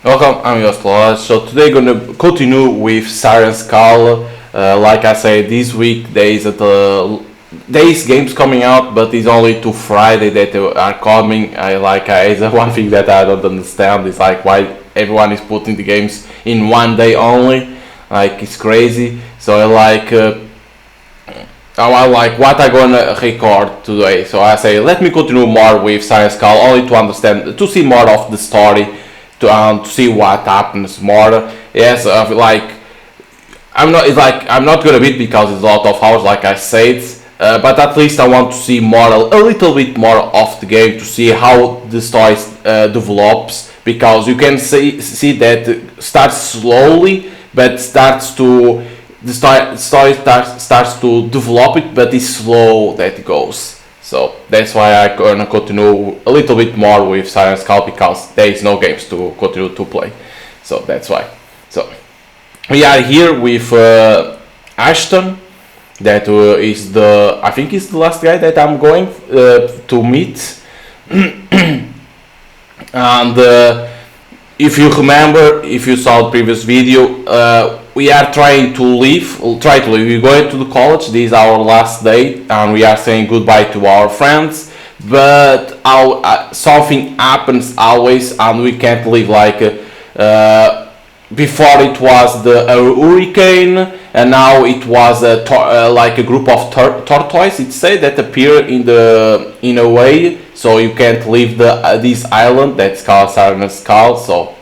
Welcome, I'm your theloladass. So today gonna continue with Siren's Call. Like I said, this week there is games coming out, but it's only to Friday that they are coming. It's one thing that I don't understand is like why everyone is putting the games in one day only. Like it's crazy. So I like what I gonna record today. So I say let me continue more with Siren's Call only to understand, to see more of the story. To see what happens more. Yes, I'm not gonna beat because it's a lot of hours, like I said. But at least I want to see more, a little bit more of the game to see how the story develops. Because you can see that it starts slowly, but the story starts to develop it, but it's slow that it goes. So that's why I'm gonna continue a little bit more with Siren's Call because there is no games to continue to play. So that's why. So we are here with Ashton. That is I think is the last guy that I'm going to meet. And if you remember, if you saw the previous video, we are trying to leave. We're going to the college. This is our last day, and we are saying goodbye to our friends. But something happens always, and we can't leave. Before it was the hurricane, and now it was a group of tortoise. It said that appear in a way, so you can't leave this island that's called Siren's Call. So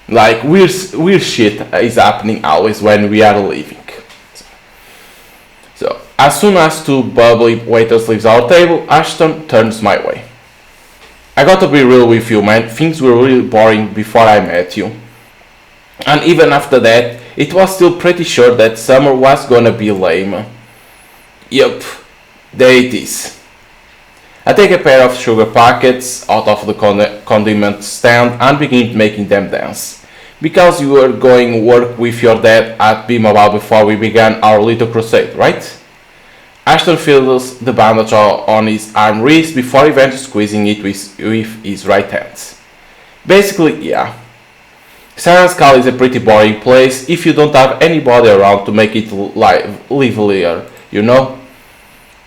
like weird shit is happening always when we are leaving. So as soon as two bubbly waiters leaves our table, Ashton turns my way. I gotta be real with you, man. Things were really boring before I met you. And even after that, it was still pretty sure that summer was gonna be lame. Yup, there it is. I take a pair of sugar packets out of the condiment stand and begin making them dance. Because you were going work with your dad at B-Mobile before we began our little crusade, right? Ashton feels the bandage on his arm wrist before eventually squeezing it with his right hand. Basically, yeah. Siren's Call is a pretty boring place if you don't have anybody around to make it livelier, you know?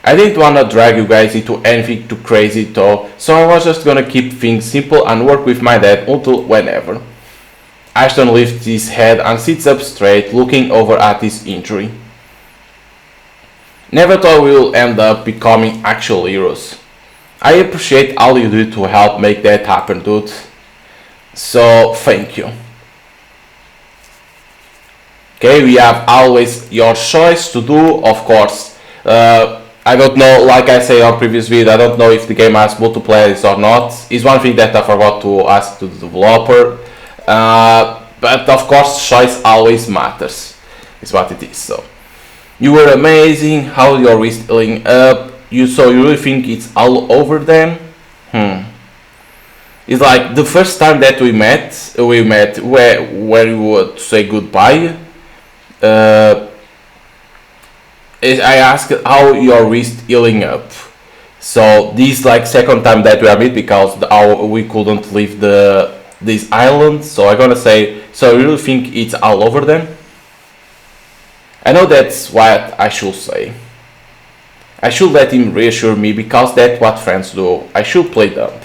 I didn't wanna drag you guys into anything too crazy though, so I was just gonna keep things simple and work with my dad until whenever. Ashton lifts his head and sits up straight, looking over at his injury. Never thought we will end up becoming actual heroes. I appreciate all you do to help make that happen, dude. So, thank you. Okay, we have always your choice to do, of course. I don't know, like I said on previous video, I don't know if the game has multiplayer or not. It's one thing that I forgot to ask to the developer. But of course, choice always matters. Is what it is. So, you were amazing. How your wrist healing up? You really think it's all over then? It's like the first time that we met where you would say goodbye. I asked how your wrist healing up. So this like second time that we are meet because we couldn't leave this island. So I'm gonna say, so you really think it's all over then? I know that's what I should say. I should let him reassure me because that's what friends do. I should play dumb.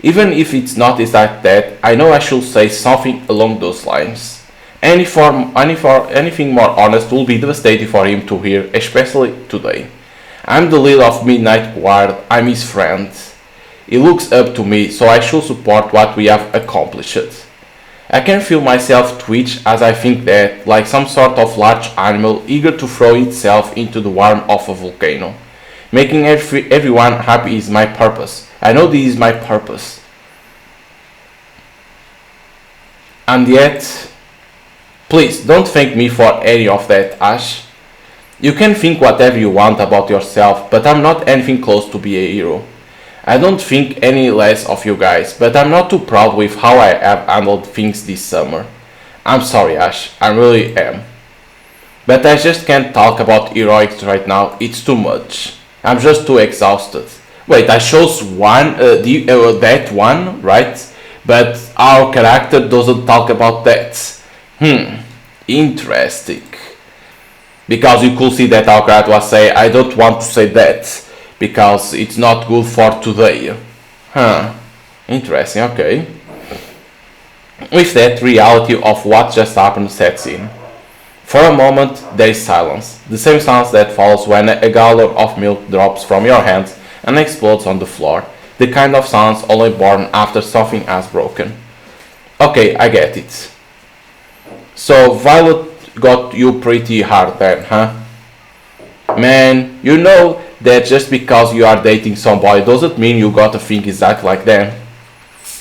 Even if it's not exact that, I know I should say something along those lines. Anything more honest will be devastating for him to hear, especially today. I'm the leader of Midnight Guard, I'm his friend. He looks up to me, so I should support what we have accomplished. I can feel myself twitch as I think that, like some sort of large animal eager to throw itself into the warmth of a volcano. Making everyone happy is my purpose. I know this is my purpose. And yet... Please, don't thank me for any of that, Ash. You can think whatever you want about yourself, but I'm not anything close to be a hero. I don't think any less of you guys, but I'm not too proud with how I have handled things this summer. I'm sorry, Ash, I really am. But I just can't talk about heroics right now, it's too much. I'm just too exhausted. Wait, I chose that one, right? But our character doesn't talk about that. Interesting. Because you could see that our character was saying, I don't want to say that, because it's not good for today. Interesting, okay. With that, reality of what just happened sets in. For a moment, there is silence, the same silence that follows when a gallon of milk drops from your hands and explodes on the floor, the kind of silence only born after something has broken. Okay, I get it. So Violet got you pretty hard then, huh? Man, you know that just because you are dating somebody doesn't mean you gotta think exactly like them.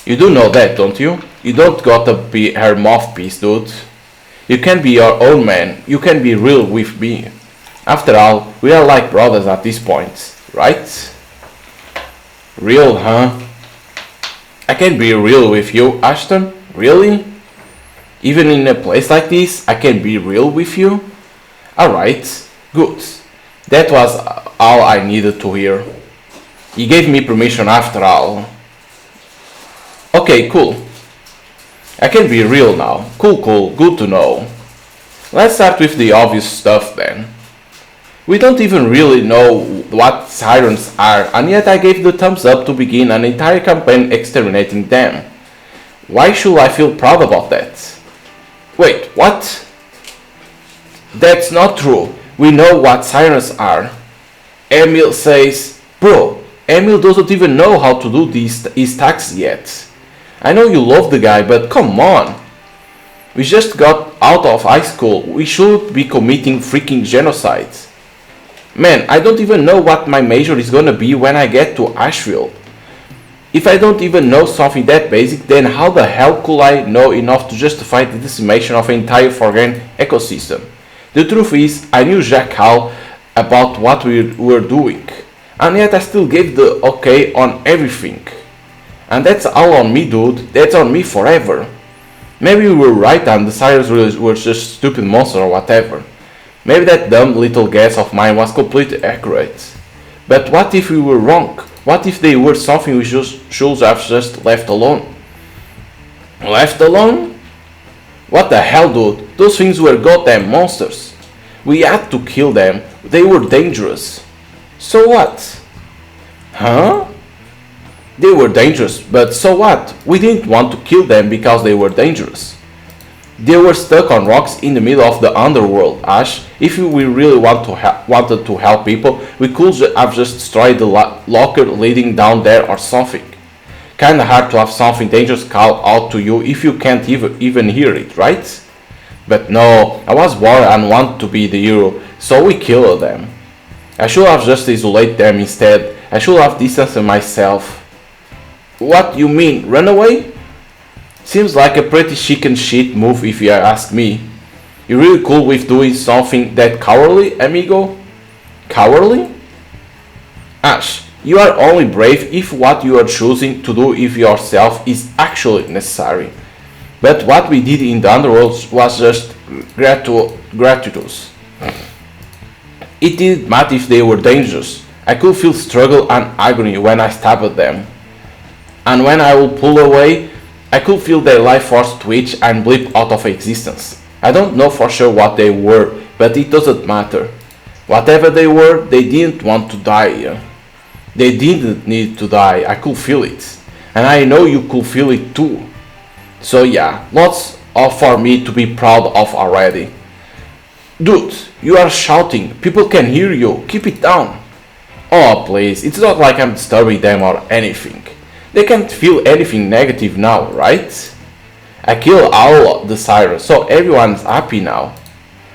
You do know that, don't you? You don't gotta be her mouthpiece, dude. You can be your own man. You can be real with me. After all, we are like brothers at this point, right? Real, huh? I can be real with you, Ashton? Really? Even in a place like this, I can be real with you? Alright, good. That was all I needed to hear. You gave me permission after all. Okay, cool. I can be real now. Cool, good to know. Let's start with the obvious stuff then. We don't even really know what sirens are, and yet I gave the thumbs up to begin an entire campaign exterminating them. Why should I feel proud about that? Wait, what? That's not true. We know what sirens are. Emil says, bro, Emil doesn't even know how to do his taxes yet. I know you love the guy, but come on. We just got out of high school. We should be committing freaking genocide. Man, I don't even know what my major is gonna be when I get to Asheville. If I don't even know something that basic, then how the hell could I know enough to justify the decimation of an entire foreign ecosystem? The truth is, I knew Jack Hall about what we were doing, and yet I still gave the okay on everything. And that's all on me, dude. That's on me forever. Maybe we were right and the Sirens were just stupid monsters or whatever. Maybe that dumb little guess of mine was completely accurate. But what if we were wrong? What if they were something we should have just left alone? Left alone? What the hell, dude? Those things were goddamn monsters. We had to kill them. They were dangerous. So what? Huh? They were dangerous, but so what? We didn't want to kill them because they were dangerous. They were stuck on rocks in the middle of the underworld, Ash. If we really wanted to help people, we could have just destroyed the locker leading down there or something. Kinda hard to have something dangerous call out to you if you can't even hear it, right? But no, I was bored and wanted to be the hero, so we killed them. I should have just isolated them instead. I should have distanced myself. What you mean, run away? Seems like a pretty chicken shit move if you ask me. You're really cool with doing something that cowardly, amigo? Cowardly? Ash, you are only brave if what you are choosing to do if yourself is actually necessary. But what we did in the underworld was just gratuitous. It didn't matter if they were dangerous. I could feel struggle and agony when I stabbed them. And when I would pull away, I could feel their life force twitch and blip out of existence. I don't know for sure what they were, but it doesn't matter. Whatever they were, they didn't want to die. They didn't need to die, I could feel it. And I know you could feel it too. So yeah, lots for me to be proud of already. Dude, you are shouting, people can hear you, keep it down. Oh please, it's not like I'm disturbing them or anything. They can't feel anything negative now, right? I killed all the Sirens, so everyone's happy now.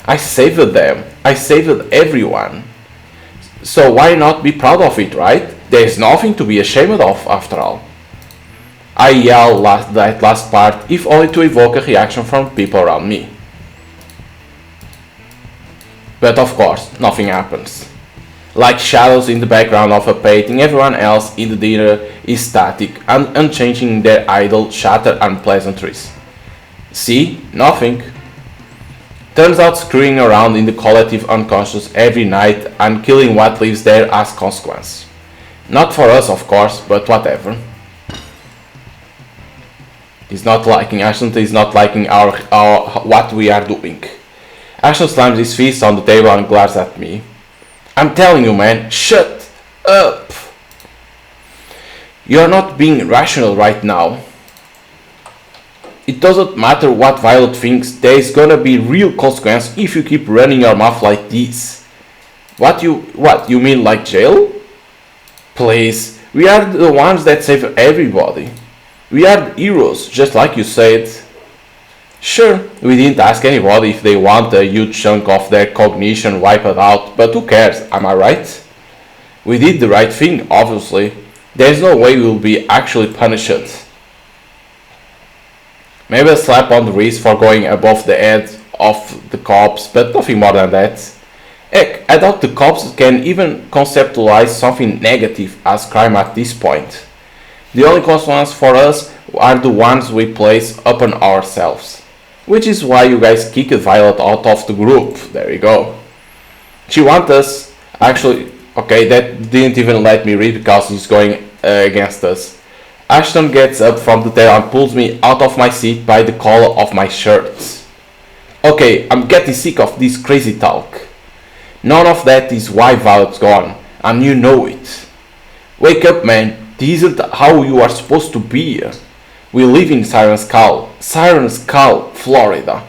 I saved them. I saved everyone. So why not be proud of it, right? There's nothing to be ashamed of after all. I yell that last part, if only to evoke a reaction from people around me. But of course, nothing happens. Like shadows in the background of a painting, everyone else in the dinner is static and unchanging in their idle chatter and pleasantries. See? Nothing. Turns out screwing around in the collective unconscious every night and killing what lives there as consequence. Not for us, of course, but whatever. He's not liking. Ashton is not liking our what we are doing. Ashton slams his fist on the table and glares at me. I'm telling you, man, shut up. You're not being rational right now. It doesn't matter what Violet thinks, there's gonna be real consequence if you keep running your mouth like this. What, you mean like jail? Please, we are the ones that save everybody. We are the heroes, just like you said. Sure, we didn't ask anybody if they want a huge chunk of their cognition wiped out, but who cares, am I right? We did the right thing, obviously. There's no way we'll be actually punished. Maybe a slap on the wrist for going above the head of the cops, but nothing more than that. Heck, I doubt the cops can even conceptualize something negative as crime at this point. The only consequences for us are the ones we place upon ourselves. Which is why you guys kicked Violet out of the group. There you go. She wants us. Actually, okay, that didn't even let me read because he's going against us. Ashton gets up from the table and pulls me out of my seat by the collar of my shirt. Okay, I'm getting sick of this crazy talk. None of that is why Violet's gone, and you know it. Wake up, man. This isn't how you are supposed to be. We live in Siren Skull, Florida.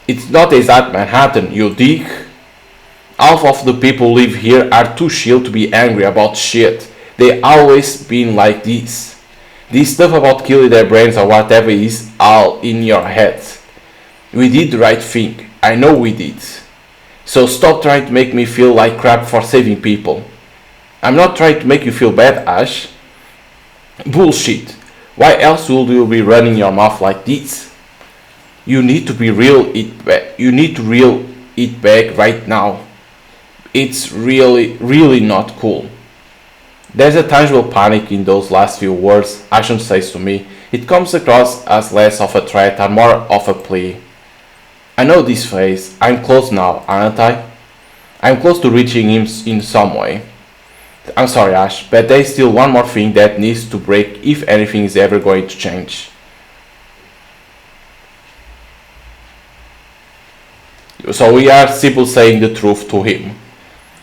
It's not exact Manhattan, you dig? Half of the people who live here are too chill to be angry about shit. They always been like this. This stuff about killing their brains or whatever is all in your head. We did the right thing. I know we did. So stop trying to make me feel like crap for saving people. I'm not trying to make you feel bad, Ash. Bullshit. Why else would you be running your mouth like this? You need to reel it back right now. It's really not cool. There's a tangible panic in those last few words Ashton says to me. It comes across as less of a threat and more of a plea. I know this phrase. I'm close now, aren't I? I'm close to reaching him in some way. I'm sorry, Ash, but there's still one more thing that needs to break if anything is ever going to change. So we are simply saying the truth to him.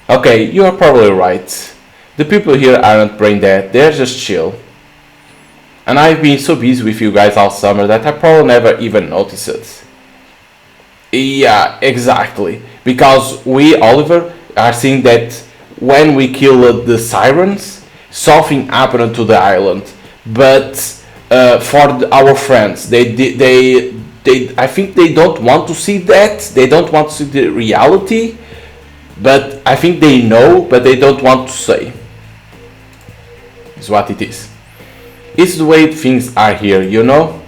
Okay, you are probably right. The people here aren't brain dead, they're just chill. And I've been so busy with you guys all summer that I probably never even noticed it. Yeah, exactly. Because we, Oliver, are seeing that when we killed the Sirens, something happened to the island. But for our friends, I think they don't want to see that. They don't want to see the reality. But I think they know, but they don't want to say. Is what it is. It's the way things are here, you know?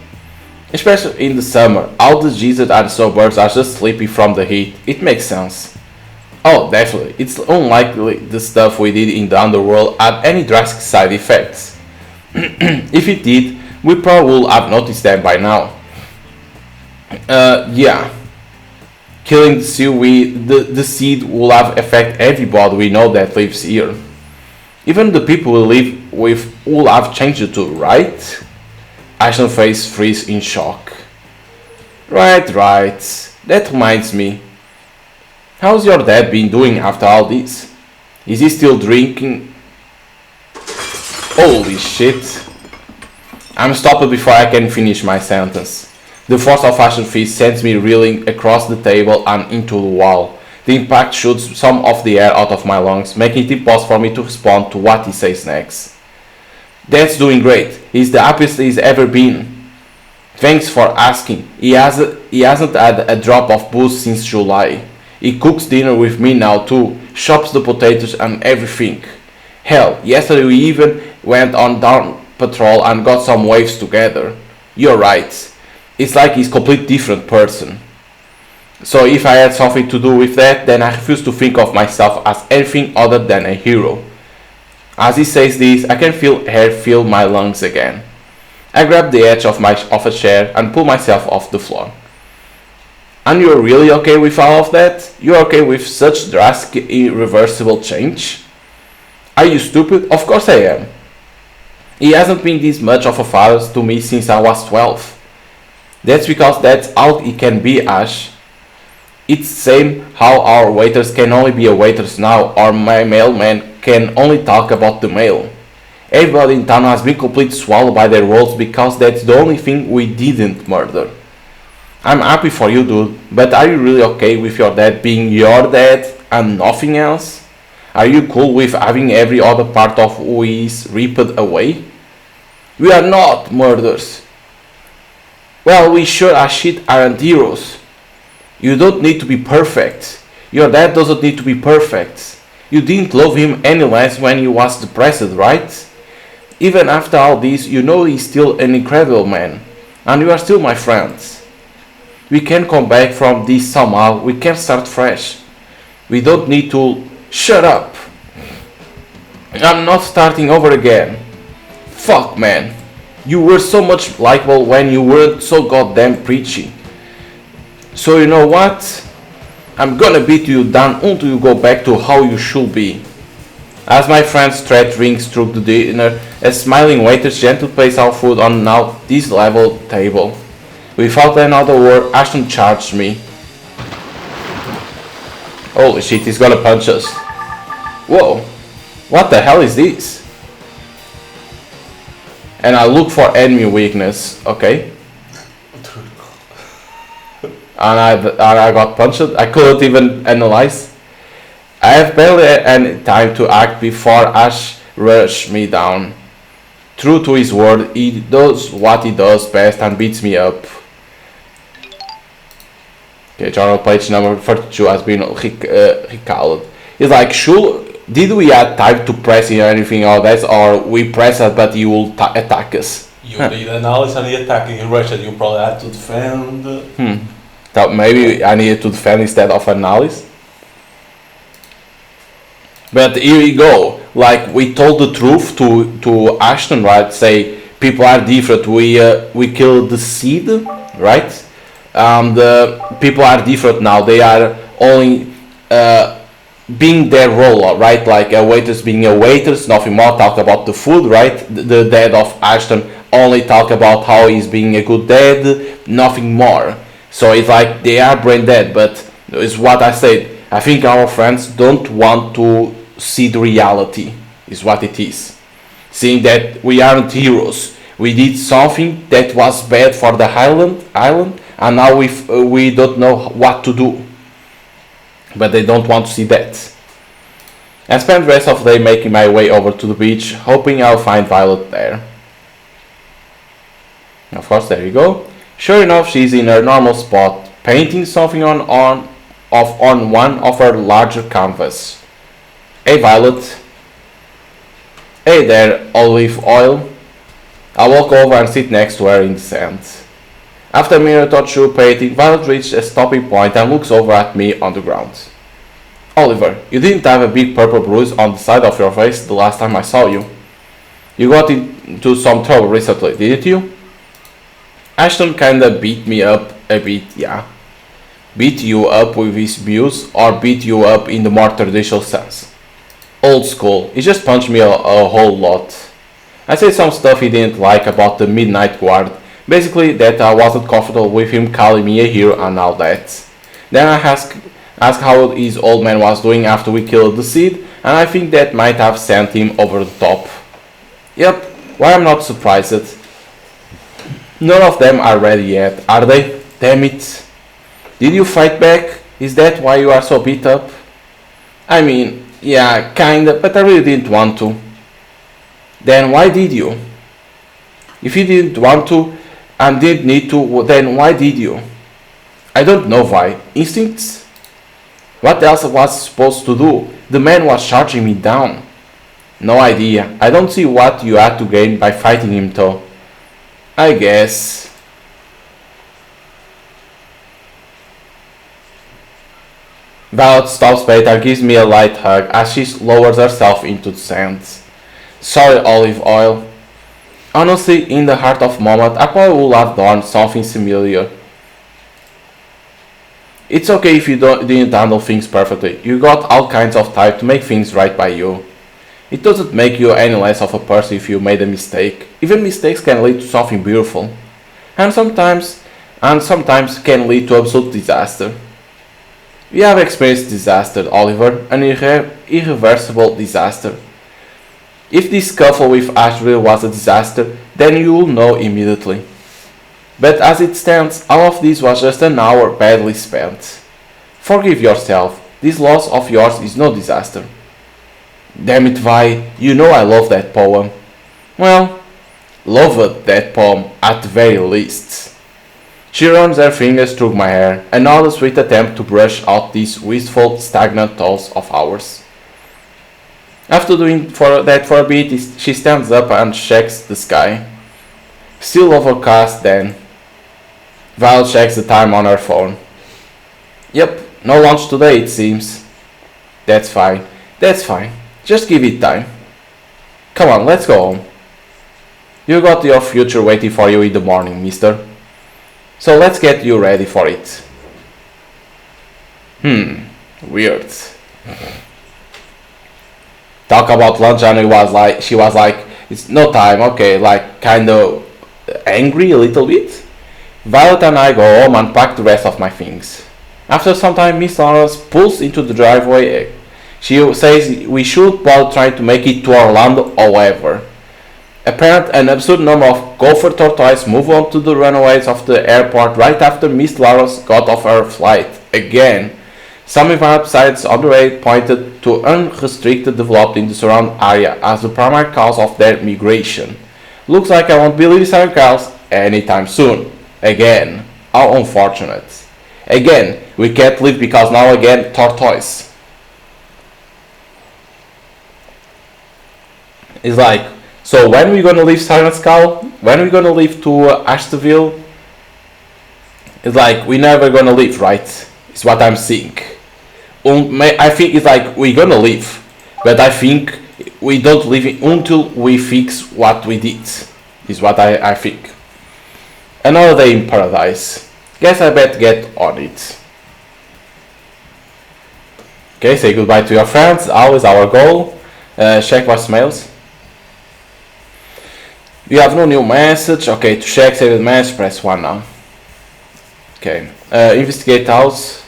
Especially in the summer, all the Jesus and suburbs are just sleepy from the heat. It makes sense. Oh, definitely. It's unlikely the stuff we did in the underworld had any drastic side effects. If it did, we probably would have noticed them by now. Yeah. Killing the seed will have affect everybody we know that lives here. Even the people we live with will have changed too, right? Ashton's face freezes in shock. Right. That reminds me. How's your dad been doing after all this? Is he still drinking? Holy shit. I'm stopped before I can finish my sentence. The force of Ashton's fist sends me reeling across the table and into the wall. The impact shoots some of the air out of my lungs, making it impossible for me to respond to what he says next. Dad's doing great. He's the happiest he's ever been. Thanks for asking. He hasn't had a drop of booze since July. He cooks dinner with me now too, chops the potatoes and everything. Hell, yesterday we even went on down patrol and got some waves together. You're right. It's like he's a completely different person. So if I had something to do with that, then I refuse to think of myself as anything other than a hero. As he says this, I can feel air fill my lungs again. I grab the edge of a chair and pull myself off the floor. And you're really okay with all of that? You're okay with such drastic, irreversible change? Are you stupid? Of course I am. He hasn't been this much of a father to me since I was 12. That's because that's all he can be, Ash. It's same how our waiters can only be a waiters now, or my mailman can only talk about the mail. Everybody in town has been completely swallowed by their roles because that's the only thing we didn't murder. I'm happy for you, dude, but are you really okay with your dad being your dad and nothing else? Are you cool with having every other part of who he is ripped away? We are not murderers. Well, we sure as shit aren't heroes. You don't need to be perfect. Your dad doesn't need to be perfect. You didn't love him any less when he was depressed, right? Even after all this, you know he's still an incredible man. And you are still my friends. We can come back from this somehow. We can start fresh. We don't need to... Shut up! I'm not starting over again. Fuck, man. You were so much likable when you weren't so goddamn preachy. So you know what? I'm gonna beat you down until you go back to how you should be. As my friend's threat rings through the dinner, a smiling waiter gently places our food on now this level table. Without another word, Ashton charged me. Holy shit, he's gonna punch us. Whoa, what the hell is this? And I look for enemy weakness, okay. And I got punched. I couldn't even analyze. I have barely any time to act before Ash rushed me down. True to his word, he does what he does best and beats me up. Okay, journal page number 42 has been recalled. He's like, sure, did we have time to press in or anything or that, or we press it but he will attack us? You did analyze and he attacking in Russia, you probably had to defend. Thought maybe I needed to defend instead of analyze. But here we go. Like we told the truth to Ashton, right? Say people are different. We killed the seed, right? People are different now. They are only being their role, right? Like a waiters being a waiters, nothing more. Talk about the food, right? The dad of Ashton only talk about how he's being a good dad, nothing more. So it's like they are brain dead, but it's what I said. I think our friends don't want to see the reality, is what it is. Seeing that we aren't heroes. We did something that was bad for the island, and now we don't know what to do. But they don't want to see that. I spent the rest of the day making my way over to the beach, hoping I'll find Violet there. Of course, there you go. Sure enough, she's in her normal spot, painting something on one of her larger canvas. Hey Violet. Hey there, olive oil. I walk over and sit next to her in the sand. After a minute or two painting, Violet reaches a stopping point and looks over at me on the ground. Oliver, you didn't have a big purple bruise on the side of your face the last time I saw you. You got into some trouble recently, didn't you? Ashton kinda beat me up a bit, yeah. Beat you up with his views or beat you up in the more traditional sense? Old school, he just punched me a whole lot. I said some stuff he didn't like about the Midnight Guard, basically that I wasn't comfortable with him calling me a hero and all that. Then I asked how his old man was doing after we killed the seed, and I think that might have sent him over the top. Yep, why I'm not surprised. None of them are ready yet, are they? Damn it. Did you fight back? Is that why you are so beat up? I mean, yeah, kinda, but I really didn't want to. Then why did you? If you didn't want to and didn't need to, then why did you? I don't know why. Instincts? What else was I supposed to do? The man was charging me down. No idea. I don't see what you had to gain by fighting him though. I guess. Violet stops Beta and gives me a light hug as she lowers herself into the sand. Sorry, olive oil. Honestly, in the heart of the moment, I probably would have done something similar. It's okay if you didn't handle things perfectly. You got all kinds of time to make things right by you. It doesn't make you any less of a person if you made a mistake. Even mistakes can lead to something beautiful. And sometimes can lead to absolute disaster. We have experienced disaster, Oliver, an irreversible disaster. If this scuffle with Asheville was a disaster, then you will know immediately. But as it stands, all of this was just an hour badly spent. Forgive yourself, this loss of yours is no disaster. Damn it, Vi, you know I love that poem. Well, loved that poem at the very least. She runs her fingers through my hair, another sweet attempt to brush out these wistful, stagnant thoughts of ours. After doing that for a bit, she stands up and checks the sky. Still overcast then. Val checks the time on her phone. Yep, no lunch today it seems. That's fine. Just give it time. Come on, let's go home. You got your future waiting for you in the morning, mister. So let's get you ready for it. Weird. Talk about lunch and she was like, it's no time, okay, like kinda angry a little bit. Violet and I go home and pack the rest of my things. After some time, Miss Lawrence pulls into the driveway. She says we should bother trying to make it to Orlando, however. Apparently, an absurd number of gopher tortoises move on to the runways of the airport right after Miss Lawrence got off her flight. Again, some websites on the way pointed to unrestricted development in the surrounding area as the primary cause of their migration. Looks like I won't be leaving Siren cows anytime soon. Again, how unfortunate. Again, we can't leave because now again tortoise. It's like, so when we gonna leave Siren's Cow? When we gonna leave to Asheville? It's like we never gonna leave, right? It's what I'm seeing. I think it's like we're gonna leave, but I think we don't leave until we fix what we did. Is what I think. Another day in paradise. Guess I better get on it. Okay, say goodbye to your friends. Always our goal. Check voicemails. You have no new message. Okay, to check saved message, press 1 now. Okay, investigate house.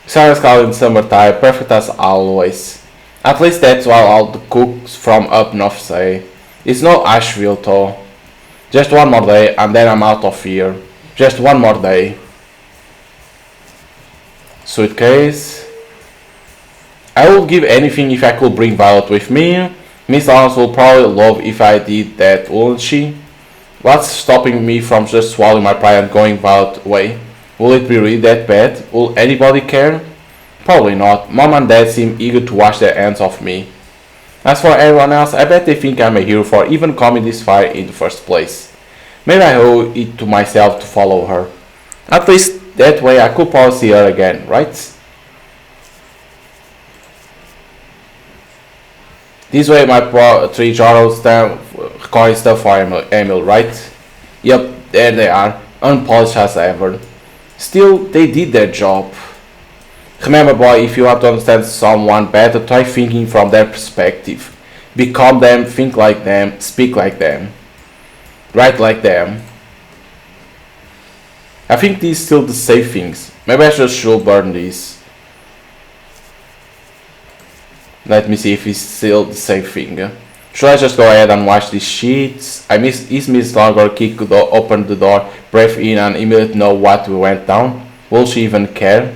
Siren's Call in summertime, perfect as always. At least that's what all the cooks from up north say. It's no Asheville though. Just one more day and then I'm out of here. Just one more day. Suitcase. I would give anything if I could bring Violet with me. Miss Lawrence will probably love if I did that, wouldn't she? What's stopping me from just swallowing my pride and going Violet away? Will it be really that bad? Will anybody care? Probably not. Mom and Dad seem eager to wash their hands off me. As for everyone else, I bet they think I'm a hero for even coming this far in the first place. Maybe I owe it to myself to follow her. At least that way I could probably see her again, right? This way my 3 Charles coin stuff for Emil, right? Yep, there they are, unpolished as ever. Still, they did their job. Remember boy, if you want to understand someone better, try thinking from their perspective. Become them, think like them, speak like them. Write like them. I think these still the safe things. Maybe I should burn these. Let me see if it's still the same thing. Should I just go ahead and wash these sheets? Is Miss Longer could open the door, breathe in and immediately know what we went down? Will she even care?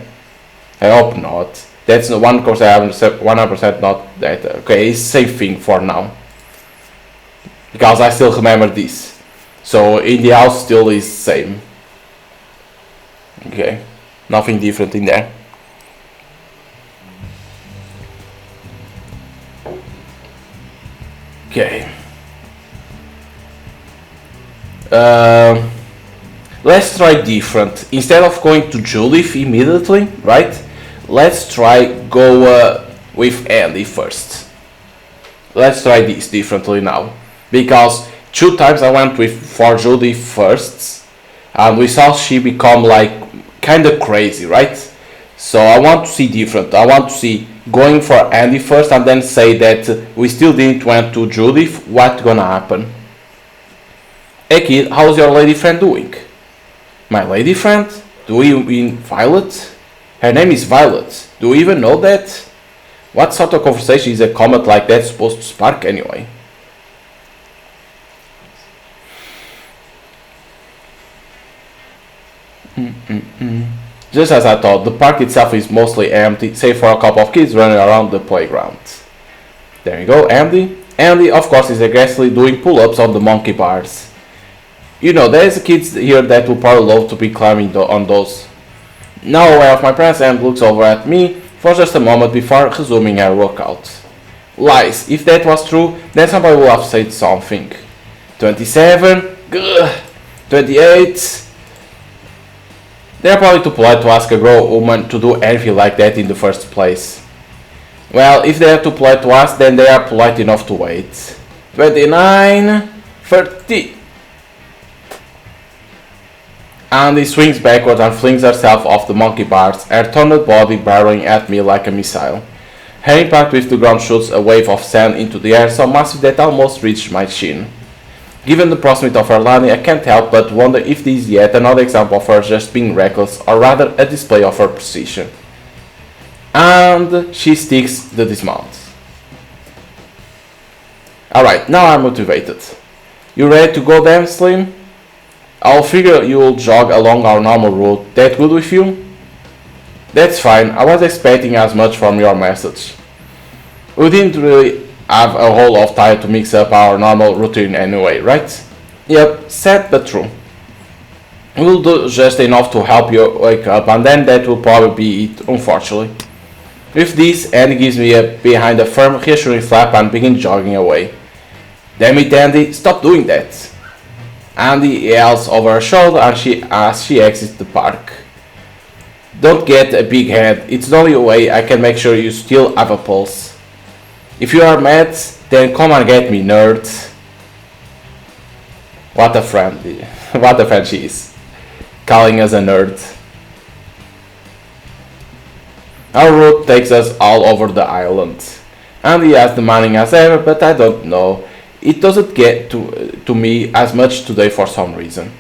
I hope not. That's 100% not that. Okay, it's the same thing for now. Because I still remember this. So in the house still is the same. Okay, nothing different in there. Okay. Let's try different. Instead of going to Judith immediately, right? Let's try go with Andy first. Let's try this differently now. Because 2 times I went for Judith first, and we saw she become like kinda crazy, right? So I want to see different. I want to see going for Andy first and then say that we still didn't went to Judith, what's gonna happen? Hey kid, how's your lady friend doing? My lady friend? Do you mean Violet? Her name is Violet. Do you even know that? What sort of conversation is a comment like that supposed to spark anyway? Just as I thought, the park itself is mostly empty, save for a couple of kids running around the playground. There you go, Andy. Andy, of course, is aggressively doing pull-ups on the monkey bars. You know, there's kids here that will probably love to be climbing on those. Now aware of my presence, Andy looks over at me for just a moment before resuming her workout. Lies. If that was true, then somebody would have said something. 27? Gah. 28? They're probably too polite to ask a grown woman to do anything like that in the first place. Well, if they are too polite to ask, then they are polite enough to wait. 29, 30. Andy swings backwards and flings herself off the monkey bars, her toned body barreling at me like a missile. Her impact with the ground shoots a wave of sand into the air so massive that almost reached my chin. Given the proximity of her landing, I can't help but wonder if this is yet another example of her just being reckless, or rather a display of her precision. And she sticks the dismount. Alright, now I'm motivated. You ready to go then, Slim? I'll figure you'll jog along our normal route. That good with you? That's fine, I was expecting as much from your message. We didn't really have a whole lot of time to mix up our normal routine anyway, right? Yep, sad but true. We'll do just enough to help you wake up and then that will probably be it, unfortunately. With this, Andy gives me a behind a firm, reassuring slap and begins jogging away. Damn it, Andy, stop doing that. Andy yells over her shoulder as she exits the park. Don't get a big head, it's the only way I can make sure you still have a pulse. If you are mad, then come and get me, nerd. What a friend, what a friend she is. Calling us a nerd. Our route takes us all over the island. Andy as demanding as ever, but I don't know. It doesn't get to me as much today for some reason.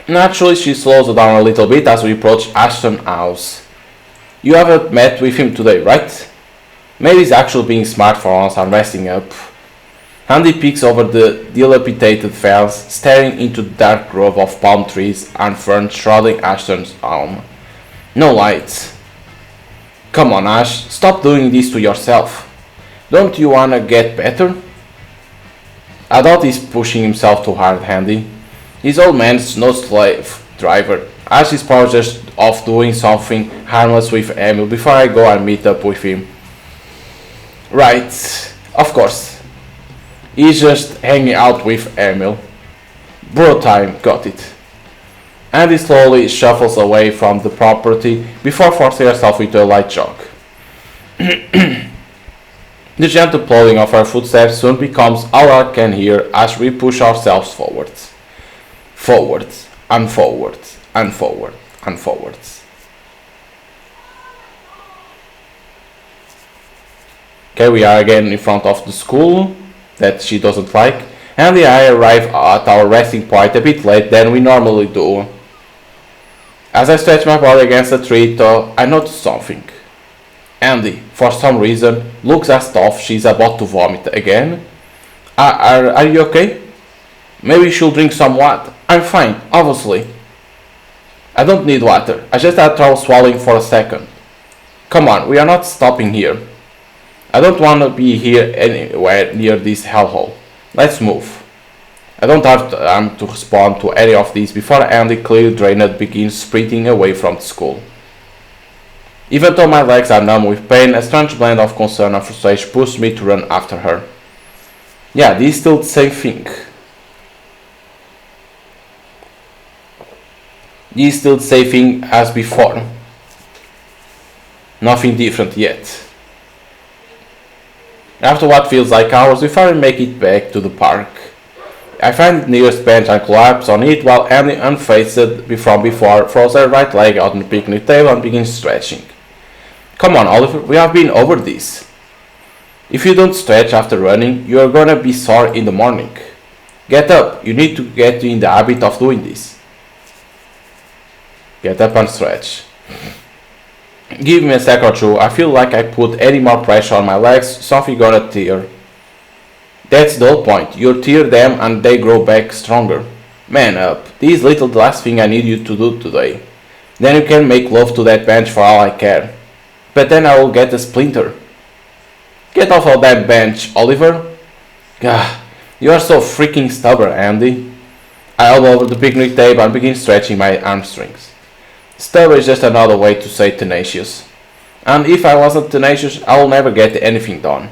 Naturally, she slows down a little bit as we approach Ashton House. You haven't met with him today, right? Maybe he's actually being smart for once and resting up. Andy peeks over the dilapidated fence, staring into the dark grove of palm trees and ferns shrouding Ashton's home. No lights. Come on, Ash, stop doing this to yourself. Don't you wanna get better? I doubt he's pushing himself too hard, Andy. This old man's no slave driver. Ash is probably just off doing something harmless with Emil before I go and meet up with him. Right, of course. He's just hanging out with Emil. Bro time, got it. Andy slowly shuffles away from the property before forcing herself into a light jog. The gentle plodding of her footsteps soon becomes all I can hear as we push ourselves forwards. Forwards, and forwards, and forward, and forwards. Okay, we are again in front of the school that she doesn't like, and I arrive at our resting point a bit late than we normally do. As I stretch my body against a tree, though, I notice something. Andy, for some reason, looks as though she's about to vomit again. Are you okay? Maybe you should drink some water. I'm fine, obviously. I don't need water. I just had trouble swallowing for a second. Come on, we are not stopping here. I don't want to be here anywhere near this hellhole. Let's move. I don't have time to respond to any of these before Andy, clearly drained, begins sprinting away from the school. Even though my legs are numb with pain, a strange blend of concern and frustration pushes me to run after her. Yeah, this is still the same thing. This is still the same thing as before. Nothing different yet. After what feels like hours, we finally make it back to the park. I find the nearest bench and collapse on it while Andy, unfazed from before, throws her right leg out on the picnic table and begins stretching. Come on, Oliver, we have been over this. If you don't stretch after running, you are gonna be sore in the morning. Get up, you need to get in the habit of doing this. Get up and stretch. Give me a sec or two, I feel like I put any more pressure on my legs, something gonna tear. That's the whole point, you tear them and they grow back stronger. Man up, this is little the last thing I need you to do today. Then you can make love to that bench for all I care. But then I will get a splinter. Get off of that bench, Oliver. Gah, you are so freaking stubborn, Andy. I elbow over the picnic table and begin stretching my hamstrings. Stubborn is just another way to say tenacious. And if I wasn't tenacious, I will never get anything done.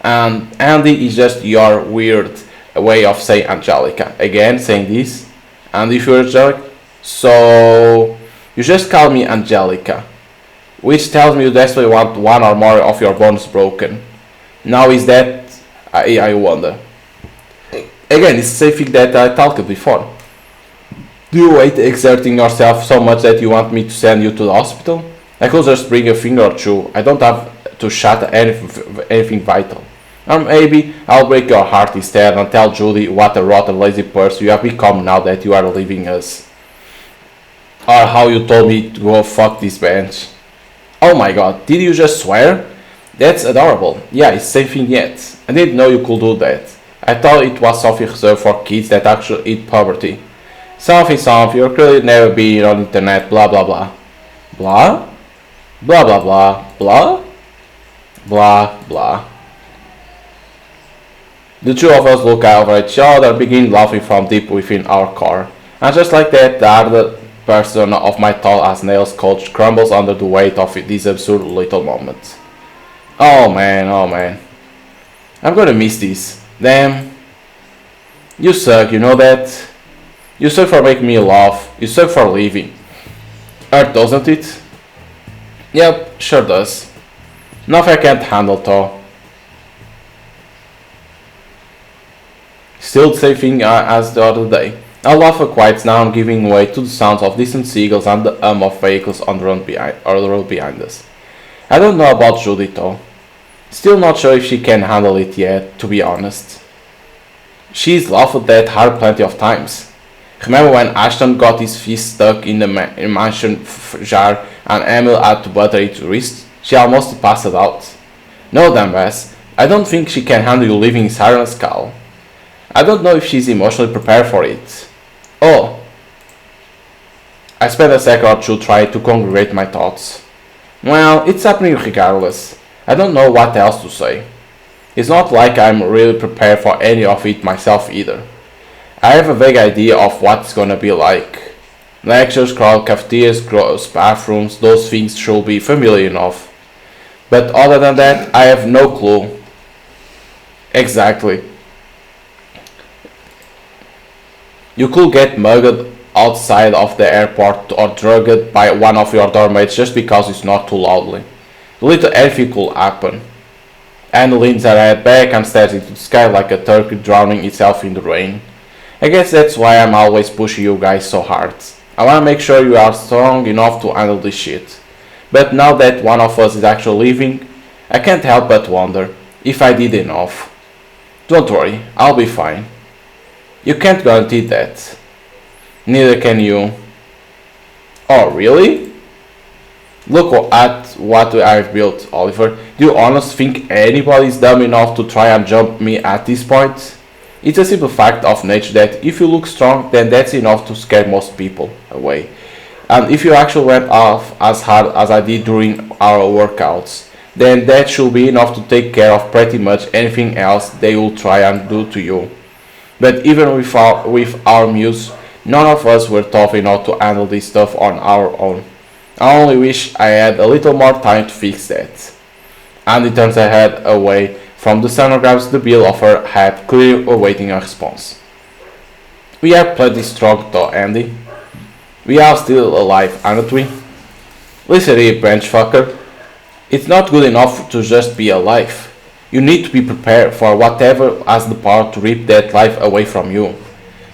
And Andy is just your weird way of saying Angelica. Again, saying this. And if you're Angelica, so you just call me Angelica. Which tells me you desperately want one or more of your bones broken. Now is that, I wonder. Again, it's the same thing that I talked before. Do you hate exerting yourself so much that you want me to send you to the hospital? I could just bring a finger or two. I don't have to shut anything vital. Or maybe I'll break your heart instead and tell Judy what a rotten lazy person you have become now that you are leaving us. Or how you told me to go fuck this bench. Oh my god, did you just swear? That's adorable. Yeah, it's the same thing yet. I didn't know you could do that. I thought it was something reserved for kids that actually eat poverty. Something, you're clearly never been on internet, blah blah blah. Blah? Blah blah blah. Blah? Blah blah. The two of us look over at each other and begin laughing from deep within our car. And just like that, the other person of my tall as nails coach crumbles under the weight of this absurd little moment. Oh man. I'm gonna miss this. Damn. You suck, you know that? You suck for making me laugh. You suck for leaving. Hurt, doesn't it? Yep, sure does. Nothing I can't handle though. Still the same thing as the other day. I laugh quiet now and giving way to the sounds of distant seagulls and the hum of vehicles on the road behind us. I don't know about Judy though. Still not sure if she can handle it yet, to be honest. She's laughed that hard plenty of times. Remember when Ashton got his fist stuck in the mansion jar and Emil had to butter its wrist? She almost passed out. No, dumbass. I don't think she can handle you leaving Siren's skull. I don't know if she's emotionally prepared for it. Oh. I spent a second or two trying to congregate my thoughts. Well, it's happening regardless. I don't know what else to say. It's not like I'm really prepared for any of it myself either. I have a vague idea of what it's gonna be like. Lectures, crowd, cafeterias, gross bathrooms, those things should be familiar enough. But other than that, I have no clue. Exactly. You could get mugged outside of the airport or drugged by one of your doormates just because it's not too loudly. Little anything could happen. Anne leans her head back and stares into the sky like a turkey drowning itself in the rain. I guess that's why I'm always pushing you guys so hard. I wanna make sure you are strong enough to handle this shit. But now that one of us is actually leaving, I can't help but wonder if I did enough. Don't worry, I'll be fine. You can't guarantee that. Neither can you. Oh, really? Look at what I've built, Oliver. Do you honestly think anybody's dumb enough to try and jump me at this point? It's a simple fact of nature that if you look strong, then that's enough to scare most people away. And if you actually went off as hard as I did during our workouts, then that should be enough to take care of pretty much anything else they will try and do to you. But even with our muse, none of us were tough enough to handle this stuff on our own. I only wish I had a little more time to fix that. Andy turns her head away from the sun and grabs the bill of her hat, clearly awaiting a response. We are plenty strong though, Andy. We are still alive, aren't we? Listen here, bench fucker. It's not good enough to just be alive. You need to be prepared for whatever has the power to rip that life away from you.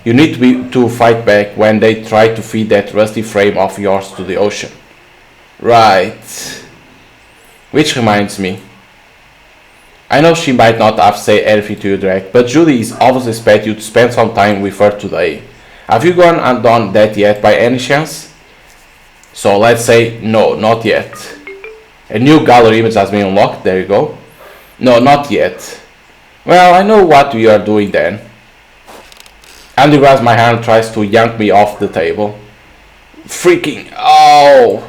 You need to fight back when they try to feed that rusty frame of yours to the ocean. Right. Which reminds me, I know she might not have said everything to you direct, but Julie is obviously expect you to spend some time with her today. Have you gone and done that yet by any chance? So let's say no, not yet. A new gallery image has been unlocked, there you go. No, not yet. Well, I know what we are doing then. Andy grabs my hand and tries to yank me off the table. Freaking, oh!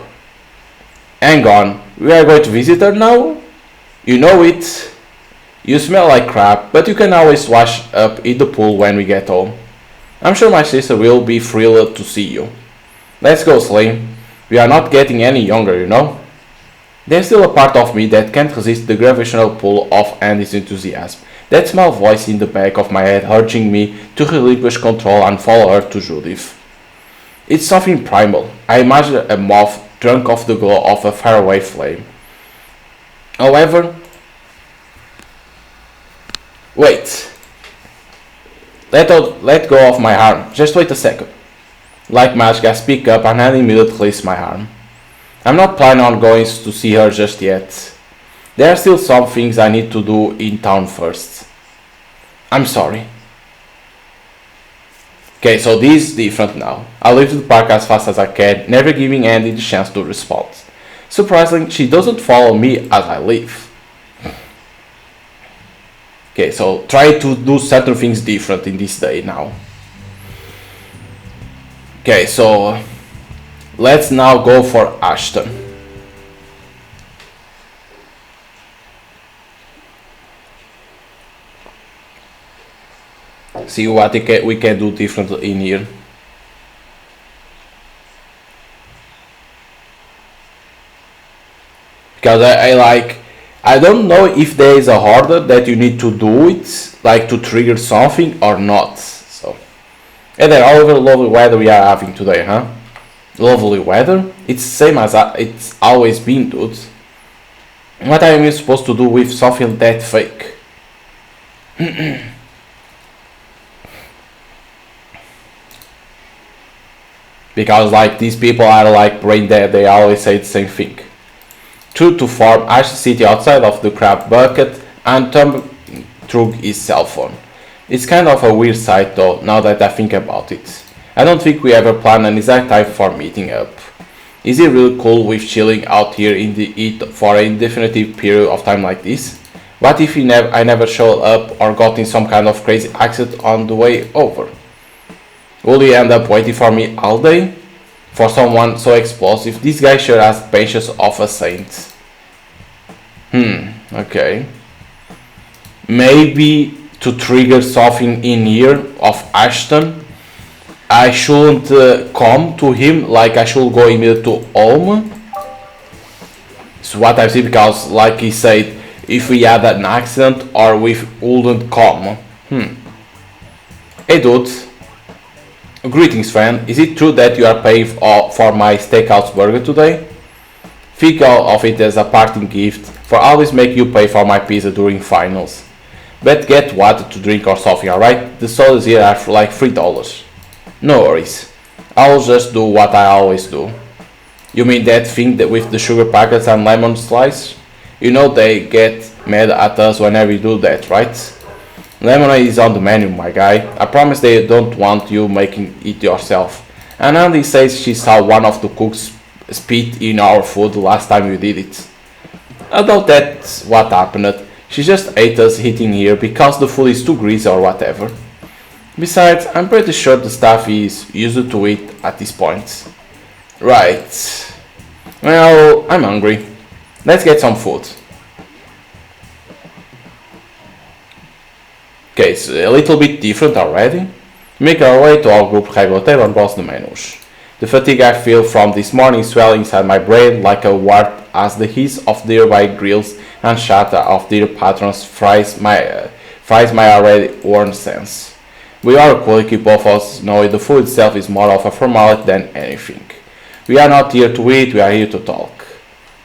Hang on, we are going to visit her now? You know it. You smell like crap, but you can always wash up in the pool when we get home. I'm sure my sister will be thrilled to see you. Let's go, Slim. We are not getting any younger, you know? There's still a part of me that can't resist the gravitational pull of Andy's enthusiasm. That small voice in the back of my head urging me to relinquish control and follow her to Judith. It's something primal. I imagine a moth drunk of the glow of a faraway flame. However, wait. Let go of my arm. Just wait a second. Like magic, I speak up and Andy immediately releases my arm. I'm not planning on going to see her just yet. There are still some things I need to do in town first. I'm sorry. Okay, so this is different now. I leave the park as fast as I can, never giving Andy the chance to respond. Surprisingly, she doesn't follow me as I leave. Okay, so try to do certain things different in this day now. Okay, so let's now go for Ashton. See what we can do different in here. Because I don't know if there is a order that you need to do it, like to trigger something or not. So, and then all the lovely weather we are having today, huh? Lovely weather. It's same as it's always been, dude. What am I supposed to do with something that fake? Because like these people are like brain dead, they always say the same thing. True to form, Ash sitting outside of the crab bucket and thumbing through his cell phone. It's kind of a weird sight though, now that I think about it. I don't think we ever planned an exact time for meeting up. Is it really cool with chilling out here in the heat for an indefinite period of time like this? What if I never showed up or got in some kind of crazy accident on the way over? Will you end up waiting for me all day? For someone so explosive, this guy sure has the patience of a saint. Okay. Maybe to trigger something in here of Ashton, I shouldn't come to him, like I should go immediately to home. So what I see, because like he said, if we had an accident or we wouldn't come. Hey dude. Greetings friend, is it true that you are paying for my steakhouse burger today? Think of it as a parting gift, for I always make you pay for my pizza during finals. But get water to drink or something, alright? The sodas here are for like $3. No worries, I'll just do what I always do. You mean that thing with the sugar packets and lemon slice? You know they get mad at us whenever we do that, right? Lemonade is on the menu, my guy. I promise they don't want you making it yourself. And Andy says she saw one of the cooks spit in our food last time you did it. I doubt that's what happened. She just ate us eating here because the food is too greasy or whatever. Besides, I'm pretty sure the staff is used to it at this point. Right. Well, I'm hungry. Let's get some food. Okay, it's a little bit different already. Make our way to our group regular table and browse the menus. The fatigue I feel from this morning swelling inside my brain like a wart as the hiss of nearby grills and chatter of their patrons fries my already worn sense. We are equally both of us know the food itself is more of a formality than anything. We are not here to eat, we are here to talk.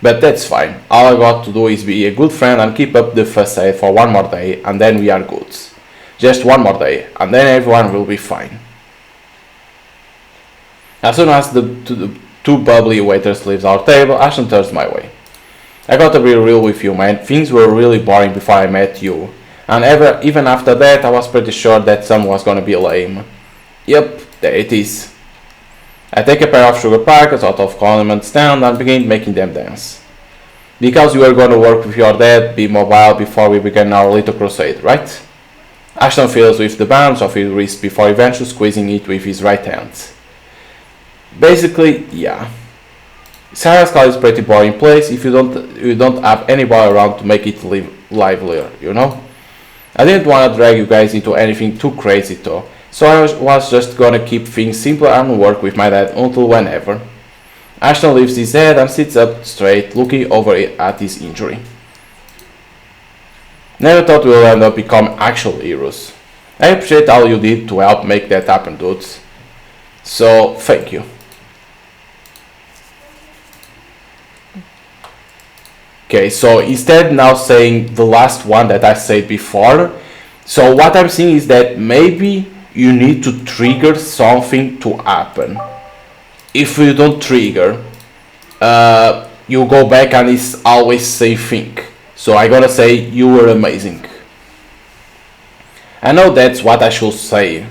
But that's fine. All I got to do is be a good friend and keep up the facade for one more day and then we are good. Just one more day, and then everyone will be fine. As soon as the two bubbly waiters leaves our table, Ashton turns my way. I gotta be real with you, man. Things were really boring before I met you. And even after that, I was pretty sure that some was gonna be lame. Yep, there it is. I take a pair of sugar packets out of condiment stand and begin making them dance. Because you were gonna work with your dad, be mobile before we began our little crusade, right? Ashton feels with the bounce of his wrist before eventually squeezing it with his right hand. Basically, yeah. Siren's Call is a pretty boring place if you don't have anybody around to make it livelier, you know? I didn't want to drag you guys into anything too crazy though, so I was just gonna keep things simple and work with my dad until whenever. Ashton lifts his head and sits up straight, looking over at his injury. Never thought we'll end up becoming actual heroes. I appreciate all you did to help make that happen, dudes. So, thank you. Okay, so instead now saying the last one that I said before. So what I'm saying is that maybe you need to trigger something to happen. If you don't trigger, you go back and it's always same thing. So I gotta say you were amazing. I know that's what I should say.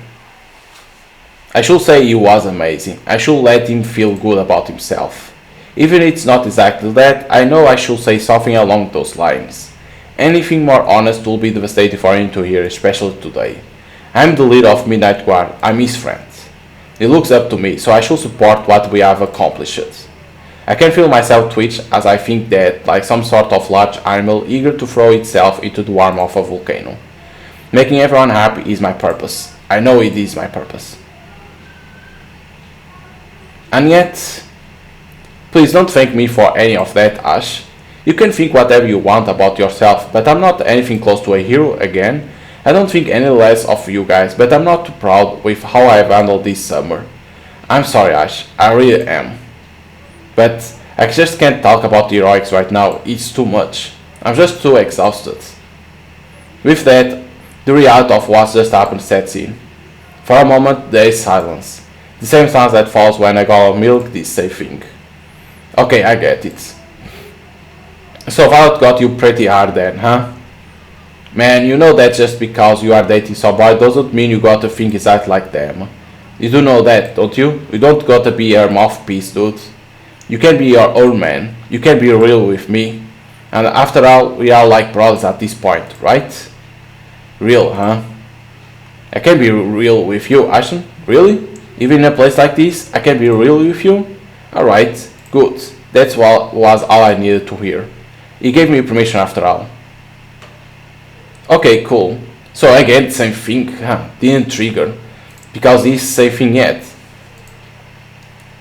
I should say he was amazing. I should let him feel good about himself. Even if it's not exactly that, I know I should say something along those lines. Anything more honest will be devastating for him to hear, especially today. I'm the leader of Midnight Guard, I'm his friend. He looks up to me, so I should support what we have accomplished. I can feel myself twitch as I think that, like some sort of large animal eager to throw itself into the warmth of a volcano. Making everyone happy is my purpose. I know it is my purpose. And yet, please don't thank me for any of that, Ash. You can think whatever you want about yourself, but I'm not anything close to a hero again. I don't think any less of you guys, but I'm not too proud with how I've handled this summer. I'm sorry, Ash, I really am. But I just can't talk about the heroics right now, it's too much. I'm just too exhausted. With that, the reality of what just happened sets in. For a moment, there is silence. The same silence that falls when a gallon of milk this same thing. Okay, I get it. So Violet got you pretty hard then, huh? Man, you know that just because you are dating somebody doesn't mean you gotta think exactly like them. You do know that, don't you? You don't gotta be your mouthpiece, dude. You can be your own man. You can be real with me. And after all, we are like brothers at this point, right? Real, huh? I can be real with you, Ashton? Really? Even in a place like this, I can be real with you? Alright, good. That's what was all I needed to hear. He gave me permission after all. Okay, cool. So again, same thing, huh? Didn't trigger. Because he's same thing yet.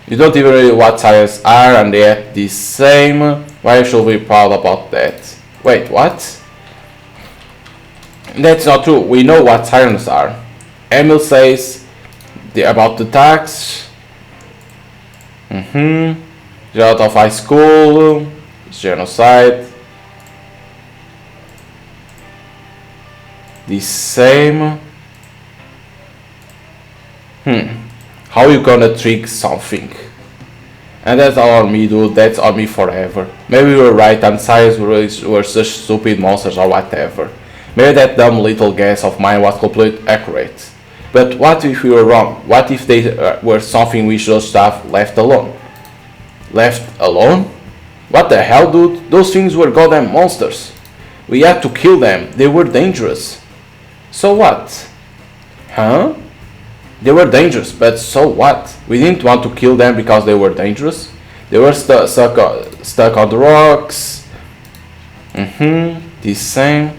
You don't even know what sirens are and they're the same. Why should we be proud about that? Wait, what? That's not true. We know what sirens are. Emil says about the tax. You're out of high school. Genocide. The same. How you gonna trick something? And that's all on me, dude. That's on me forever. Maybe we were right and science were such stupid monsters or whatever. Maybe that dumb little guess of mine was completely accurate. But what if we were wrong? What if they were something we should have left alone? Left alone? What the hell, dude? Those things were goddamn monsters. We had to kill them. They were dangerous. So what? Huh? They were dangerous, but so what? We didn't want to kill them because they were dangerous. They were stuck on the rocks. The same.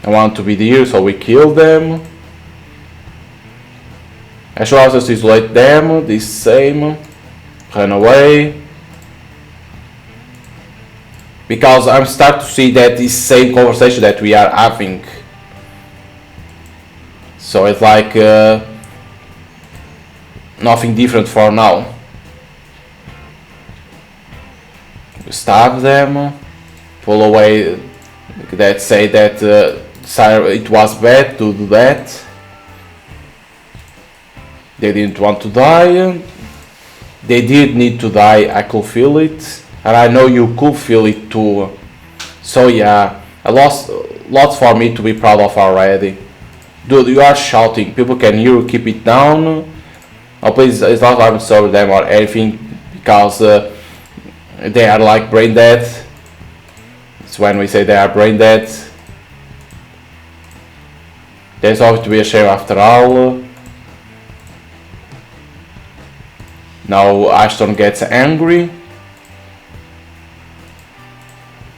I want to be the hero, so we killed them. I should also isolate them. The same. Run away. Because I'm starting to see that this same conversation that we are having. So it's like nothing different for now. Stab them, pull away. That say that it was bad to do that. They didn't want to die. They did need to die, I could feel it. And I know you could feel it too. So yeah, lots for me to be proud of already. Dude, you are shouting, people can hear you, keep it down. Oh please, it's not like I'm sorry them or anything, because they are like brain dead. It's when we say they are brain dead. There's always to be a shame after all. Now Ashton gets angry.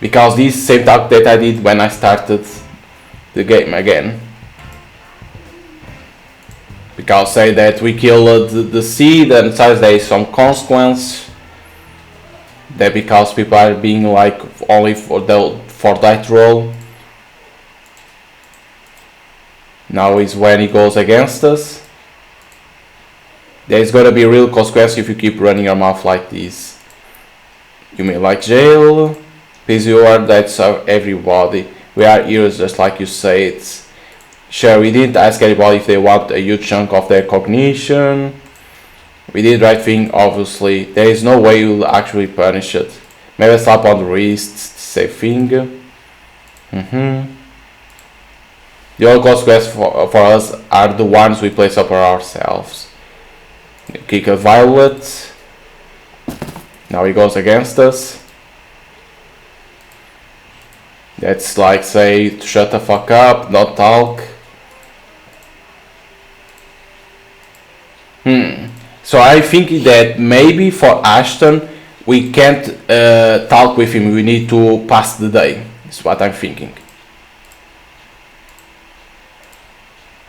Because this same talk that I did when I started the game again. Because say that we killed the seed and besides there is some consequence. That because people are being like only for that role. Now is when he goes against us. There's gonna be real consequence if you keep running your mouth like this. You mean like jail? Please, you are that's everybody. We are heroes just like you said. Sure, we didn't ask anybody if they want a huge chunk of their cognition. We did the right thing, obviously. There is no way you'll actually punish it. Maybe a slap on the wrist, safe thing. The only consequences for us are the ones we place upon ourselves. Kick a violet. Now he goes against us. That's like say shut the fuck up, not talk. So I think that maybe for Ashton we can't talk with him, we need to pass the day. That's what I'm thinking.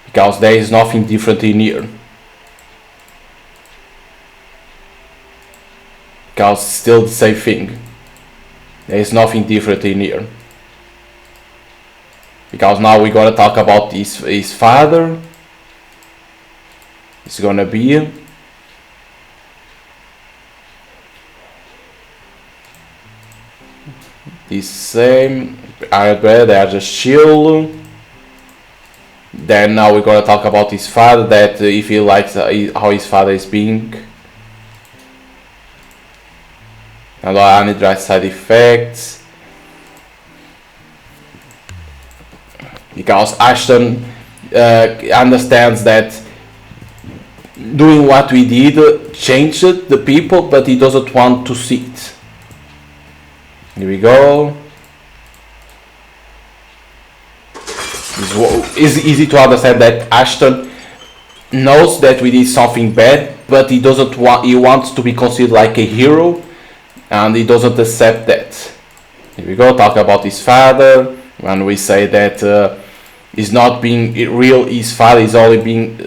Because there is nothing different in here. Because it's still the same thing. There is nothing different in here. Because now we're gonna talk about his father. It's gonna be the same. They are just chill. Then now we're gonna talk about his father. That if he likes how his father is being. And I need right side effects. Because Ashton understands that doing what we did changed the people, but he doesn't want to see it. Here we go. It's easy to understand that Ashton knows that we did something bad, but he doesn't want. He wants to be considered like a hero, and he doesn't accept that. Here we go. Talk about his father. When we say that he's not being real, his father is only being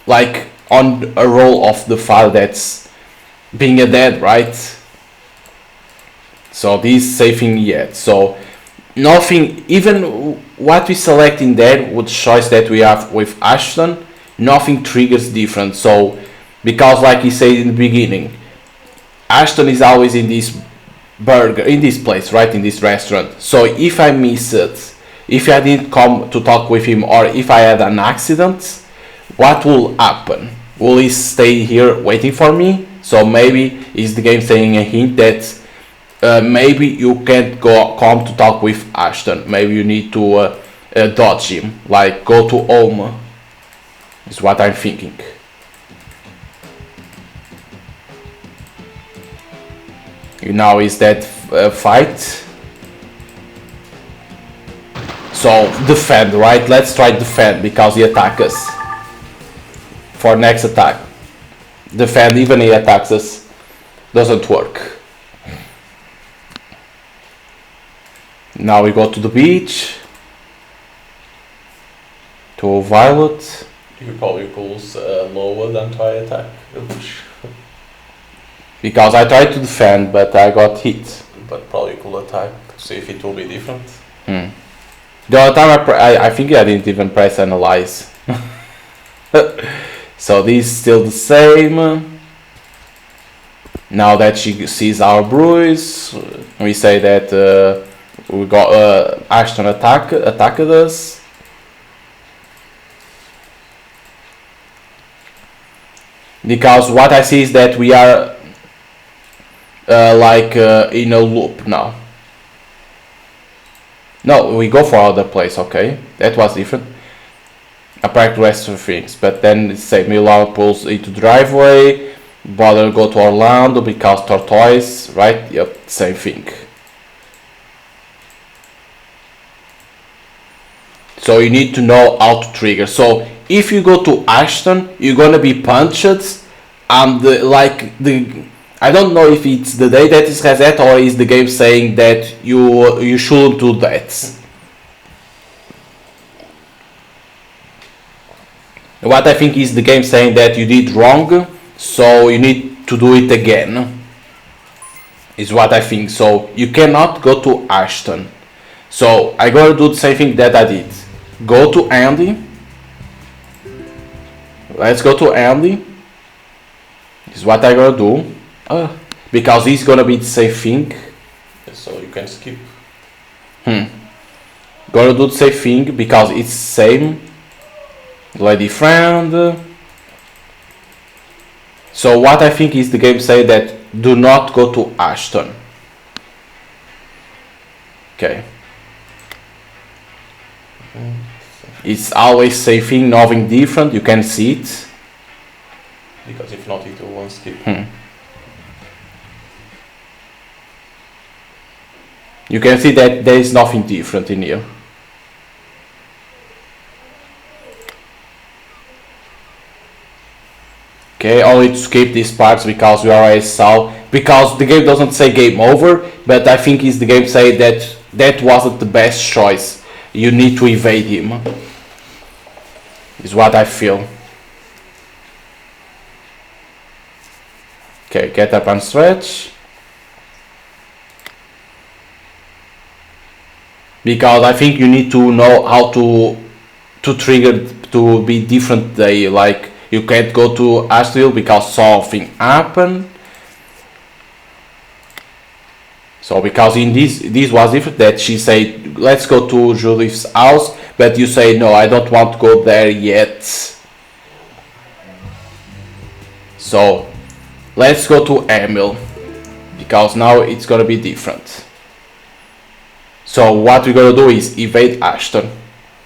like on a role of the father that's being a dad, right? So this saving yet. So nothing, even what we select in there with choice that we have with Ashton, nothing triggers different. So because like he said in the beginning, Ashton is always in this burger, in this place, right, in this restaurant. So if I miss it, if I didn't come to talk with him, or if I had an accident, what will happen? Will he stay here waiting for me? So maybe is the game saying a hint that maybe you can't come to talk with Ashton. Maybe you need to dodge him, like go to home. Is what I'm thinking. Now is that fight. So defend, right? Let's try defend because he attacks us. For next attack. Defend even he attacks us. Doesn't work. Now we go to the beach. To Violet. You probably pulls lower than try attack. Because I tried to defend but I got hit. But probably could attack. See if it will be different. The other time I think I didn't even press analyze. So this is still the same. Now that she sees our bruise, we say that we got Ashton attacked us. Because what I see is that we are in a loop now. No, we go for other place, okay. That was different. I packed the rest of things, but then it said Milan pulls into driveway, bother go to Orlando because tortoise, right? Yep, same thing. So you need to know how to trigger. So if you go to Ashton, you're gonna be punched, and I don't know if it's the day that it has that or is the game saying that you shouldn't do that. What I think is the game saying that you did wrong, so you need to do it again. Is what I think. So you cannot go to Ashton. So I gotta do the same thing that I did. Go to Andy. Let's go to Andy. This is what I gotta do. Because he's gonna be the same thing. So you can skip. Gotta do the same thing because it's same. Lady friend. So what I think is the game say that do not go to Ashton. Okay. It's always same thing, nothing different. You can see it. Because if not, it won't skip. You can see that there is nothing different in here. Okay, only to skip these parts because we already saw. Because the game doesn't say game over, but I think it's the game say that that wasn't the best choice. You need to evade him. Is what I feel. Okay, get up and stretch. Because I think you need to know how to trigger to be different day. Like you can't go to Asheville because something happened. So because in this was different that she said let's go to Judith's house, but you say no, I don't want to go there yet. So let's go to Emil because now it's gonna be different. So what we're gonna do is evade Ashton.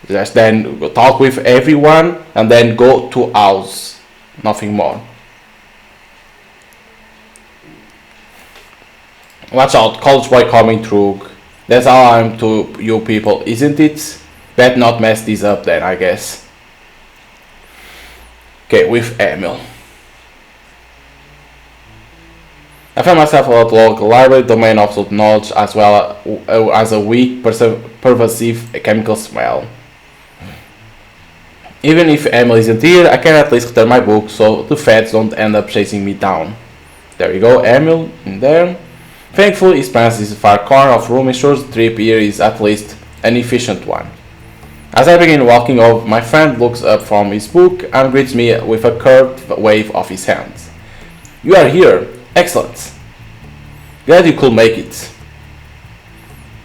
Just then talk with everyone and then go to house. Nothing more. Watch out, college boy coming through. That's all I'm to you people, isn't it? Better not mess this up then, I guess. Okay, with Emil. I found myself at the local library, domain of absolute knowledge, as well as a weak, pervasive chemical smell. Even if Emil isn't here, I can at least return my book so the feds don't end up chasing me down. There we go, Emil in there. Thankfully, his parents is a far corner of room ensures the trip here is at least an efficient one. As I begin walking over, my friend looks up from his book and greets me with a curved wave of his hands. You are here. Excellent. Glad you could make it.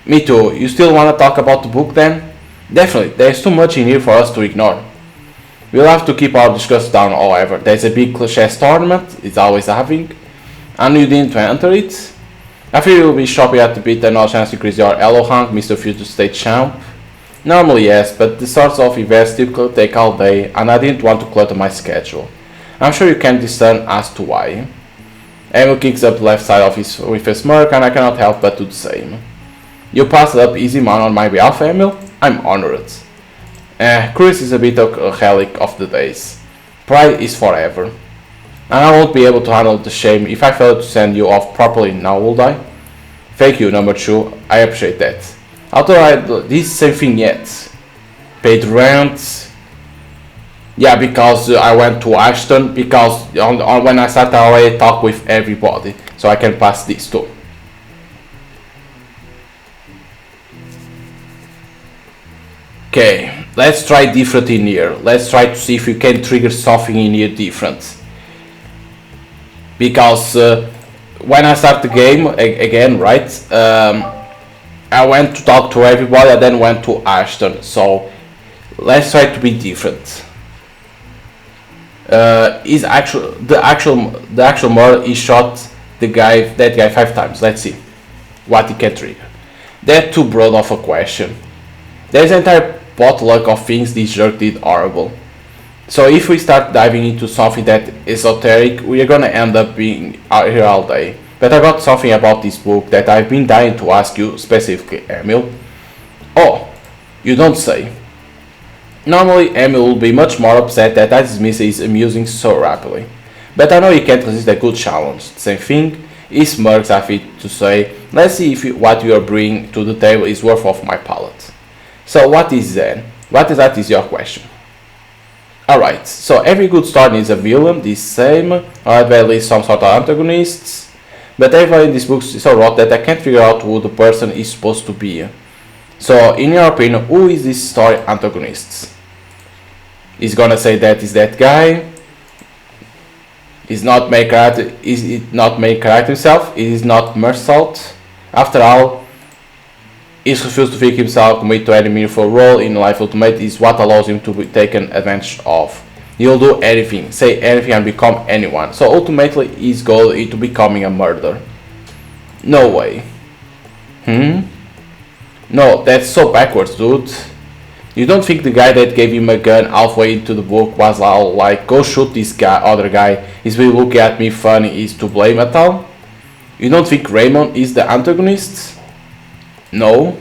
Me too. You still want to talk about the book then? Definitely. There's too much in here for us to ignore. We'll have to keep our discussion down, however. There's a big chess tournament. It's always having. And you didn't enter it? I fear you'll be shopping at the bit and no chance to increase your elo rank, Mr. Future State Champ. Normally yes, but the sorts of events typically take all day and I didn't want to clutter my schedule. I'm sure you can discern as to why. Emil kicks up the left side of his with a smirk and I cannot help but do the same. You passed up easy man on my behalf, Emil? I'm honored. Chris is a bit of a relic of the days. Pride is forever. And I won't be able to handle the shame if I fail to send you off properly now, would I? Thank you, number 2. I appreciate that. Although I this same thing yet. Paid rent. Yeah, because I went to Ashton, because when I started I already talk with everybody. So I can pass this too. Okay, let's try different in here. Let's try to see if we can trigger something in here different. Because when I start the game again, right? I went to talk to everybody and then went to Ashton. So let's try to be different. The actual murder is shot that guy 5 times. Let's see what he can trigger. That's too broad of a question. There's an entire potluck of things this jerk did horrible. So if we start diving into something that esoteric, we are gonna end up being out here all day. But I got something about this book that I've been dying to ask you specifically, Emil. Oh, you don't say. Normally, Emil will be much more upset that I dismiss his amusing so rapidly. But I know he can't resist a good challenge. Same thing, he smirks at it to say, let's see if what you are bringing to the table is worth of my palate. So what is then? What is that is your question? Alright, so every good story needs a villain, the same, or at least some sort of antagonists. But everybody in this book is so wrote that I can't figure out who the person is supposed to be. So, in your opinion, who is this story antagonist? Is gonna say that is that guy? Is it not main character himself? Is not Mersault? After all, he's refused to think himself commit to any meaningful role in life. Ultimate is what allows him to be taken advantage of. He'll do anything, say anything, and become anyone. So ultimately, his goal is to becoming a murderer. No way. No, that's so backwards, dude. You don't think the guy that gave him a gun halfway into the book was all like, go shoot this guy, other guy, he's been looking at me funny, is to blame at all? You don't think Raymond is the antagonist? No.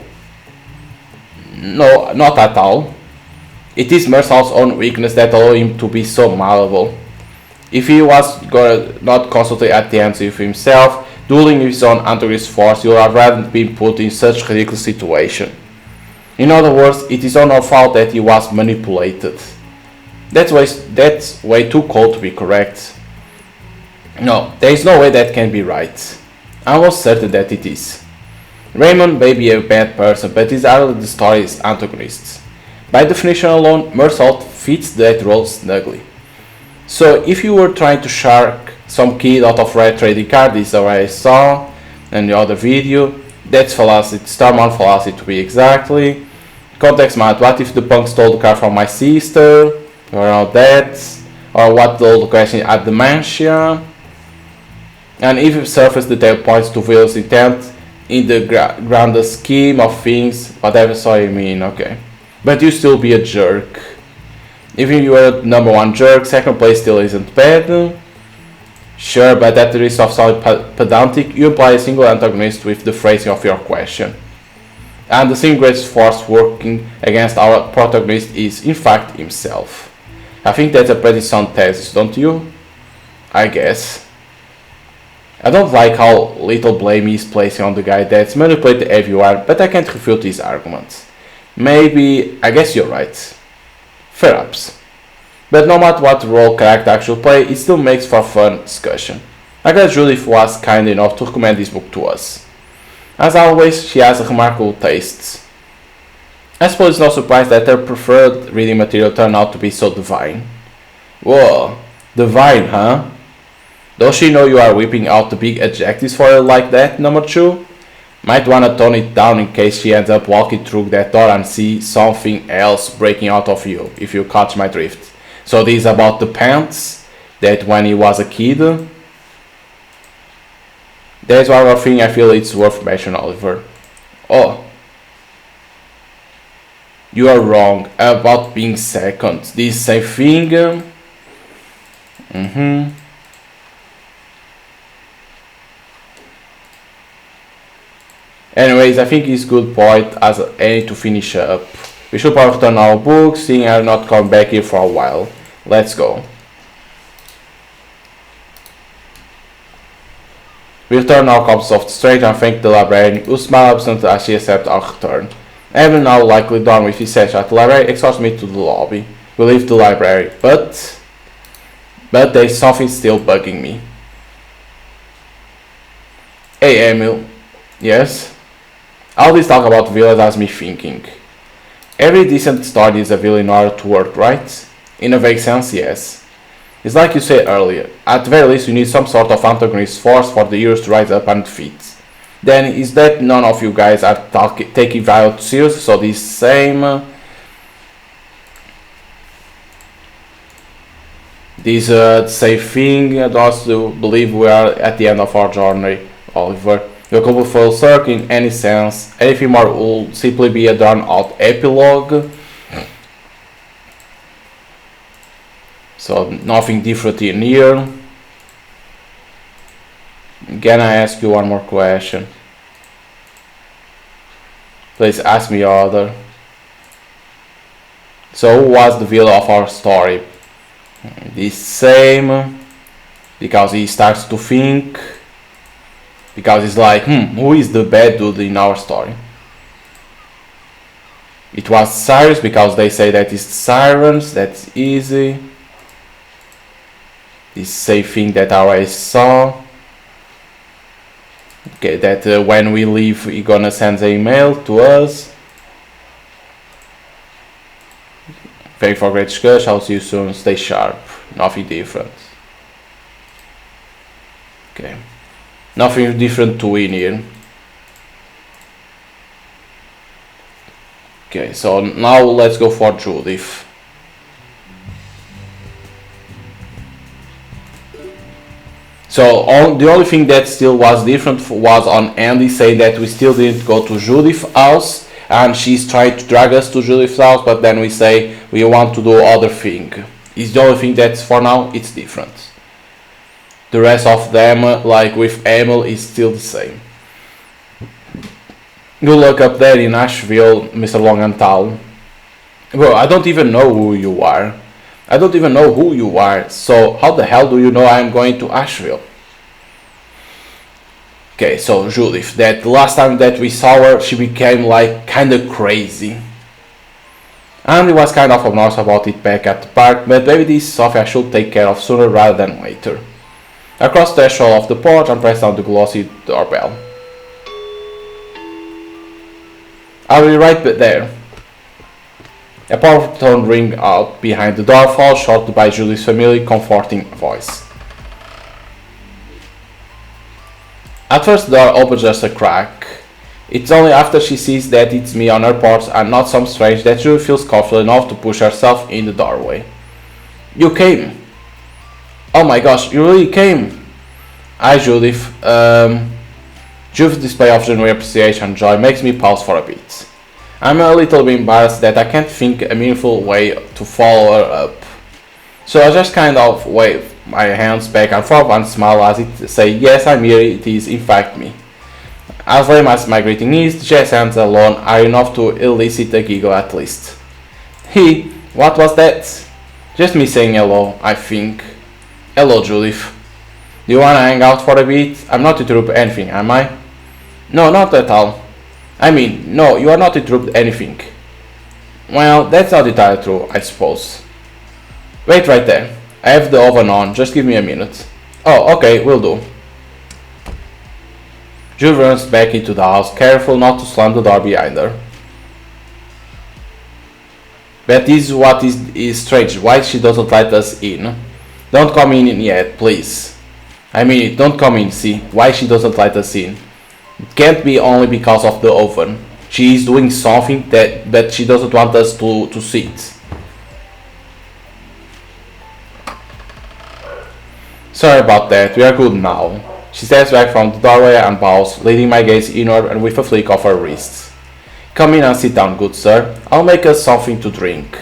No, not at all. It is Mersault's own weakness that allows him to be so malleable. If he was not constantly at the hands of himself, dueling with his own antagonist force, he would have rather been put in such a ridiculous situation. In other words, it is not our fault that he was manipulated. That's way too cold to be correct. No, there is no way that can be right. I'm almost certain that it is. Raymond may be a bad person, but is hardly the story's antagonist. By definition alone, Mersault fits that role snugly. So if you were trying to shark some kid out of red trading card, this is what I saw in the other video, that's fallacy, Starman fallacy to be exactly. Context matter, what if the punk stole the car from my sister, or all that, or what the old question at dementia, and if it surface detail points to villain's intent in the grander scheme of things, whatever, so you mean, okay. But you still be a jerk. Even you are number one jerk, second place still isn't bad. Sure, but at the risk of sounding pedantic, you imply a single antagonist with the phrasing of your question. And the single greatest force working against our protagonist is, in fact, himself. I think that's a pretty sound thesis, don't you? I guess. I don't like how little blame he's placing on the guy that's manipulated everyone, but I can't refute his arguments. Maybe, I guess you're right. Perhaps. But no matter what role character actually play, it still makes for fun discussion. I guess Judith was kind enough to recommend this book to us. As always, she has a remarkable taste. I suppose it's no surprise that her preferred reading material turned out to be so divine. Whoa, divine, huh? Does she know you are whipping out the big adjectives for her like that, number 2? Might wanna tone it down in case she ends up walking through that door and see something else breaking out of you, if you catch my drift. So this is about the pants, that when he was a kid. There's one more thing I feel it's worth mentioning, Oliver. Oh. You are wrong about being second. This same thing. Anyways, I think it's good point as any to finish up. We should probably return our books, seeing I'm not coming back here for a while. Let's go. We return our copies of the Strange and thank the librarian, who smiled absent as she accepted our return. Evan, now likely done with his session at the library, escorts me to the lobby. We leave the library, but there's something still bugging me. Hey Emil. Yes? All this talk about villains has me thinking. Every decent story needs a villain in order to work, right? In a vague sense, yes. It's like you said earlier, at the very least you need some sort of antagonist force for the heroes to rise up and defeat. Then is that none of you guys are taking Violet serious, so this This safe thing does to believe we are at the end of our journey, Oliver. Your couple full circle in any sense. Anything more will simply be a drawn out epilogue. So nothing different in here. Can I ask you one more question? Please ask me other. So who was the villain of our story? The same, because he starts to think, because he's like, who is the bad dude in our story? It was Sirens, because they say that it's Sirens, that's easy. This same thing that I already saw. Okay, that when we leave, he gonna send an email to us. Thank you for great discussion. I'll see you soon. Stay sharp. Nothing different. Okay. Nothing different to win here. Okay, so now let's go for Judith. So the only thing that still was different was on Andy saying that we still didn't go to Judith's house, and she's trying to drag us to Judith's house, but then we say we want to do other thing. It's the only thing that's for now it's different. The rest of them, like with Emil, is still the same. Good luck up there in Nashville, Mr. Longenthal. Bro, I don't even know who you are. I don't even know who you are, so how the hell do you know I'm going to Asheville? Okay, so Judith, that last time that we saw her, she became like kinda crazy. And he was kind of obnoxious about it back at the park, but maybe this is something I should take care of sooner rather than later. I crossed the threshold of the porch and pressed down the glossy doorbell. I'll be right there. A powerful tone rang out behind the door, followed shortly by Julie's familiar, comforting voice. At first the door opens just a crack. It's only after she sees that it's me on her porch and not some strange that Julie feels confident enough to push herself in the doorway. You came. Oh my gosh, you really came. Hi Judith. Judith's display of genuine appreciation and joy makes me pause for a bit. I'm a little bit embarrassed that I can't think a meaningful way to follow her up. So I just kind of wave my hands back and forth and smile as it say, yes, I'm here, it is in fact me. As lame as my greeting is, Jess' hands alone are enough to elicit a giggle at least. He, what was that? Just me saying hello, I think. Hello, Judith. Do you wanna hang out for a bit? I'm not interrupting anything, am I? No, not at all. I mean, no, you are not interrupting anything. Well, that's not entirely true, I suppose. Wait right there. I have the oven on, just give me a minute. Oh, okay, will do. Julie runs back into the house, careful not to slam the door behind her. But this is what is strange, why she doesn't let us in. Don't come in yet, please. I mean, don't come in, see, why she doesn't let us in. It can't be only because of the oven. She is doing something but she doesn't want us to see it. Sorry about that, we are good now. She steps back from the doorway and bows, leading my gaze inward and with a flick of her wrists. Come in and sit down, good sir. I'll make us something to drink.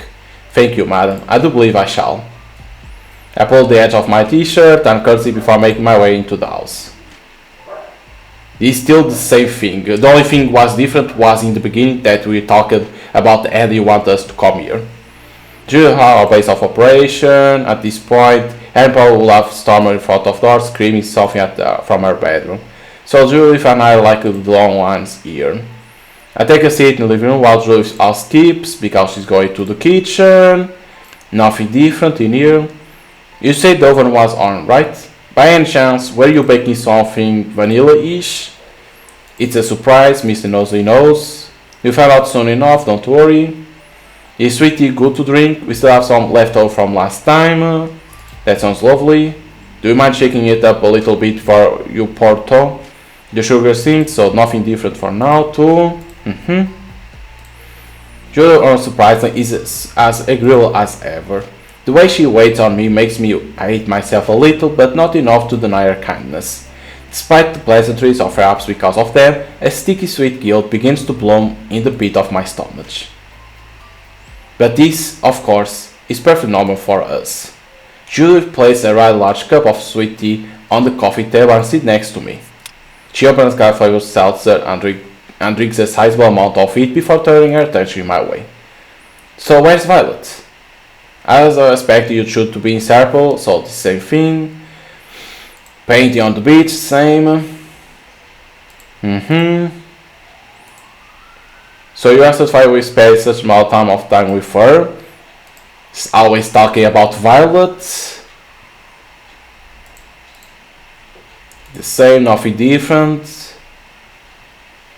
Thank you, madam. I do believe I shall. I pulled the edge of my t-shirt and curtsied before making my way into the house. It's still the same thing. The only thing was different was in the beginning that we talked about and you want us to come here. Due to our base of operation, at this point, Amber will have stormed in front of doors, screaming something from her bedroom. So Judith and I like the long ones here. I take a seat in the living room while Judith skips because she's going to the kitchen. Nothing different in here. You said the oven was on, right? By any chance, were you baking something vanilla-ish? It's a surprise, Mr. Nosey knows. You'll find out soon enough, don't worry. Is sweetie good to drink? We still have some left over from last time. That sounds lovely. Do you mind shaking it up a little bit before you pour it? The sugar sinks, so nothing different for now too. Julia, unsurprisingly, is as agreeable as ever. The way she waits on me makes me hate myself a little, but not enough to deny her kindness. Despite the pleasantries, or perhaps because of them, a sticky sweet guilt begins to bloom in the pit of my stomach. But this, of course, is perfectly normal for us. Judith placed a rather large cup of sweet tea on the coffee table and sits next to me. She opens a flavored seltzer and drinks a sizable amount of it before turning her attention my way. So where's Violet? As I expected you should to be in circle, so the same thing. Painting on the beach, same. So you are satisfied we spend such small time of time with her? Always talking about Violet. The same, nothing different.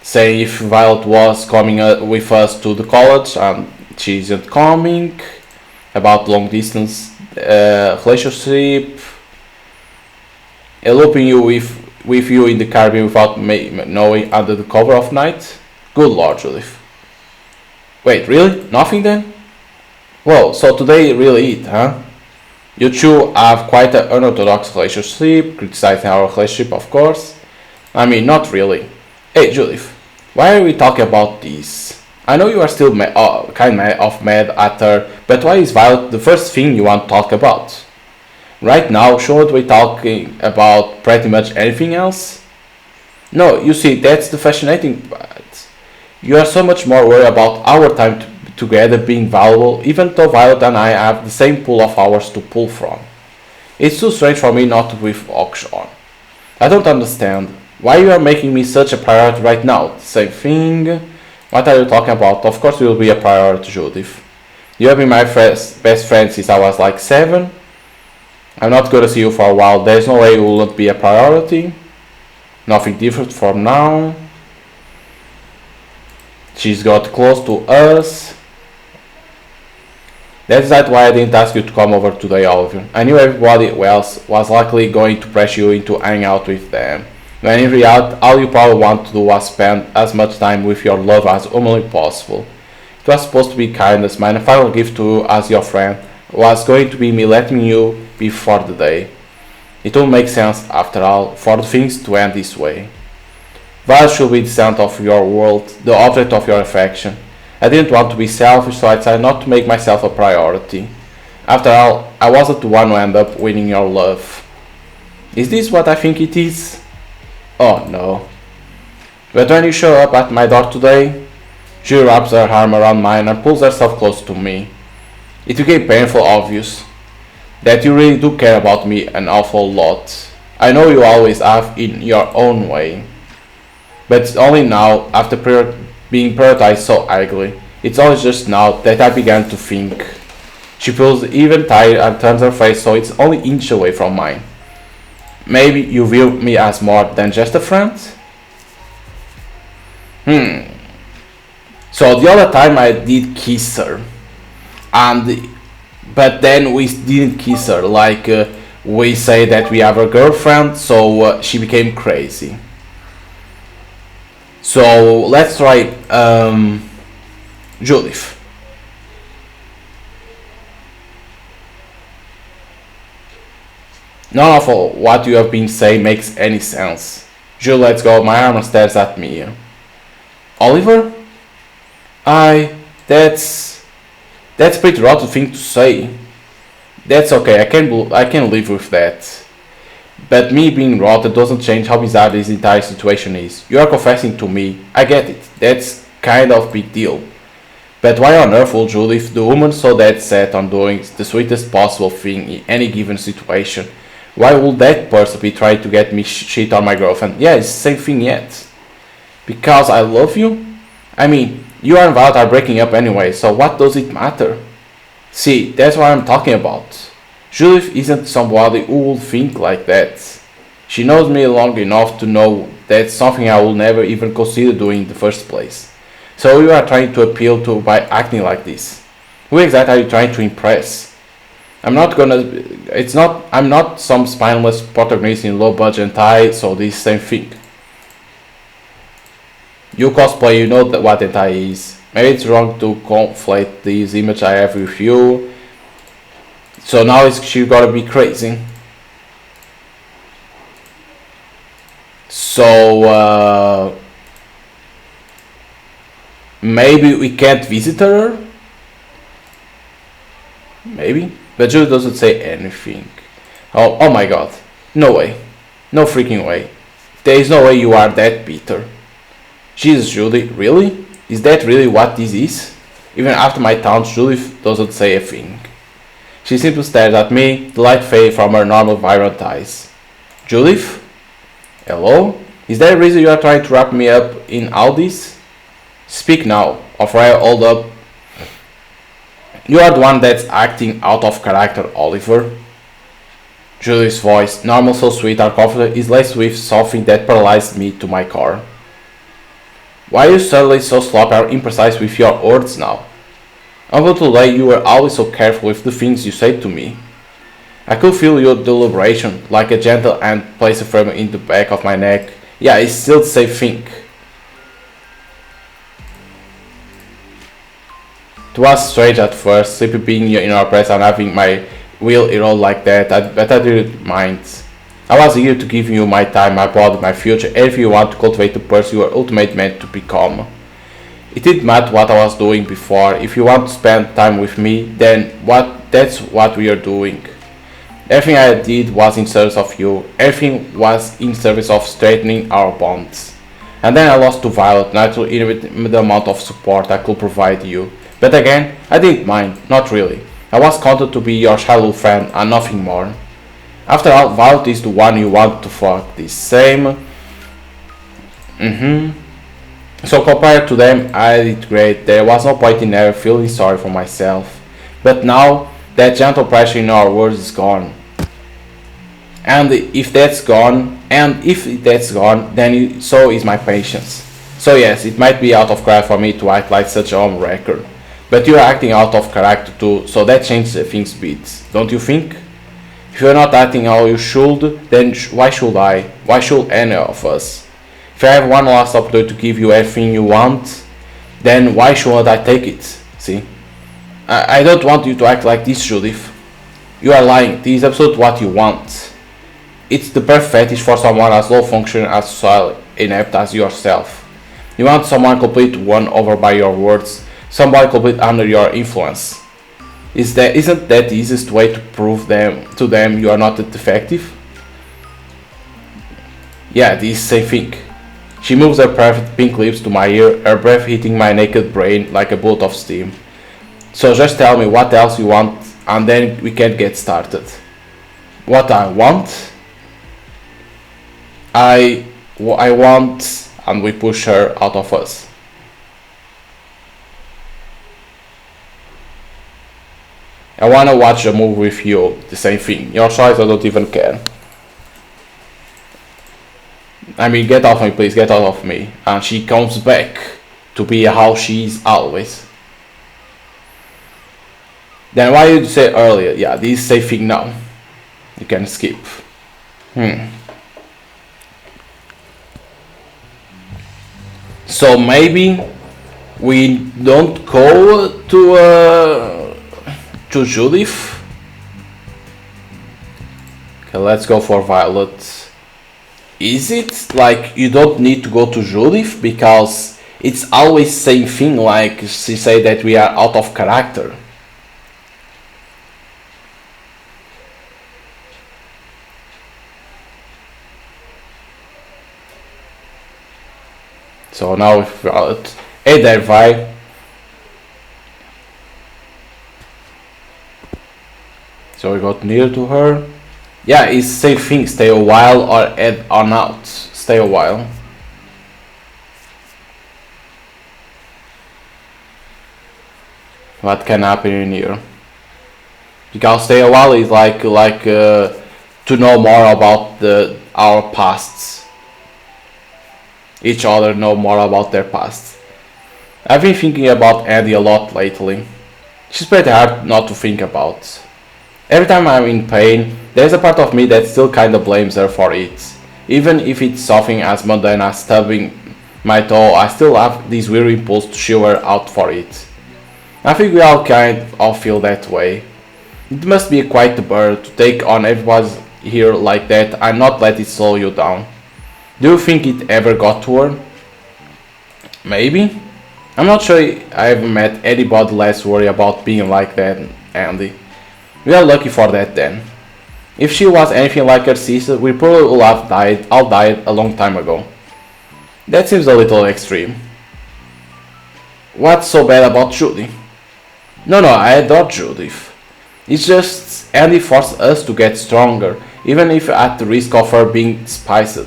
Saying if Violet was coming with us to the college and she isn't coming. About long distance relationship. Eloping you with you in the Caribbean without knowing under the cover of night. Good Lord, Judith. Wait, really? Nothing then? Well, so today really it, huh? You two have quite an unorthodox relationship, criticizing our relationship, of course. I mean, not really. Hey, Judith, why are we talking about this? I know you are still kind of mad at her, but why is Violet the first thing you want to talk about? Right now, shouldn't we talking about pretty much anything else? No, you see, that's the fascinating part. You are so much more worried about our time together being valuable, even though Violet and I have the same pool of hours to pull from. It's too strange for me not to with auction. I don't understand. Why you are making me such a priority right now? Same thing. What are you talking about? Of course you will be a priority, Judith. You have been my best friend since I was like 7. I'm not gonna see you for a while. There's no way you will not be a priority. Nothing different from now. She's got close to us. That's why I didn't ask you to come over today, Oliver. I knew everybody else was likely going to pressure you into hanging out with them. When in reality, all you probably want to do was spend as much time with your love as humanly possible. It was supposed to be kindness. My final gift to you as your friend was going to be me letting you be for the day. It will make sense, after all, for the things to end this way. Violet should be the center of your world, the object of your affection. I didn't want to be selfish, so I decided not to make myself a priority. After all, I wasn't the one who ended up winning your love. Is this what I think it is? Oh no. But when you show up at my door today, she wraps her arm around mine and pulls herself close to me. It became painfully obvious that you really do care about me an awful lot. I know you always have in your own way. But it's only now, after being prioritized so ugly, it's only just now that I began to think. She feels even tired and turns her face so it's only inch away from mine. Maybe you view me as more than just a friend? So the other time I did kiss her. But then we didn't kiss her, like we say that we have a girlfriend, so she became crazy. So let's try Judith. None of what you have been saying makes any sense. Julie lets go of my arm and stares at me. Oliver? That's pretty rotten thing to say. That's okay, I can live with that. But me being rotten doesn't change how bizarre this entire situation is. You are confessing to me. I get it. That's kind of big deal. But why on earth would Judith, the woman so dead set on doing the sweetest possible thing in any given situation, why would that person be trying to get me shit on my girlfriend? Yeah, it's the same thing yet. Because I love you? I mean, you and Violet are breaking up anyway, so what does it matter? See, that's what I'm talking about. Judith isn't somebody who will think like that. She knows me long enough to know that's something I will never even consider doing in the first place. So you are trying to appeal to by acting like this. Who exactly are you trying to impress? I'm not some spineless protagonist in low budget tie, so this same thing. You cosplay, you know what hentai is. Maybe it's wrong to conflate this image I have with you. So now she gotta be crazy. So maybe we can't visit her. Maybe, but Julie doesn't say anything. Oh my god, no way, no freaking way. There is no way you are that bitter. Jesus, Julie, really? Is that really what this is? Even after my taunt, Julie doesn't say a thing. She simply stares at me, the light fading from her normal vibrant eyes. Judith? Hello? Is there a reason you are trying to wrap me up in all this? Speak now, or I hold up. You are the one that's acting out of character, Oliver. Julie's voice, normal so sweet and confident, is laced with something that paralyzed me to my core. Why are you suddenly so sloppy or imprecise with your words now? Until today you were always so careful with the things you said to me. I could feel your deliberation, like a gentle hand placed firmly in the back of my neck. Yeah, it's still the same thing. It was strange at first, simply being in your presence and having my will erode like that, but I didn't mind. I was eager to give you my time, my body, my future, everything you want to cultivate the person you are ultimately meant to become. It didn't matter what I was doing before. If you want to spend time with me, then that's what we are doing. Everything I did was in service of you. Everything was in service of straightening our bonds. And then I lost to Violet, naturally in the amount of support I could provide you. But again, I didn't mind, not really. I was content to be your childhood friend and nothing more. After all, Violet is the one you want to fuck. The same. So compared to them, I did great. There was no point in ever feeling sorry for myself. But now, that gentle pressure in our words is gone. And if that's gone, then so is my patience. So yes, it might be out of character for me to act like such a home wrecker. But you are acting out of character too, so that changes things a bit, don't you think? If you are not acting how you should, then why should I? Why should any of us? If I have one last opportunity to give you everything you want, then why shouldn't I take it? See? I don't want you to act like this, Judith. You are lying. This is absolutely what you want. It's the perfect fetish for someone as low functioning as socially inept as yourself. You want someone completely won over by your words, somebody completely under your influence. Isn't that the easiest way to prove to them you are not a defective? Yeah, this is the same thing. She moves her perfect pink lips to my ear, her breath hitting my naked brain like a bolt of steam. So just tell me what else you want and then we can get started. What I want? I want, and we push her out of us. I wanna watch a movie with you, the same thing. Your choice, I don't even care. I mean, get off me, please, get out of me. And she comes back to be how she is always. Then why did you say earlier? Yeah, this is safe thing now. You can skip. So maybe we don't go to Judith. Okay, let's go for Violet. Is it like you don't need to go to Judith because it's always same thing, like she say that we are out of character? So now if Violet, hey there Vi. So we got near to her. Yeah, it's same thing, stay a while or add on out. Stay a while. What can happen in here? Because stay a while is like to know more about our pasts. Each other know more about their past. I've been thinking about Andy a lot lately. She's pretty hard not to think about. Every time I'm in pain, there's a part of me that still kinda blames her for it. Even if it's something as mundane as stubbing my toe, I still have this weird impulse to shoo her out for it. I think we all kind of feel that way. It must be quite the burden to take on everyone here like that and not let it slow you down. Do you think it ever got to her? Maybe? I'm not sure I have met anybody less worried about being like that, Andy. We are lucky for that then. If she was anything like her sister, we probably would have all died a long time ago. That seems a little extreme. What's so bad about Judy? No, I adore Judith. It's just Andy forced us to get stronger, even if at the risk of her being despised.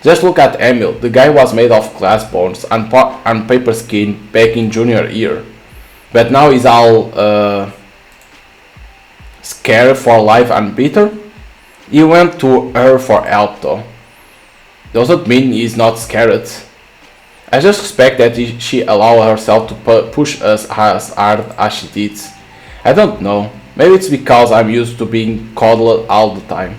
Just look at Emil, the guy was made of glass bones and paper skin back in junior year. But now he's all scared for life and bitter? He went to her for help though. Doesn't mean he's not scared. I just suspect that she allowed herself to push us as hard as she did. I don't know. Maybe it's because I'm used to being coddled all the time.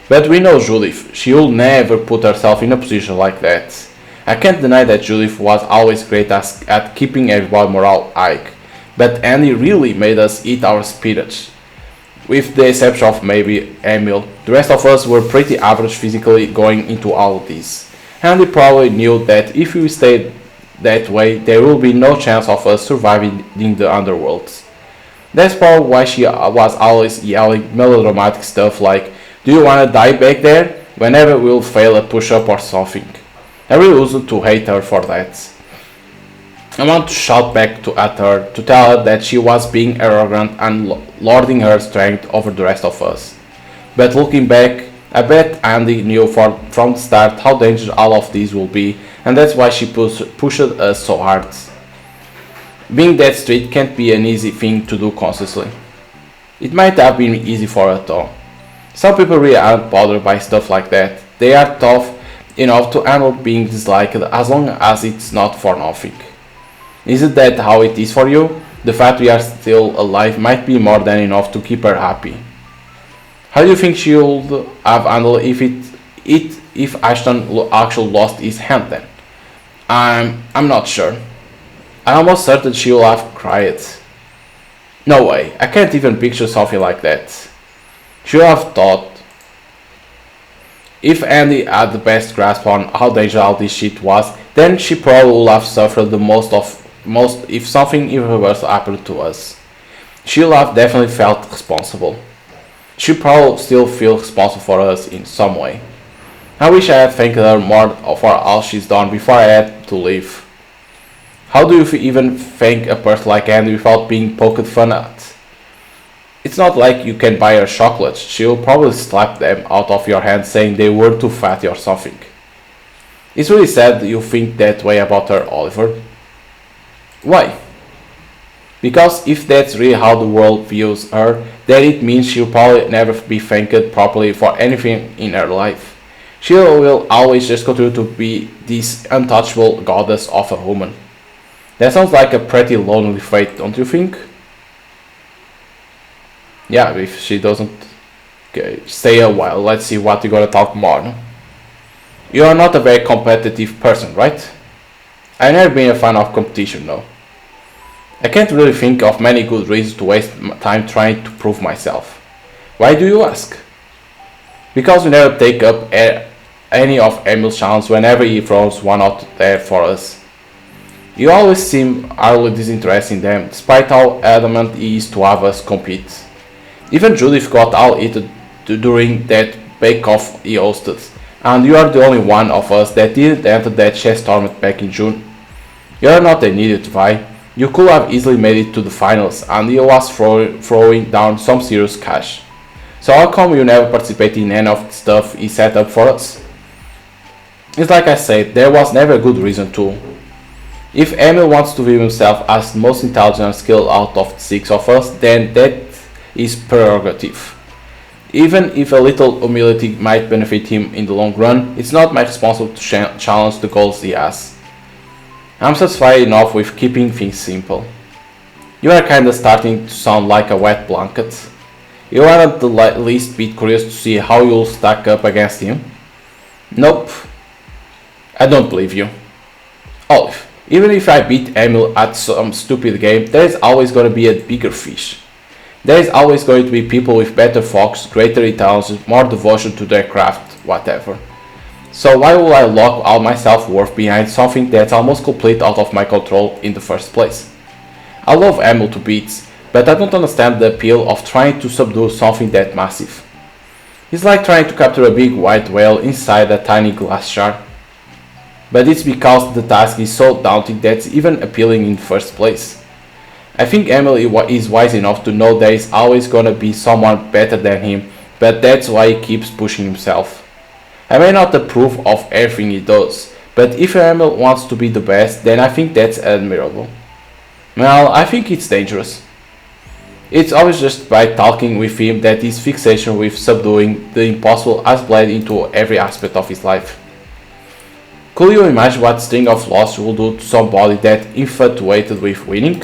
But we know Judith. She will never put herself in a position like that. I can't deny that Judith was always great at keeping everyone morale high. But Andy really made us eat our spinach. With the exception of maybe Emil, the rest of us were pretty average physically going into all of this. Andy probably knew that if we stayed that way, there will be no chance of us surviving in the underworld. That's probably why she was always yelling melodramatic stuff like, "Do you wanna die back there?" whenever we'll fail a push-up or something. I really used to hate her for that. I want to shout back at her to tell her that she was being arrogant and lording her strength over the rest of us. But looking back, I bet Andy knew from the start how dangerous all of this will be, and that's why she pushed us so hard. Being that strict can't be an easy thing to do consciously. It might have been easy for her though. Some people really aren't bothered by stuff like that. They are tough enough to handle being disliked as long as it's not for nothing. Isn't that how it is for you? The fact we are still alive might be more than enough to keep her happy. How do you think she would have handled if Ashton actually lost his hand then? I'm not sure. I'm almost certain she will have cried. No way, I can't even picture something like that. She would have thought. If Andy had the best grasp on how dangerous all this shit was, then she probably would have suffered the most if something irreversible happened to us. She would have definitely felt responsible. She probably still feels responsible for us in some way. I wish I had thanked her more for all she's done before I had to leave. How do you even thank a person like Andy without being poked fun at? It's not like you can buy her chocolates. She'll probably slap them out of your hand saying they were too fatty or something. It's really sad you think that way about her, Oliver. Why? Because if that's really how the world views her, then it means she'll probably never be thanked properly for anything in her life. She will always just continue to be this untouchable goddess of a woman. That sounds like a pretty lonely fate, don't you think? Yeah, if she doesn't stay a while, let's see what we're gonna talk more. You are not a very competitive person, right? I've never been a fan of competition, though. I can't really think of many good reasons to waste time trying to prove myself. Why do you ask? Because we never take up any of Emil's challenges whenever he throws one out there for us. You always seem utterly disinterested in them, despite how adamant he is to have us compete. Even Judith got all heated during that bake-off he hosted, and you are the only one of us that didn't enter that chess tournament back in June. You are not an idiot, Vi. You could have easily made it to the finals, and he was throwing down some serious cash. So how come you never participated in any of the stuff he set up for us? It's like I said, there was never a good reason to. If Emil wants to view himself as the most intelligent and skilled out of the six of us, then that is prerogative. Even if a little humility might benefit him in the long run, it's not my responsibility to challenge the goals he has. I'm satisfied enough with keeping things simple. You are kinda starting to sound like a wet blanket. You aren't the least bit curious to see how you'll stack up against him? Nope. I don't believe you. Olive, even if I beat Emil at some stupid game, there is always gonna be a bigger fish. There is always going to be people with better focus, greater intelligence, more devotion to their craft, whatever. So why would I lock all my self-worth behind something that's almost complete out of my control in the first place? I love Emil to bits, but I don't understand the appeal of trying to subdue something that massive. It's like trying to capture a big white whale inside a tiny glass jar. But it's because the task is so daunting that's even appealing in the first place. I think Emil is wise enough to know there is always gonna be someone better than him, but that's why he keeps pushing himself. I may not approve of everything he does, but if Emil wants to be the best, then I think that's admirable. Well, I think it's dangerous. It's always just by talking with him that his fixation with subduing the impossible has bled into every aspect of his life. Could you imagine what String of Loss will do to somebody that infatuated with winning?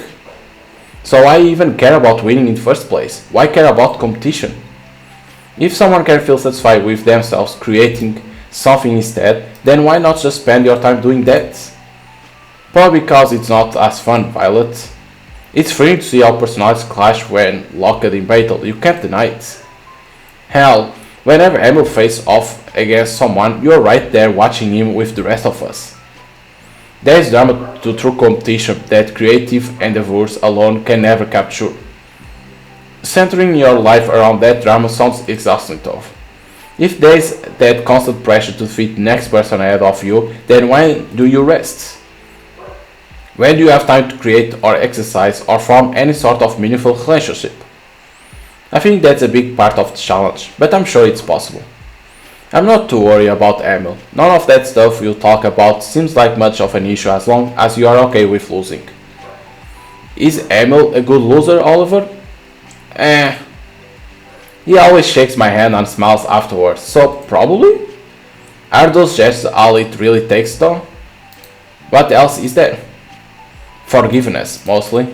So why even care about winning in the first place? Why care about competition? If someone can feel satisfied with themselves creating something instead, then why not just spend your time doing that? Probably because it's not as fun, Violet. It's freeing to see how personalities clash when locked in battle, you can't deny it. Hell, whenever Emil faces off against someone, you're right there watching him with the rest of us. There is drama to true competition that creative endeavors alone can never capture. Centering your life around that drama sounds exhausting though. If there is that constant pressure to fit the next person ahead of you, then why do you rest? When do you have time to create or exercise or form any sort of meaningful relationship? I think that's a big part of the challenge, but I'm sure it's possible. I'm not too worried about Emil. None of that stuff you talk about seems like much of an issue as long as you are okay with losing. Is Emil a good loser, Oliver? He always shakes my hand and smiles afterwards, so probably? Are those gestures all it really takes though? What else is there? Forgiveness, mostly.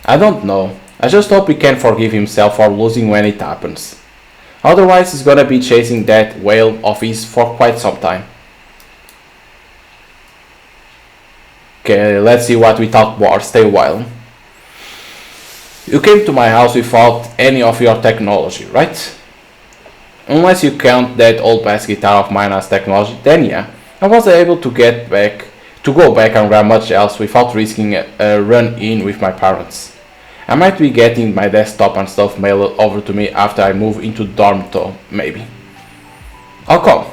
I don't know. I just hope he can forgive himself for losing when it happens. Otherwise he's gonna be chasing that whale of his for quite some time. Okay, let's see what we talked about. Stay a while. You came to my house without any of your technology, right? Unless you count that old bass guitar of mine as technology, then yeah, I was able to go back and grab much else without risking a run-in with my parents. I might be getting my desktop and stuff mailed over to me after I move into the dorm though, maybe. I'll come.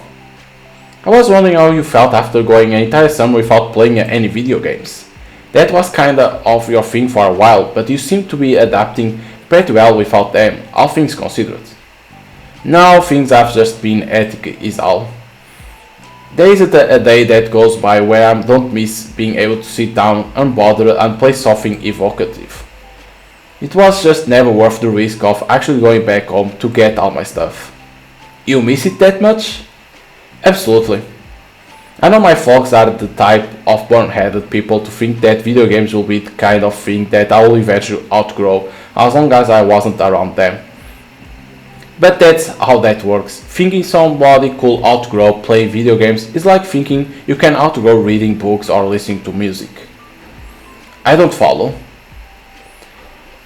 I was wondering how you felt after going an entire summer without playing any video games. That was kinda of your thing for a while, but you seem to be adapting pretty well without them, all things considered. Now things have just been hectic is all. There isn't a day that goes by where I don't miss being able to sit down, unbothered and play something evocative. It was just never worth the risk of actually going back home to get all my stuff. You miss it that much? Absolutely. I know my folks are the type of born-headed people to think that video games will be the kind of thing that I will eventually outgrow as long as I wasn't around them. But that's how that works. Thinking somebody could outgrow playing video games is like thinking you can outgrow reading books or listening to music. I don't follow.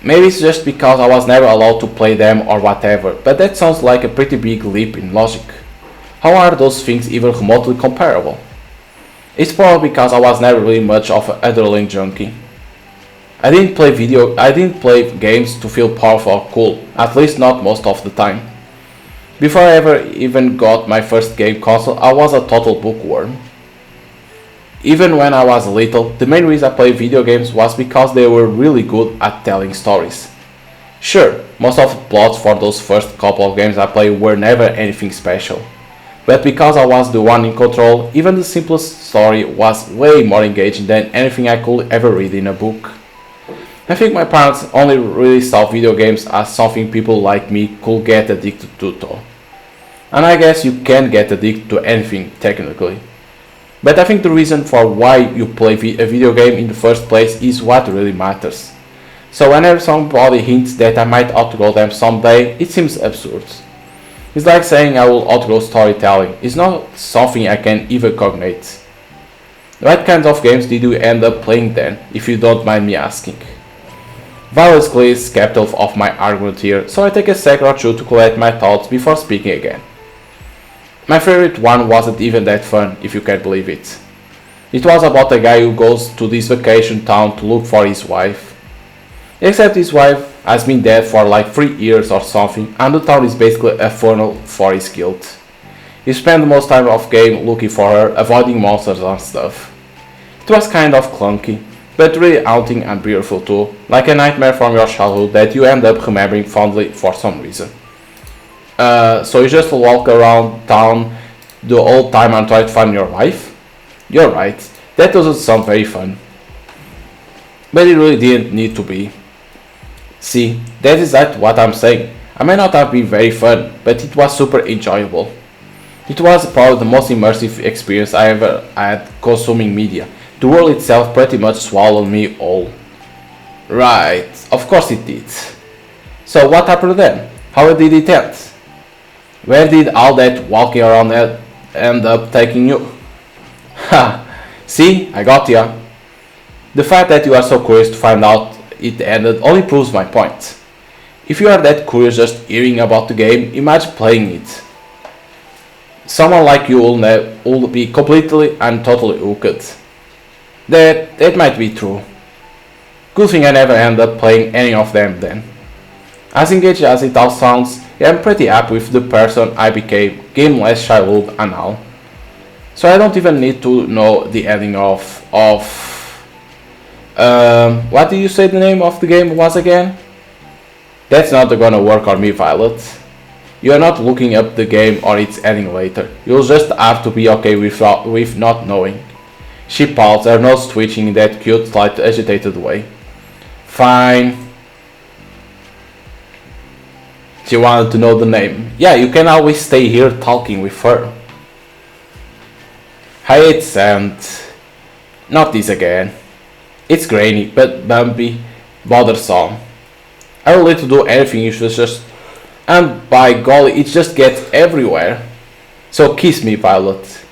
Maybe it's just because I was never allowed to play them or whatever, but that sounds like a pretty big leap in logic. How are those things even remotely comparable? It's probably because I was never really much of an adrenaline junkie. I didn't play games to feel powerful or cool, at least not most of the time. Before I ever even got my first game console, I was a total bookworm. Even when I was little, the main reason I played video games was because they were really good at telling stories. Sure, most of the plots for those first couple of games I played were never anything special. But because I was the one in control, even the simplest story was way more engaging than anything I could ever read in a book. I think my parents only really saw video games as something people like me could get addicted to though. And I guess you can get addicted to anything technically. But I think the reason for why you play a video game in the first place is what really matters. So whenever somebody hints that I might outgrow them someday, it seems absurd. It's like saying I will outgrow storytelling. It's not something I can even cognate. What kinds of games did you end up playing then, if you don't mind me asking? Violet's is capital of my argument here, so I take a second or two to collect my thoughts before speaking again. My favorite one wasn't even that fun, if you can believe it. It was about a guy who goes to this vacation town to look for his wife. Except his wife has been dead for like 3 years or something, and the town is basically a funnel for his guilt. He spent the most time of game looking for her, avoiding monsters and stuff. It was kind of clunky, but really haunting and beautiful too, like a nightmare from your childhood that you end up remembering fondly for some reason. So you just walk around town the whole time and try to find your wife? You're right, that doesn't sound very fun. But it really didn't need to be. See, that is what I'm saying. I may not have been very fun, but it was super enjoyable. It was probably the most immersive experience I ever had consuming media. The world itself pretty much swallowed me whole. Right, of course it did. So what happened then? How did it end? Where did all that walking around end up taking you? Ha! See, I got ya. The fact that you are so curious to find out it ended only proves my point. If you are that curious just hearing about the game, imagine playing it. Someone like you will be completely and totally hooked. That might be true. Good thing I never ended up playing any of them then. As engaged as it all sounds, I'm pretty happy with the person I became, game last childhood and all. So I don't even need to know the ending of what did you say the name of the game was again? That's not gonna work on me, Violet. You are not looking up the game or its ending later. You'll just have to be okay with not knowing. She paused, her nose twitching in that cute, slightly agitated way. Fine. She wanted to know the name. Yeah, you can always stay here talking with her. I hate sand. Not this again. It's grainy, but bumpy, bothersome. I will let you do anything you should just... And by golly, it just gets everywhere. So kiss me, Violet.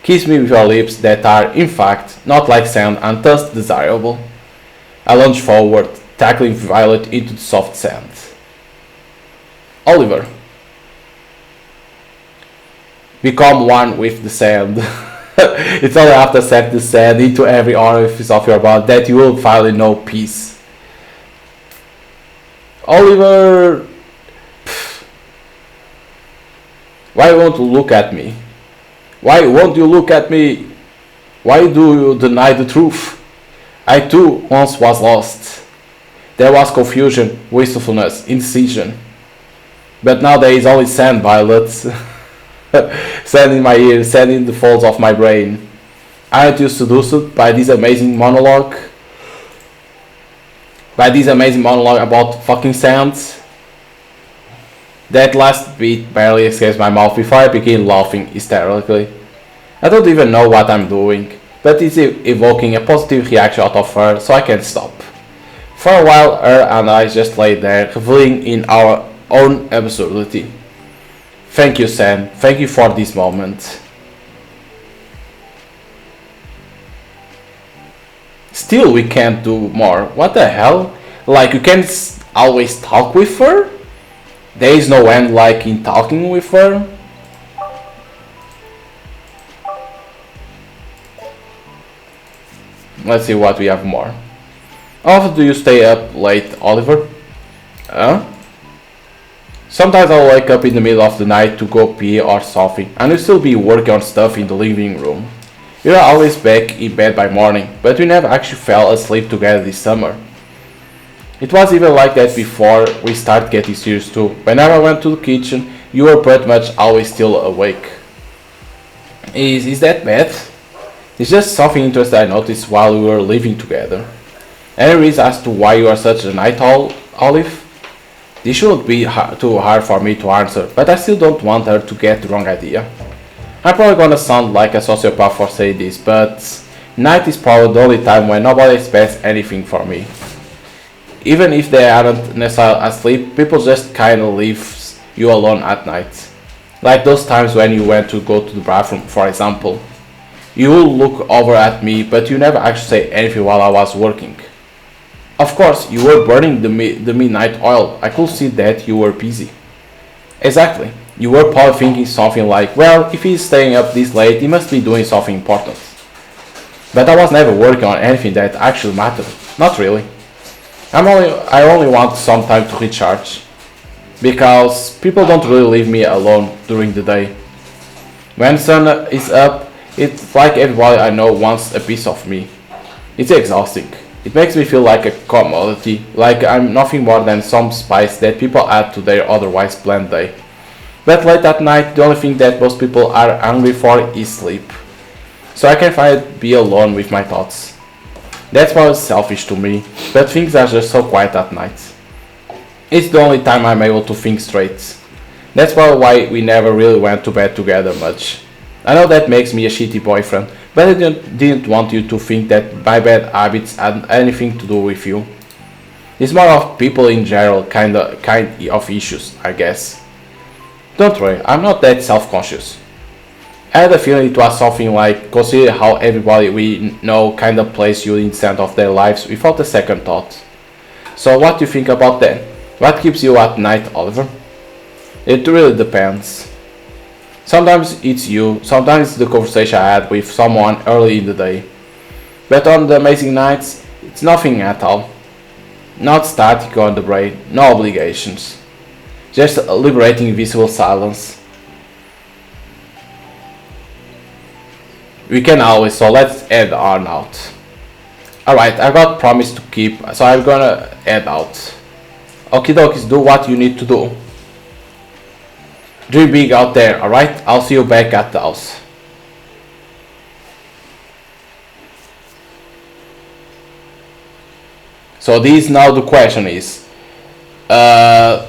Kiss me with your lips that are, in fact, not like sand and thus desirable. I lunge forward, tackling Violet into the soft sand. Oliver. Become one with the sand. It's only after setting the sand into every orifice of your body that you will finally know peace. Oliver. Pfft. Why won't you look at me? Why won't you look at me? Why do you deny the truth? I too once was lost. There was confusion, wistfulness, indecision. But now there is only sand, Violet. Sand in my ears, sand in the folds of my brain. Aren't you seduced by this amazing monologue? By this amazing monologue about fucking sand? That last beat barely escapes my mouth before I begin laughing hysterically. I don't even know what I'm doing, but it's evoking a positive reaction out of her, so I can't stop. For a while, her and I just lay there, reveling in our own absurdity. Thank you, Sam. Thank you for this moment. Still, we can't do more. What the hell? Like, you can't always talk with her? There is no end like in talking with her? Let's see what we have more. How often do you stay up late, Oliver? Huh? Sometimes I'll wake up in the middle of the night to go pee or something, and you'll still be working on stuff in the living room. We are always back in bed by morning, but we never actually fell asleep together this summer. It was even like that before we started getting serious too. Whenever I went to the kitchen, you were pretty much always still awake. Is that bad? It's just something interesting I noticed while we were living together. Any reason as to why you are such a night owl, Olive? This shouldn't be too hard for me to answer, but I still don't want her to get the wrong idea. I'm probably gonna sound like a sociopath for saying this, but night is probably the only time when nobody expects anything from me. Even if they aren't necessarily asleep, people just kinda leave you alone at night. Like those times when you went to go to the bathroom, for example. You will look over at me, but you never actually say anything while I was working. Of course, you were burning the midnight oil. I could see that you were busy. Exactly. You were probably thinking something like, well, if he's staying up this late, he must be doing something important. But I was never working on anything that actually mattered. Not really. I only want some time to recharge. Because people don't really leave me alone during the day. When the sun is up, it's like everybody I know wants a piece of me. It's exhausting. It makes me feel like a commodity, like I'm nothing more than some spice that people add to their otherwise bland day. But late at night, the only thing that most people are hungry for is sleep. So I can finally be alone with my thoughts. That's probably selfish to me, but things are just so quiet at night. It's the only time I'm able to think straight. That's probably why we never really went to bed together much. I know that makes me a shitty boyfriend, but I didn't want you to think that my bad habits had anything to do with you. It's more of people in general kind of issues, I guess. Don't worry, I'm not that self-conscious. I had a feeling it was something like, consider how everybody we know kind of places you in the center of their lives without a second thought. So what do you think about that? What keeps you at night, Oliver? It really depends. Sometimes it's you, sometimes it's the conversation I had with someone early in the day. But on the amazing nights, it's nothing at all. Not static on the brain, no obligations. Just a liberating visible silence. We can always, so let's head on out. Alright, I got promise to keep, so I'm gonna head out. Okie dokies, do what you need to do. Dream big out there, alright? I'll see you back at the house. So this now the question is, the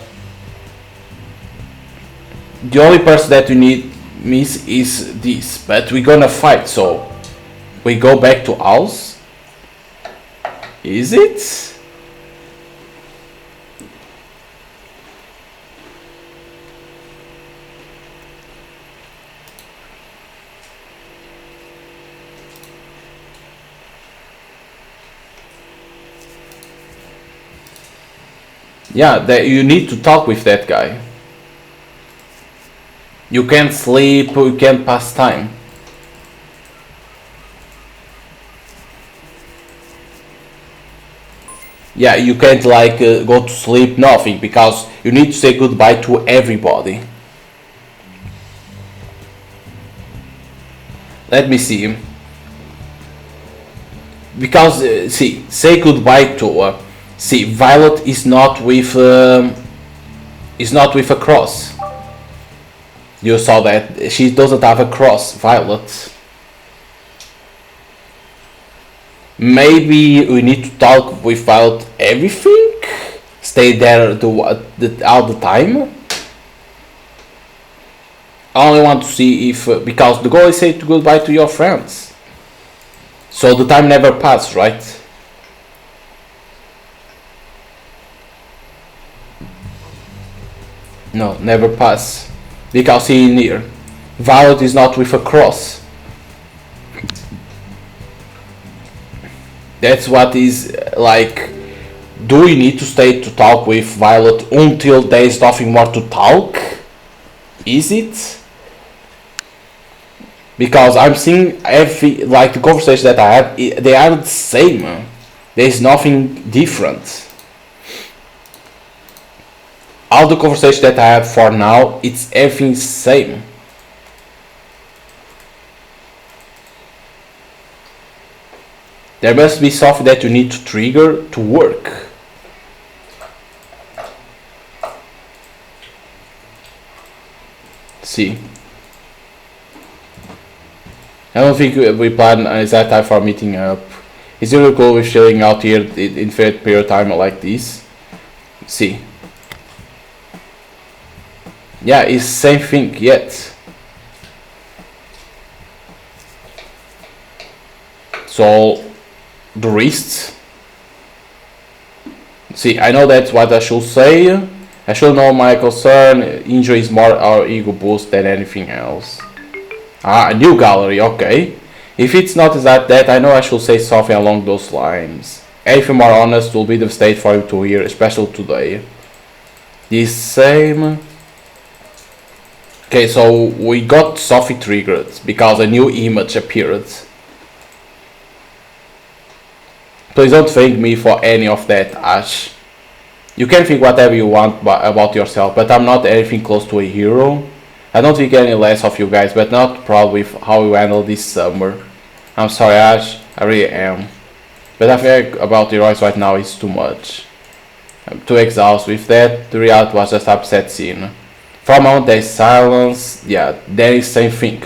only person that you need miss is this, but we're gonna fight, so we go back to house? Is it? Yeah, that you need to talk with that guy. You can't sleep, you can't pass time. Yeah, you can't like go to sleep, nothing, because you need to say goodbye to everybody. Let me see. Because see, say goodbye to. See, Violet is not with a cross. You saw that she doesn't have a cross, Violet. Maybe we need to talk with Violet everything. Stay there all the time. I only want to see if because the goal is say to goodbye to your friends. So the time never passes, right? No, never pass. Because he in here. Violet is not with a cross. That's what is like. Do we need to stay to talk with Violet until there is nothing more to talk? Is it? Because I'm seeing every like the conversation that I had, they are the same. There is nothing different. All the conversation that I have for now, it's everything same. There must be something that you need to trigger to work. See. I don't think we plan exact time for meeting up. It's really cool with chilling out here in fair period of time like this. See. Yeah, it's same thing yet. So the wrists. See, I know that's what I should say. I should know my concern. Injury is more our ego boost than anything else. Ah, a new gallery, okay. If it's not exact that, I know I should say something along those lines. Anything more honest will be the state for you to hear, especially today. This same. Okay, so we got Sophie triggered because a new image appeared. Please don't thank me for any of that, Ash. You can think whatever you want about yourself, but I'm not anything close to a hero. I don't think any less of you guys, but not proud with how you handled this summer. I'm sorry, Ash, I really am. But I think about heroes right now is too much. I'm too exhausted with that. The reality was just upset scene. For a moment there's silence. Yeah, there is same thing.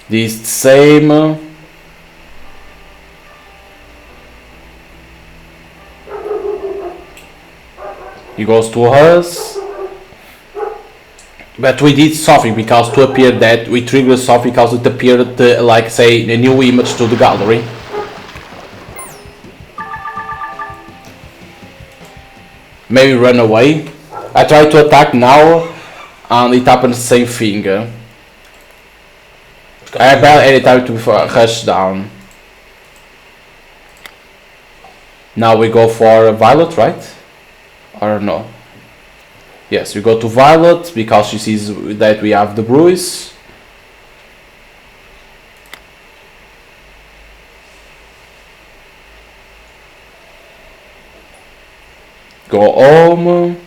This same. He goes to us. But we did something because to appear that we triggered something because it appeared like say a new image to the gallery. Maybe run away. I tried to attack now and it happened the same thing. I have any time to rush down. Now we go for Violet, right? Or no? Yes, we go to Violet because she sees that we have the bruise. Go home.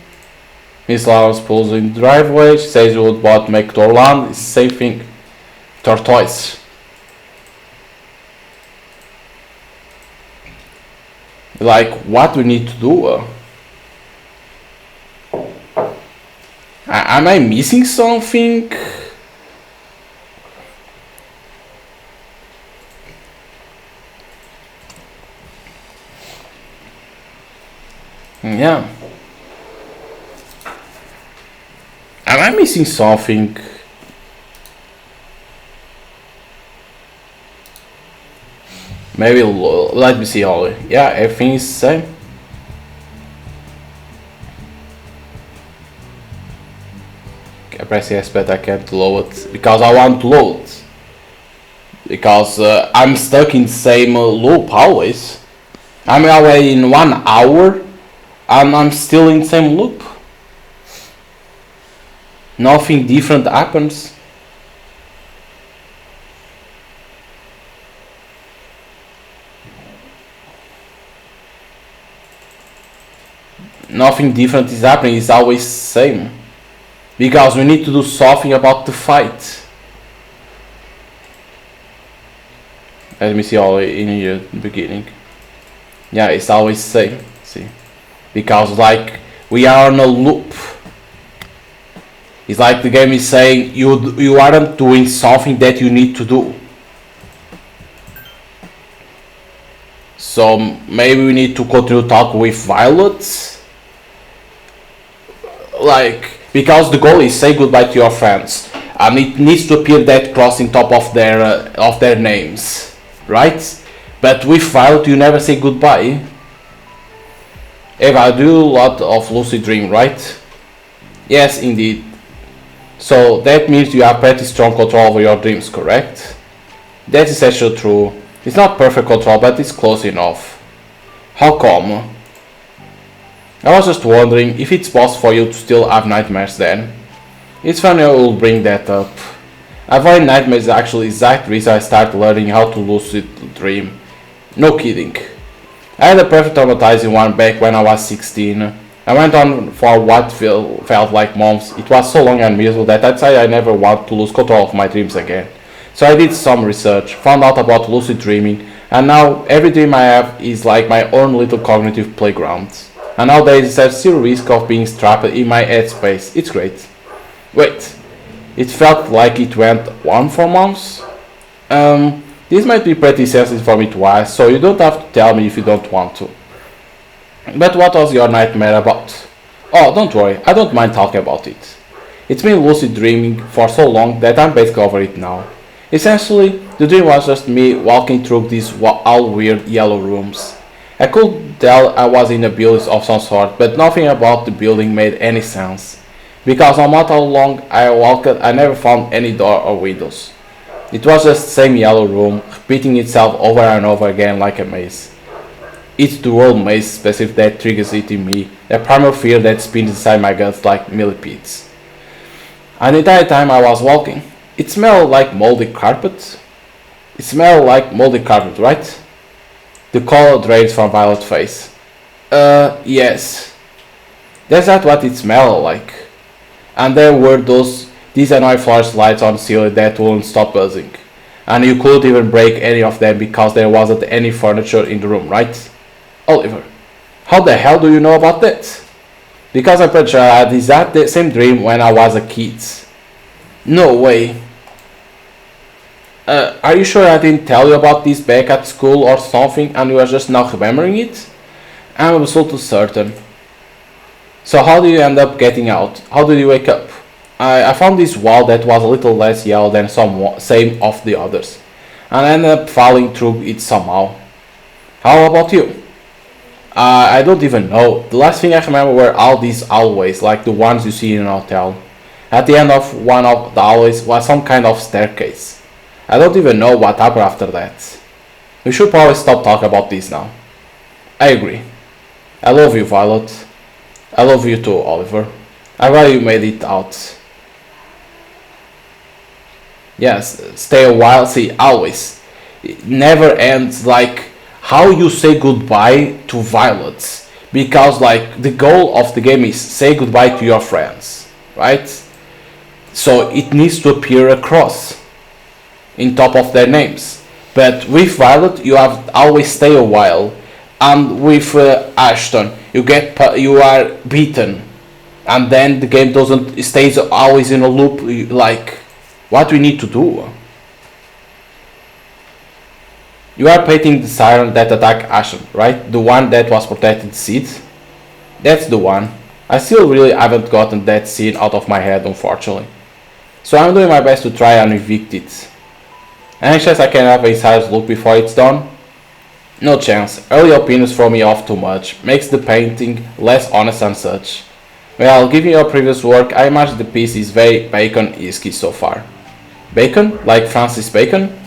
Miss Lawrence pulls in the driveway. She says you would bought make Torland. It's the same thing. Tortoise. Like, what we need to do? Am I missing something? Yeah. Am I missing something? Maybe let me see, Holly. Yeah, everything is the same. I press yes, but I can't load it because I want to load. Because I'm stuck in the same loop always. I'm already in 1 hour and I'm still in the same loop. Nothing different happens. Nothing different is happening, it's always the same. Because we need to do something about the fight. Let me see all in here in the beginning. Yeah, it's always the same. See? Because like we are on a loop. It's like the game is saying you aren't doing something that you need to do. So maybe we need to continue talk with Violet. Like, because the goal is say goodbye to your friends, and it needs to appear that crossing top of their names, right? But with Violet you never say goodbye. Eva, I do a lot of lucid dream, right? Yes, indeed. So that means you have pretty strong control over your dreams, correct? That is actually true. It's not perfect control, but it's close enough. How come? I was just wondering if it's possible for you to still have nightmares then. It's funny I will bring that up. Avoiding nightmares is actually the exact reason I started learning how to lucid dream. No kidding. I had a perfect traumatizing one back when I was 16. I went on for what felt like months. It was so long and miserable that I'd say I never want to lose control of my dreams again. So I did some research, found out about lucid dreaming, and now every dream I have is like my own little cognitive playground. And nowadays there's zero risk of being trapped in my headspace. It's great. Wait, it felt like it went on for months? This might be pretty sensitive for me to ask, so you don't have to tell me if you don't want to. But what was your nightmare about? Oh, don't worry, I don't mind talking about it. It's been lucid dreaming for so long that I'm basically over it now. Essentially, the dream was just me walking through these all weird yellow rooms. I could tell I was in a building of some sort, but nothing about the building made any sense. Because no matter how long I walked, I never found any door or windows. It was just the same yellow room, repeating itself over and over again like a maze. It's the word maze specific that triggers it in me, a primal fear that spins inside my gut like millipedes. And the entire time I was walking, it smelled like moldy carpet. It smelled like moldy carpet, right? The color drains from Violet's face. Yes. That's not what it smelled like. And there were these annoying flashlights on the ceiling that wouldn't stop buzzing. And you couldn't even break any of them because there wasn't any furniture in the room, right? Oliver, how the hell do you know about that? Because I'm pretty sure I had the exact same dream when I was a kid. No way. Are you sure I didn't tell you about this back at school or something and you are just now remembering it? I'm absolutely certain. So how did you end up getting out? How did you wake up? I found this wall that was a little less yellow than same of the others. And I ended up falling through it somehow. How about you? I don't even know. The last thing I remember were all these hallways, like the ones you see in a hotel. At the end of one of the hallways was some kind of staircase. I don't even know what happened after that. We should probably stop talking about this now. I agree. I love you, Violet. I love you too, Oliver. I'm glad you made it out. Yes, stay a while. See, always. It never ends like how you say goodbye to Violet. Because like the goal of the game is say goodbye to your friends, right? So it needs to appear across in top of their names. But with Violet you have always stay a while, and with Ashton you are beaten, and then the game doesn't stays always in a loop. Like, what we need to do? You are painting the Siren that attacked Ashton, right? The one that was protecting Sid? That's the one. I still really haven't gotten that scene out of my head, unfortunately. So I'm doing my best to try and evict it. Any chance I can have a side's look before it's done? No chance. Early opinions throw me off too much, makes the painting less honest and such. Well, given your previous work, I imagine the piece is very Bacon-esque so far. Bacon? Like Francis Bacon?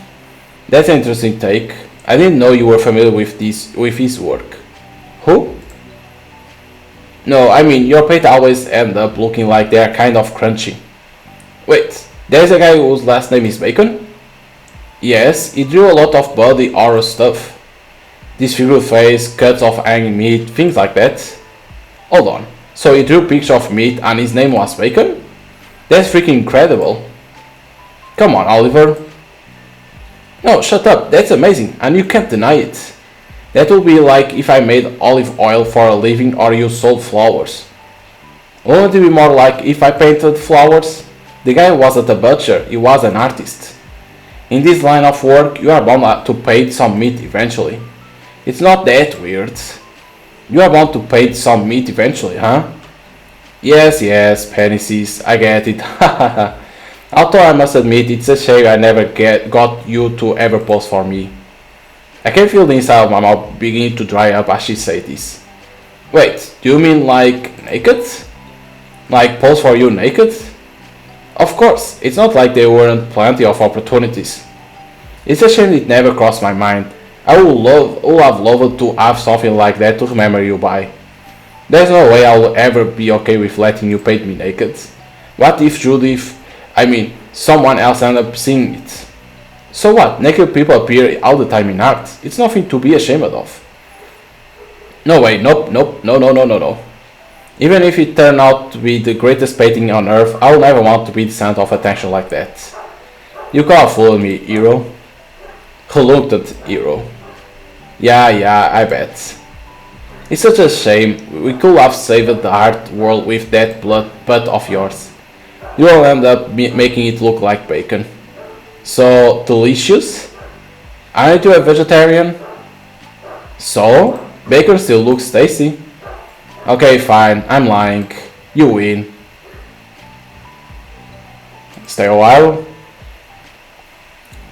That's an interesting take. I didn't know you were familiar with his work. Who? No, I mean, your paint always end up looking like they are kind of crunchy. Wait, there's a guy whose last name is Bacon? Yes, he drew a lot of body horror stuff. Disfigured face, cuts of hanging meat, things like that. Hold on, so he drew a picture of meat and his name was Bacon? That's freaking incredible. Come on, Oliver. No, shut up, that's amazing, and you can't deny it. That would be like if I made olive oil for a living or you sold flowers. Wouldn't it be more like if I painted flowers? The guy wasn't a butcher, he was an artist. In this line of work, you are bound to paint some meat eventually. It's not that weird. You are bound to paint some meat eventually, huh? Yes, penises, I get it, hahaha. Although I must admit, it's a shame I never got you to ever pose for me. I can feel the inside of my mouth beginning to dry up as she said this. Wait, do you mean like naked? Like pose for you naked? Of course, it's not like there weren't plenty of opportunities. It's a shame it never crossed my mind. I would have loved to have something like that to remember you by. There's no way I will ever be okay with letting you paint me naked. What if someone else end up seeing it? So what, naked people appear all the time in art. It's nothing to be ashamed of. No way, nope, no. Even if it turned out to be the greatest painting on earth, I would never want to be the center of attention like that. You can't fool me, hero. Reluctant hero. Yeah, I bet. It's such a shame. We could have saved the art world with that blood butt of yours. You will end up making it look like bacon. So delicious? Aren't you a vegetarian? So? Bacon still looks tasty. Okay, fine, I'm lying. You win. Stay a while.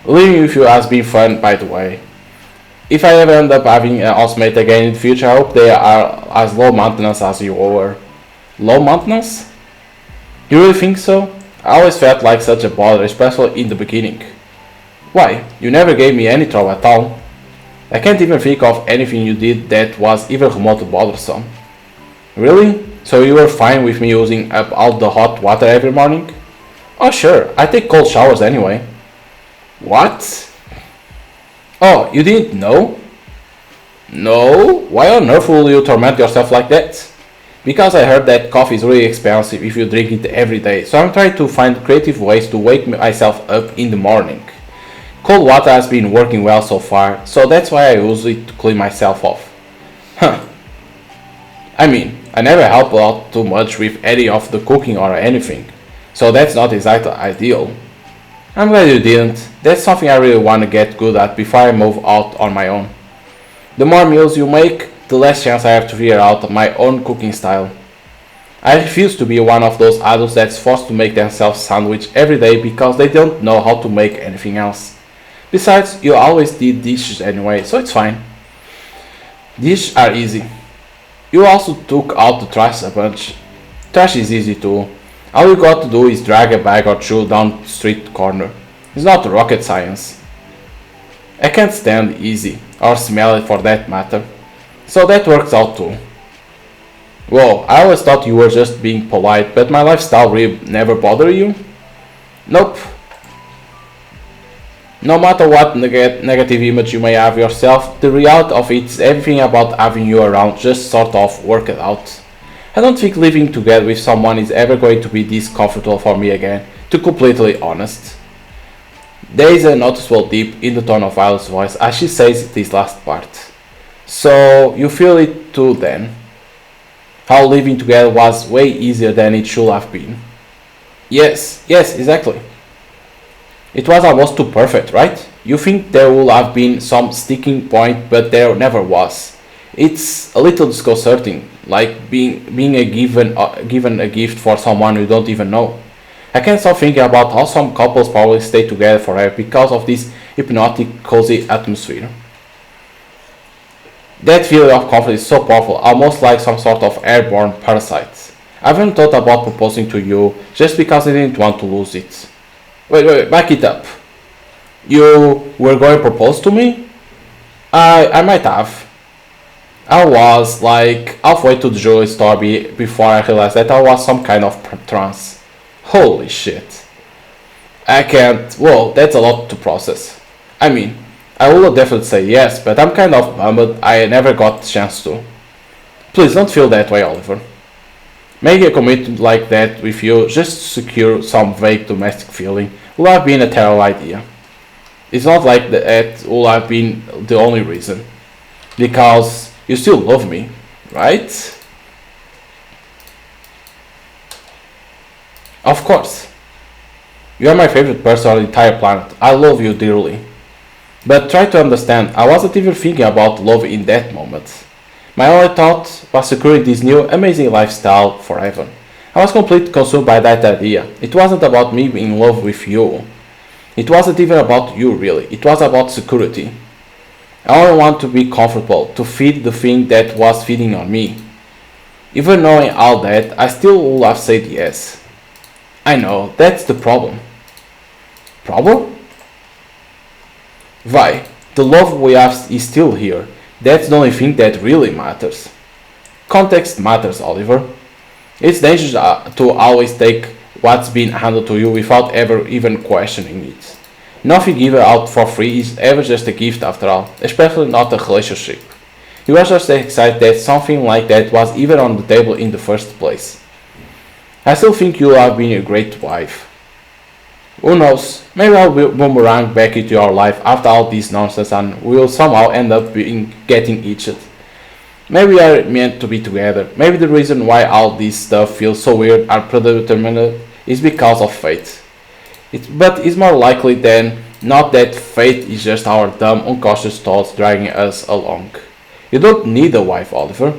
Living with you has been fun, by the way. If I ever end up having an housemate again in the future, I hope they are as low maintenance as you were. Low maintenance? You really think so? I always felt like such a bother, especially in the beginning. Why? You never gave me any trouble at all. I can't even think of anything you did that was even remotely bothersome. Really? So you were fine with me using up all the hot water every morning? Oh sure, I take cold showers anyway. What? Oh, you didn't know? No? Why on earth will you torment yourself like that? Because I heard that coffee is really expensive if you drink it every day, so I'm trying to find creative ways to wake myself up in the morning. Cold water has been working well so far, so that's why I use it to clean myself off. Huh. I mean, I never help out too much with any of the cooking or anything, so that's not exactly ideal. I'm glad you didn't. That's something I really want to get good at before I move out on my own. The more meals you make, the less chance I have to figure out my own cooking style. I refuse to be one of those adults that's forced to make themselves sandwich every day because they don't know how to make anything else. Besides, you always did dishes anyway, so it's fine. Dishes are easy. You also took out the trash a bunch. Trash is easy too. All you got to do is drag a bag or two down the street corner. It's not rocket science. I can't stand easy, or smell it for that matter. So that works out too. Whoa, I always thought you were just being polite, but my lifestyle really never bothered you? Nope. No matter what negative image you may have yourself, the reality of it is everything about having you around just sort of worked out. I don't think living together with someone is ever going to be this comfortable for me again, to be completely honest. There is a noticeable dip in the tone of Violet's voice as she says this last part. So you feel it too then? How living together was way easier than it should have been. Yes, exactly. It was almost too perfect, right? You think there would have been some sticking point, but there never was. It's a little disconcerting, like being given a gift for someone you don't even know. I can't stop thinking about how some couples probably stay together forever because of this hypnotic, cozy atmosphere. That feeling of comfort is so powerful, almost like some sort of airborne parasite. I haven't thought about proposing to you just because I didn't want to lose it. Wait, back it up. You were going to propose to me? I might have. I was like halfway to the jewelry store before I realized that I was some kind of trance. Holy shit. I can't. Whoa, that's a lot to process. I mean, I would definitely say yes, but I'm kind of bummed I never got the chance to. Please don't feel that way, Oliver. Making a commitment like that with you just to secure some vague domestic feeling would have been a terrible idea. It's not like that would have been the only reason. Because you still love me, right? Of course. You are my favorite person on the entire planet. I love you dearly. But try to understand, I wasn't even thinking about love in that moment. My only thought was securing this new amazing lifestyle forever. I was completely consumed by that idea. It wasn't about me being in love with you. It wasn't even about you really. It was about security. I only want to be comfortable, to feed the thing that was feeding on me. Even knowing all that, I still would have said yes. I know, that's the problem. Problem? Why? The love we have is still here. That's the only thing that really matters. Context matters, Oliver. It's dangerous to always take what's been handed to you without ever even questioning it. Nothing given out for free is ever just a gift after all, especially not a relationship. You are just excited that something like that was even on the table in the first place. I still think you have been a great wife. Who knows, maybe I'll boomerang back into your life after all this nonsense and we'll somehow end up getting each other. Maybe we are meant to be together. Maybe the reason why all this stuff feels so weird and predetermined is because of fate. But it's more likely than not that fate is just our dumb, unconscious thoughts dragging us along. You don't need a wife, Oliver.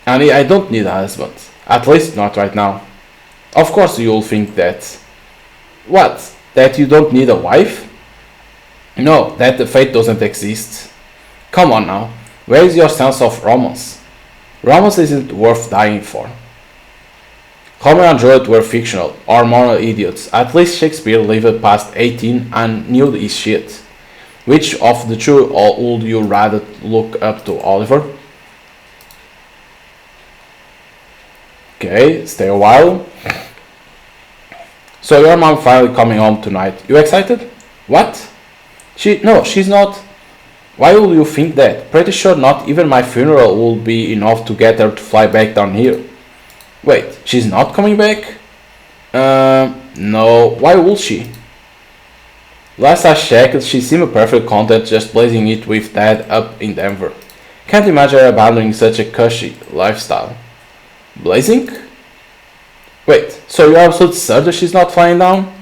And I don't need a husband. At least not right now. Of course you'll think that. What? That you don't need a wife? No, that the fate doesn't exist. Come on now. Where is your sense of romance? Romance isn't worth dying for. Homer and Juliet were fictional, or moral idiots. At least Shakespeare lived past 18 and knew his shit. Which of the two would you rather look up to, Oliver? Okay, stay a while. So your mom finally coming home tonight. You excited? What? No, she's not. Why would you think that? Pretty sure not even my funeral will be enough to get her to fly back down here. Wait, she's not coming back? No, why would she? Last I checked, she seemed perfectly content just blazing it with Dad up in Denver. Can't imagine her abandoning such a cushy lifestyle. Blazing? Wait, so you're absolutely certain she's not flying down?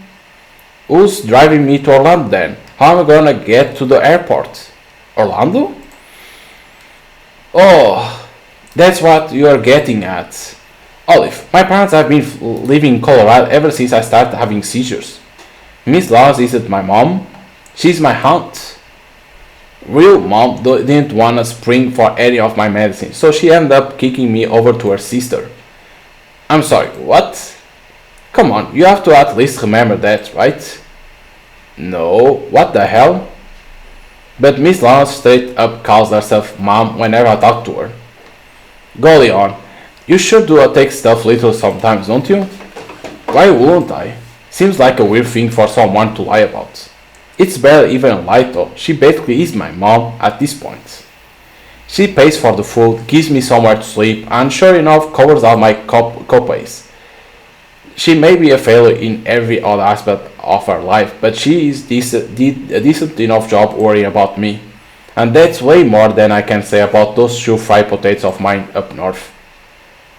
Who's driving me to Orlando then? How am I gonna get to the airport? Orlando? Oh, that's what you are getting at. Olive, my parents have been living in Colorado ever since I started having seizures. Miss Laws isn't my mom, she's my aunt. Real mom didn't want to spring for any of my medicine, so she ended up kicking me over to her sister. I'm sorry, what? Come on, you have to at least remember that, right? No, what the hell? But Miss Laws straight up calls herself mom whenever I talk to her. Golly on, you sure do take stuff little sometimes, don't you? Why wouldn't I? Seems like a weird thing for someone to lie about. It's barely even a lie though, she basically is my mom at this point. She pays for the food, gives me somewhere to sleep, and sure enough covers all my copays. She may be a failure in every other aspect of her life, but she did a decent enough job worrying about me. And that's way more than I can say about those two fried potatoes of mine up north.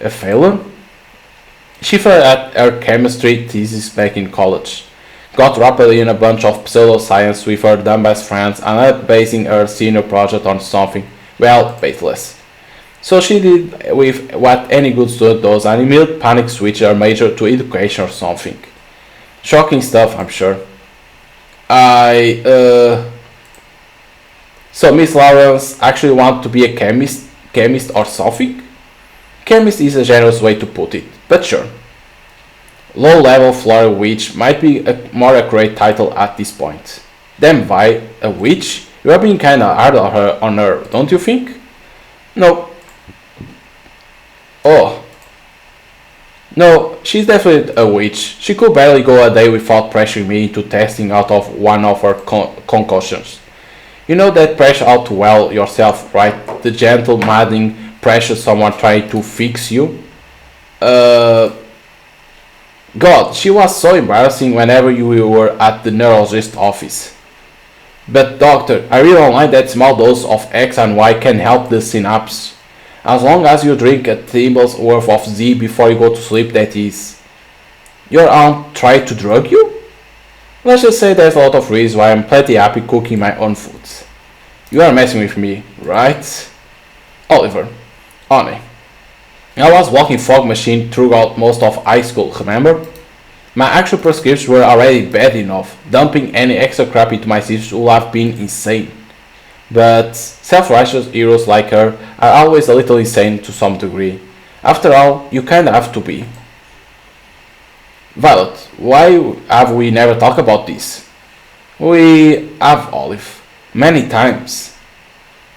A failure? She failed at her chemistry thesis back in college. Got wrapped in a bunch of pseudoscience with her dumb best friends and ended up basing her senior project on something, well, faithless. So she did with what any good student does and immediately panic switched her major to education or something. Shocking stuff, I'm sure. So Miss Lawrence actually want to be a chemist or something? Chemist is a generous way to put it, but sure. Low-level floor witch might be a more accurate title at this point. Damn, Vi, a witch? You are being kinda hard on her, don't you think? No. Oh. No, she's definitely a witch. She could barely go a day without pressuring me into testing out of one of her concoctions. You know that pressure out to well yourself, right? The gentle, maddening pressure someone trying to fix you? God, she was so embarrassing whenever you were at the neurologist office. But doctor, I read online that small dose of X and Y can help the synapse. As long as you drink a table's worth of Z before you go to sleep, that is. Your aunt tried to drug you? Let's just say there's a lot of reasons why I'm plenty happy cooking my own food. You are messing with me, right? Oliver, honey. I was walking fog machine throughout most of high school, remember? My actual prescriptions were already bad enough. Dumping any extra crap into my system would have been insane. But self-righteous heroes like her are always a little insane to some degree. After all, you kinda have to be. Violet, why have we never talked about this? We have, Olive. Many times.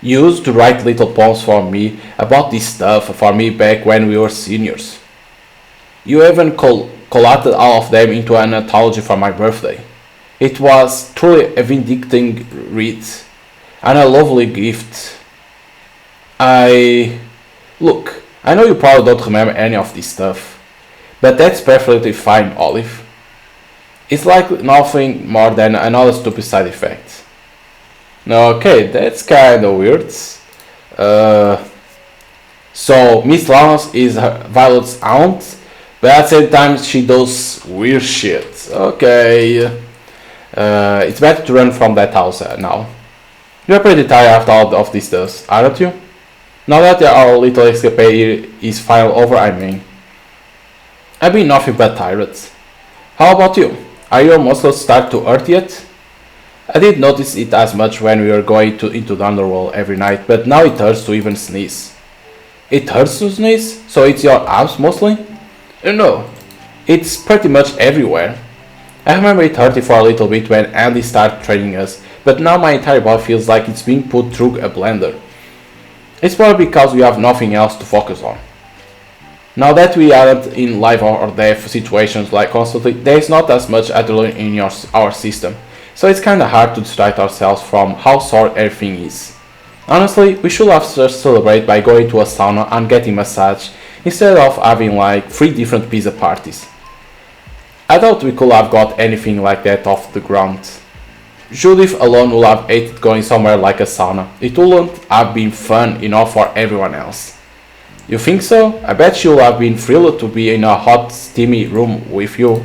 You used to write little poems for me about this stuff for me back when we were seniors. You even collated all of them into an anthology for my birthday. It was truly a vindicating read and a lovely gift. Look, I know you probably don't remember any of this stuff, but that's perfectly fine, Olive. It's like nothing more than another stupid side effect. Okay, that's kinda weird. So Miss Lawrence is Violet's aunt, but at the same time she does weird shit. Okay. It's better to run from that house now. You're pretty tired after all of this does, aren't you? Now that our little escapade is finally over, I mean. I've been nothing but tired. How about you? Are your muscles start to hurt yet? I did notice it as much when we were going into the underworld every night, but now it hurts to even sneeze. It hurts to sneeze? So it's your abs mostly? No, It's pretty much everywhere. I remember it hurting for a little bit when Andy started training us, but now my entire body feels like it's being put through a blender. It's probably because we have nothing else to focus on. Now that we aren't in life or death situations like constantly, there is not as much adrenaline in our system, so it's kinda hard to distract ourselves from how sore everything is. Honestly, we should have just celebrated by going to a sauna and getting massage instead of having like 3 different pizza parties. I doubt we could have got anything like that off the ground. Judith alone would have hated going somewhere like a sauna. It wouldn't have been fun enough for everyone else. You think so? I bet she'll have been thrilled to be in a hot, steamy room with you.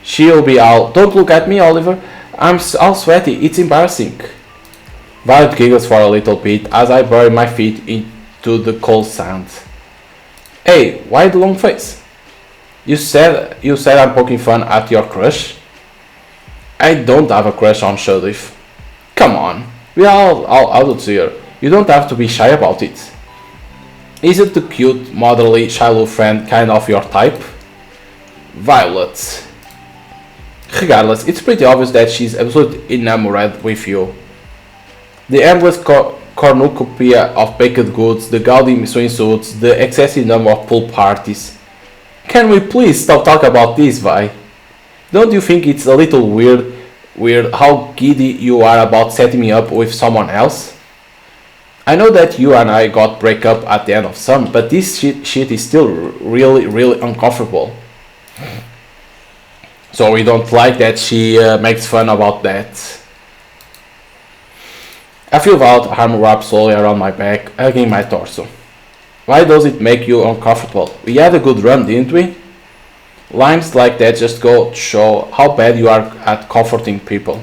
She'll be all, "Don't look at me, Oliver. I'm all sweaty. It's embarrassing." Violet giggles for a little bit as I bury my feet into the cold sand. "Hey, why the long face? You said I'm poking fun at your crush?" "I don't have a crush on Judith." "Come on, we are all adults here. You don't have to be shy about it." "Isn't the cute, motherly childhood friend kind of your type?" "Violet." Regardless, it's pretty obvious that she's absolutely enamored with you. The endless cornucopia of baked goods, the gaudy swimsuits, the excessive number of pool parties. Can we please stop talking about this, Vi? Don't you think it's a little weird how giddy you are about setting me up with someone else? I know that you and I got break up at the end of summer, but this shit is still really uncomfortable. So we don't like that she makes fun about that. I feel Violet's arm wrap slowly around my back, hugging my torso. Why does it make you uncomfortable? We had a good run, didn't we? Lines like that just go to show how bad you are at comforting people.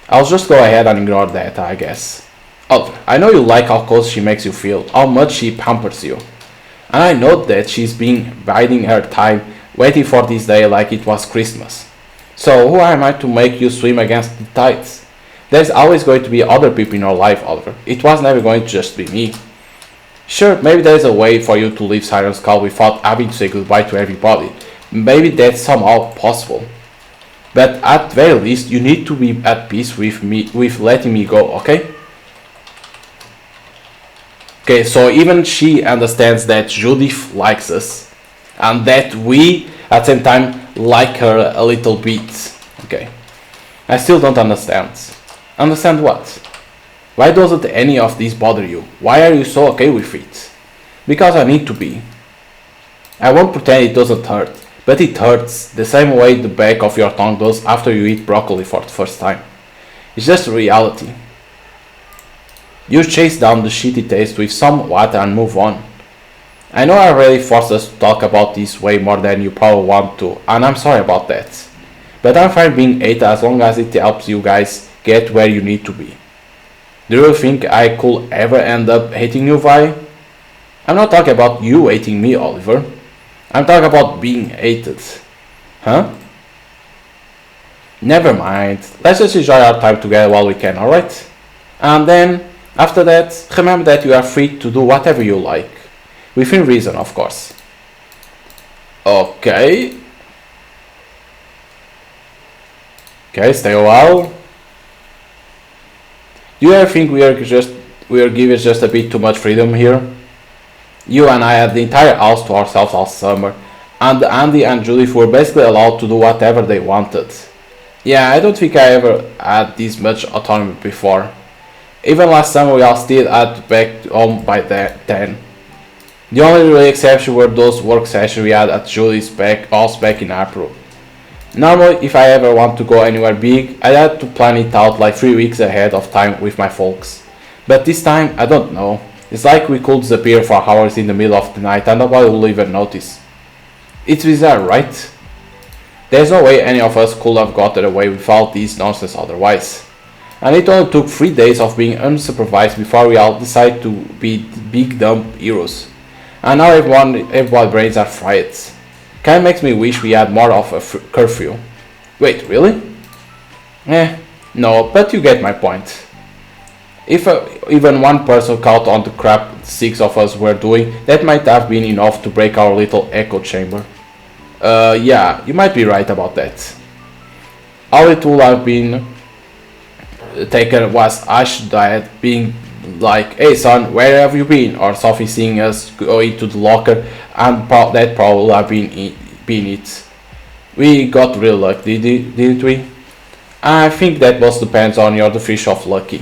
I'll just go ahead and ignore that, I guess. Oliver, I know you like how close she makes you feel, how much she pampers you. And I know that she's been biding her time, waiting for this day like it was Christmas. So who am I to make you swim against the tides? There's always going to be other people in your life, Oliver. It was never going to just be me. Sure, maybe there's a way for you to leave Siren's call without having to say goodbye to everybody. Maybe that's somehow possible. But at the very least, you need to be at peace with letting me go, okay? Okay, so even she understands that Judith likes us. And that we, at the same time, like her a little bit. Okay. I still don't understand. Understand what? Why doesn't any of this bother you? Why are you so okay with it? Because I need to be. I won't pretend it doesn't hurt, but it hurts the same way the back of your tongue does after you eat broccoli for the first time. It's just reality. You chase down the shitty taste with some water and move on. I know I really forced us to talk about this way more than you probably want to, and I'm sorry about that. But I'm fine being 8 as long as it helps you guys get where you need to be. Do you think I could ever end up hating you, Vi? I'm not talking about you hating me, Oliver. I'm talking about being hated. Huh? Never mind. Let's just enjoy our time together while we can, alright? And then, after that, remember that you are free to do whatever you like. Within reason, of course. Okay. Okay, stay a while. Do you ever think we are given just a bit too much freedom here? You and I had the entire house to ourselves all summer, and Andy and Judith were basically allowed to do whatever they wanted. Yeah, I don't think I ever had this much autonomy before. Even last summer we all still had back home by then. The only really exception were those work sessions we had at Julie's house back in April. Normally, if I ever want to go anywhere big, I had to plan it out like 3 weeks ahead of time with my folks. But this time, I don't know. It's like we could disappear for hours in the middle of the night and nobody will even notice. It's bizarre, right? There's no way any of us could have gotten away without this nonsense otherwise. And it only took 3 days of being unsupervised before we all decided to be big dumb heroes. And now everyone's brains are fried. Kinda makes me wish we had more of a curfew. Wait, really? No, but you get my point. If even one person caught on the crap the six of us were doing, that might have been enough to break our little echo chamber. Yeah, you might be right about that. All it would have been taken was Ash Dad being like, "Hey son, where have you been?" or Sophie seeing us go into the locker, and that probably have been it. We got real lucky, didn't we? I think that most depends on your definition of lucky.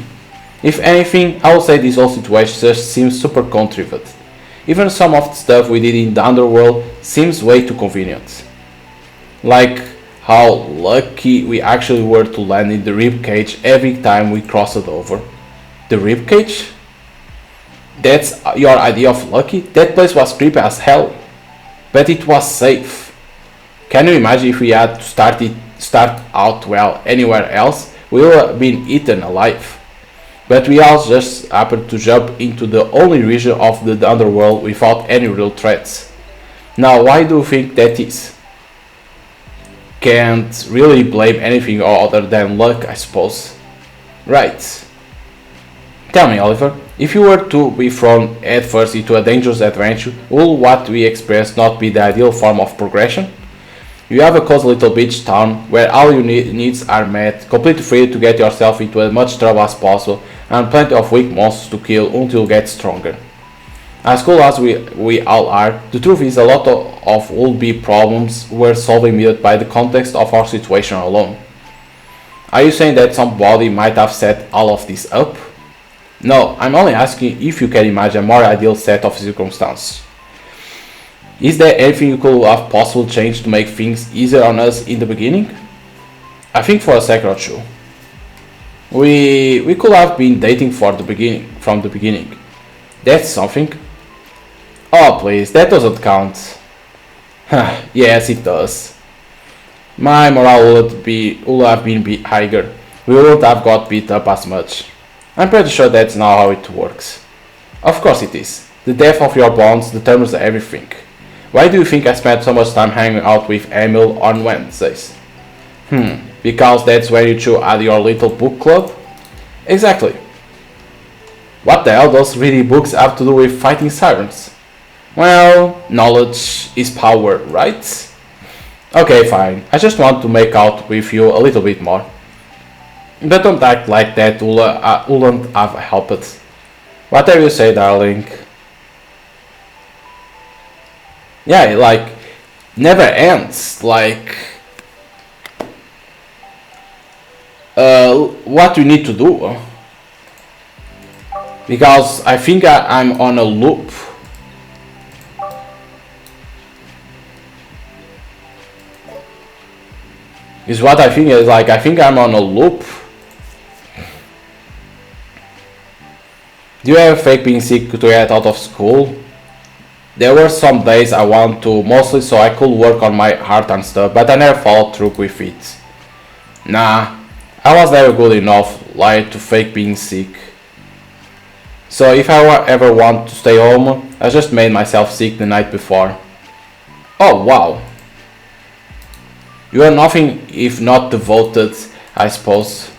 If anything, I would say this whole situation just seems super contrived. Even some of the stuff we did in the underworld seems way too convenient. Like how lucky we actually were to land in the rib cage every time we crossed it over. The rib cage? That's your idea of lucky? That place was creepy as hell. But it was safe. Can you imagine if we had to start out well anywhere else? We would have been eaten alive. But we all just happened to jump into the only region of the underworld without any real threats. Now why do you think that is? Can't really blame anything other than luck, I suppose. Right. Tell me, Oliver, if you were to be thrown headfirst into a dangerous adventure, will what we experience not be the ideal form of progression? You have a cozy little beach town where all your needs are met, completely free to get yourself into as much trouble as possible, and plenty of weak monsters to kill until you get stronger. As cool as we all are, the truth is a lot of would-be problems were solved immediately by the context of our situation alone. Are you saying that somebody might have set all of this up? No, I'm only asking if you can imagine a more ideal set of circumstances. Is there anything you could have possibly changed to make things easier on us in the beginning? I think for a second or two. We could have been dating from the beginning. That's something. Oh please, that doesn't count. Yes, it does. My morale would have been higher. We wouldn't have got beat up as much. I'm pretty sure that's not how it works. Of course it is. The depth of your bonds determines everything. Why do you think I spent so much time hanging out with Emil on Wednesdays? Because that's where you two had your little book club? Exactly. What the hell does reading books have to do with fighting sirens? Well, knowledge is power, right? Okay, fine. I just want to make out with you a little bit more. But don't act like that wouldn't have helped. Whatever you say, darling. Yeah, like, never ends. Like, what you need to do? Because I think I'm on a loop. Is what I think is like, I think I'm on a loop. Do you ever fake being sick to get out of school? There were some days I wanted to, mostly so I could work on my heart and stuff, but I never followed through with it. Nah, I was never good enough like to fake being sick. So if I ever want to stay home, I just made myself sick the night before. Oh wow. You are nothing if not devoted, I suppose.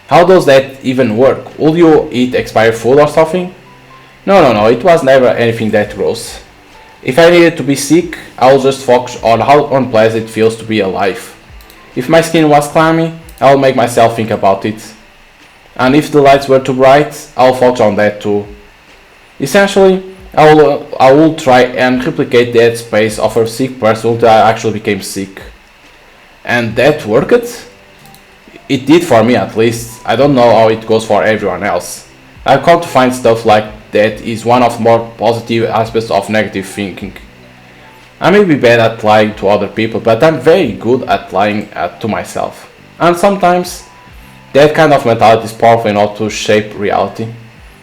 How does that even work? Will you eat expired food or something? No, it was never anything that gross. If I needed to be sick, I'll just focus on how unpleasant it feels to be alive. If my skin was clammy, I'll make myself think about it. And if the lights were too bright, I'll focus on that too. Essentially, I will try and replicate that space of a sick person until I actually became sick. And that worked? It did for me at least. I don't know how it goes for everyone else. I've come to find stuff like that is one of the more positive aspects of negative thinking. I may be bad at lying to other people, but I'm very good at lying to myself. And sometimes, that kind of mentality is powerful enough to shape reality.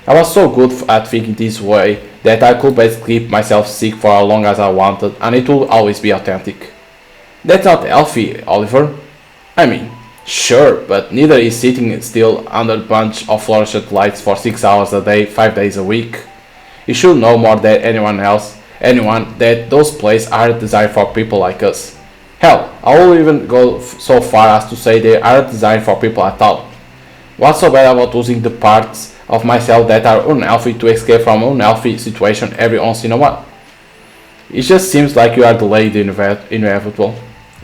I was so good at thinking this way that I could basically keep myself sick for as long as I wanted, and it would always be authentic. That's not healthy, Oliver. I mean, sure, but neither is sitting still under a bunch of fluorescent lights for 6 hours a day, 5 days a week. You should know more than anyone that those places aren't designed for people like us. Hell, I will even go so far as to say they aren't designed for people at all. What's so bad about using the parts of myself that are unhealthy to escape from unhealthy situation every once in a while. It just seems like you are delayed the inevitable.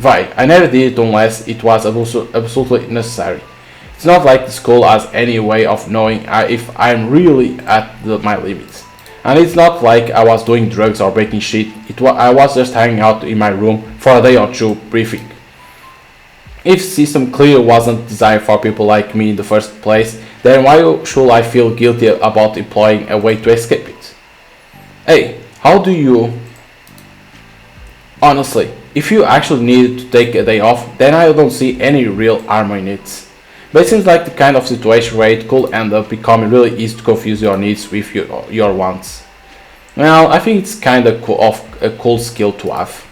Why? I never did it unless it was absolutely necessary. It's not like the school has any way of knowing if I'm really at my limits. And it's not like I was doing drugs or breaking shit. I was just hanging out in my room for a day or two, briefing. If system clearly wasn't designed for people like me in the first place, then why should I feel guilty about employing a way to escape it? Hey, how do you... Honestly, if you actually needed to take a day off, then I don't see any real harm in it. But it seems like the kind of situation where it could end up becoming really easy to confuse your needs with your wants. Well, I think it's kind of a cool skill to have.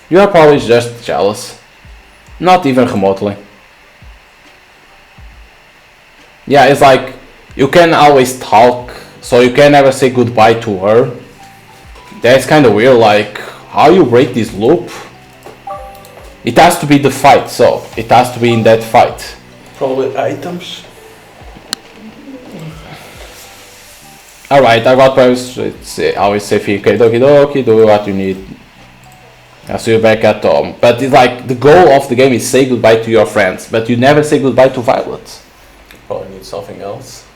You are probably just jealous. Not even remotely. Yeah, it's like you can always talk, so you can never say goodbye to her. That's kind of weird, like how you break this loop? It has to be the fight, so it has to be in that fight. Probably items. Alright, I got privacy. It's always say okay, dokie dokie, do what you need. I'll see you back at home. But it's like the goal of the game is say goodbye to your friends, but you never say goodbye to Violet. Probably need something else.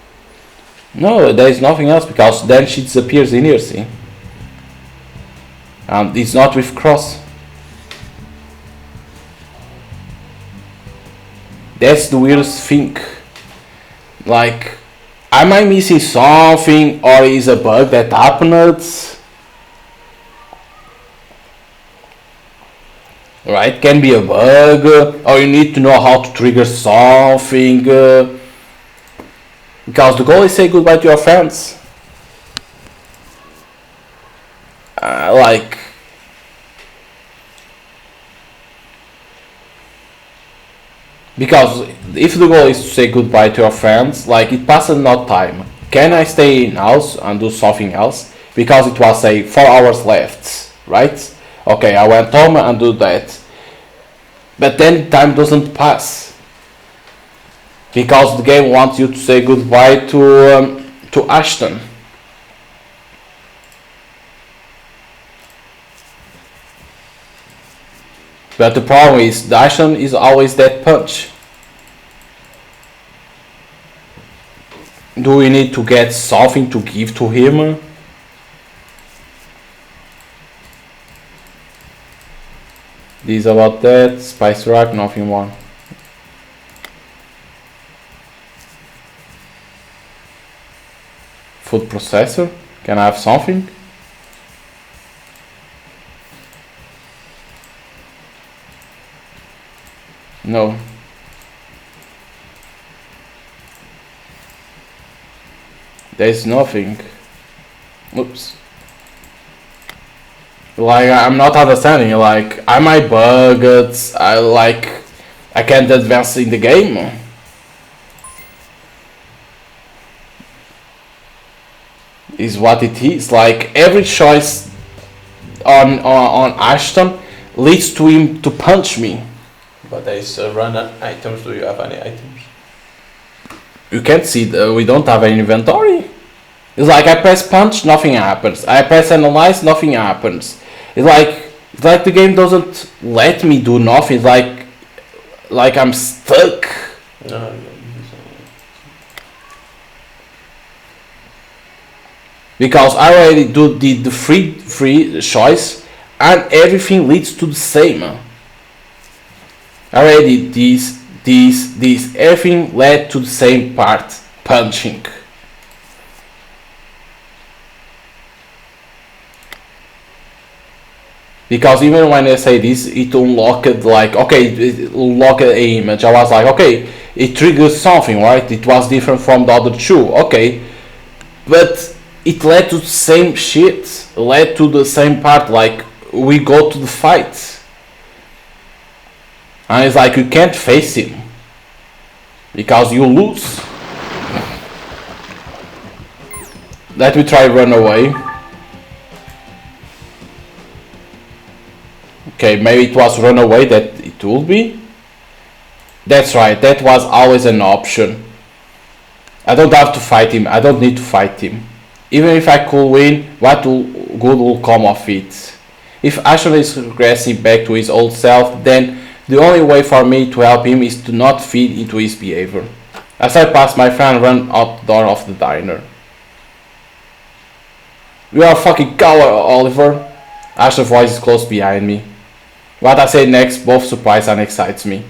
No, there is nothing else because then she disappears in here, see? And it's not with Cross. That's the weirdest thing. Like, am I missing something or is a bug that happened? Right, can be a bug or you need to know how to trigger something. Because the goal is say goodbye to your friends. Like, because if the goal is to say goodbye to your friends, like it passes not time. Can I stay in house and do something else? Because it was say 4 hours left, right? Okay, I went home and do that. But then time doesn't pass. Because the game wants you to say goodbye to Ashton. But the problem is, the Ashton is always that punch. Do we need to get something to give to him? This about that, spice rack, nothing more. Food processor, can I have something? No. There's nothing. Oops. Like, I'm not understanding, like, am I bugged? I can't advance in the game? Is what it is. Like, every choice on Ashton leads to him to punch me. But there is run items. Do you have any items? You can't see, we don't have any inventory. It's like I press punch, nothing happens. I press analyze, nothing happens. It's like the game doesn't let me do nothing. It's like I'm stuck. No. Because I already do the free choice and everything leads to the same. Already this everything led to the same part, punching. Because even when I say this, it unlocked like, okay, it unlocked an image. I was like, okay, it triggers something, right? It was different from the other two, okay. But it led to the same shit, led to the same part, like we go to the fight. And it's like you can't face him. Because you lose. Let me try run away. Okay, maybe it was run away that it will be. That's right, that was always an option. I don't have to fight him. I don't need to fight him. Even if I could win, good will come of it? If Ashton is regressing back to his old self, then the only way for me to help him is to not feed into his behavior. As I pass my friend and run out the door of the diner. You are a fucking coward, Oliver. Ashton's voice is close behind me. What I say next both surprises and excites me.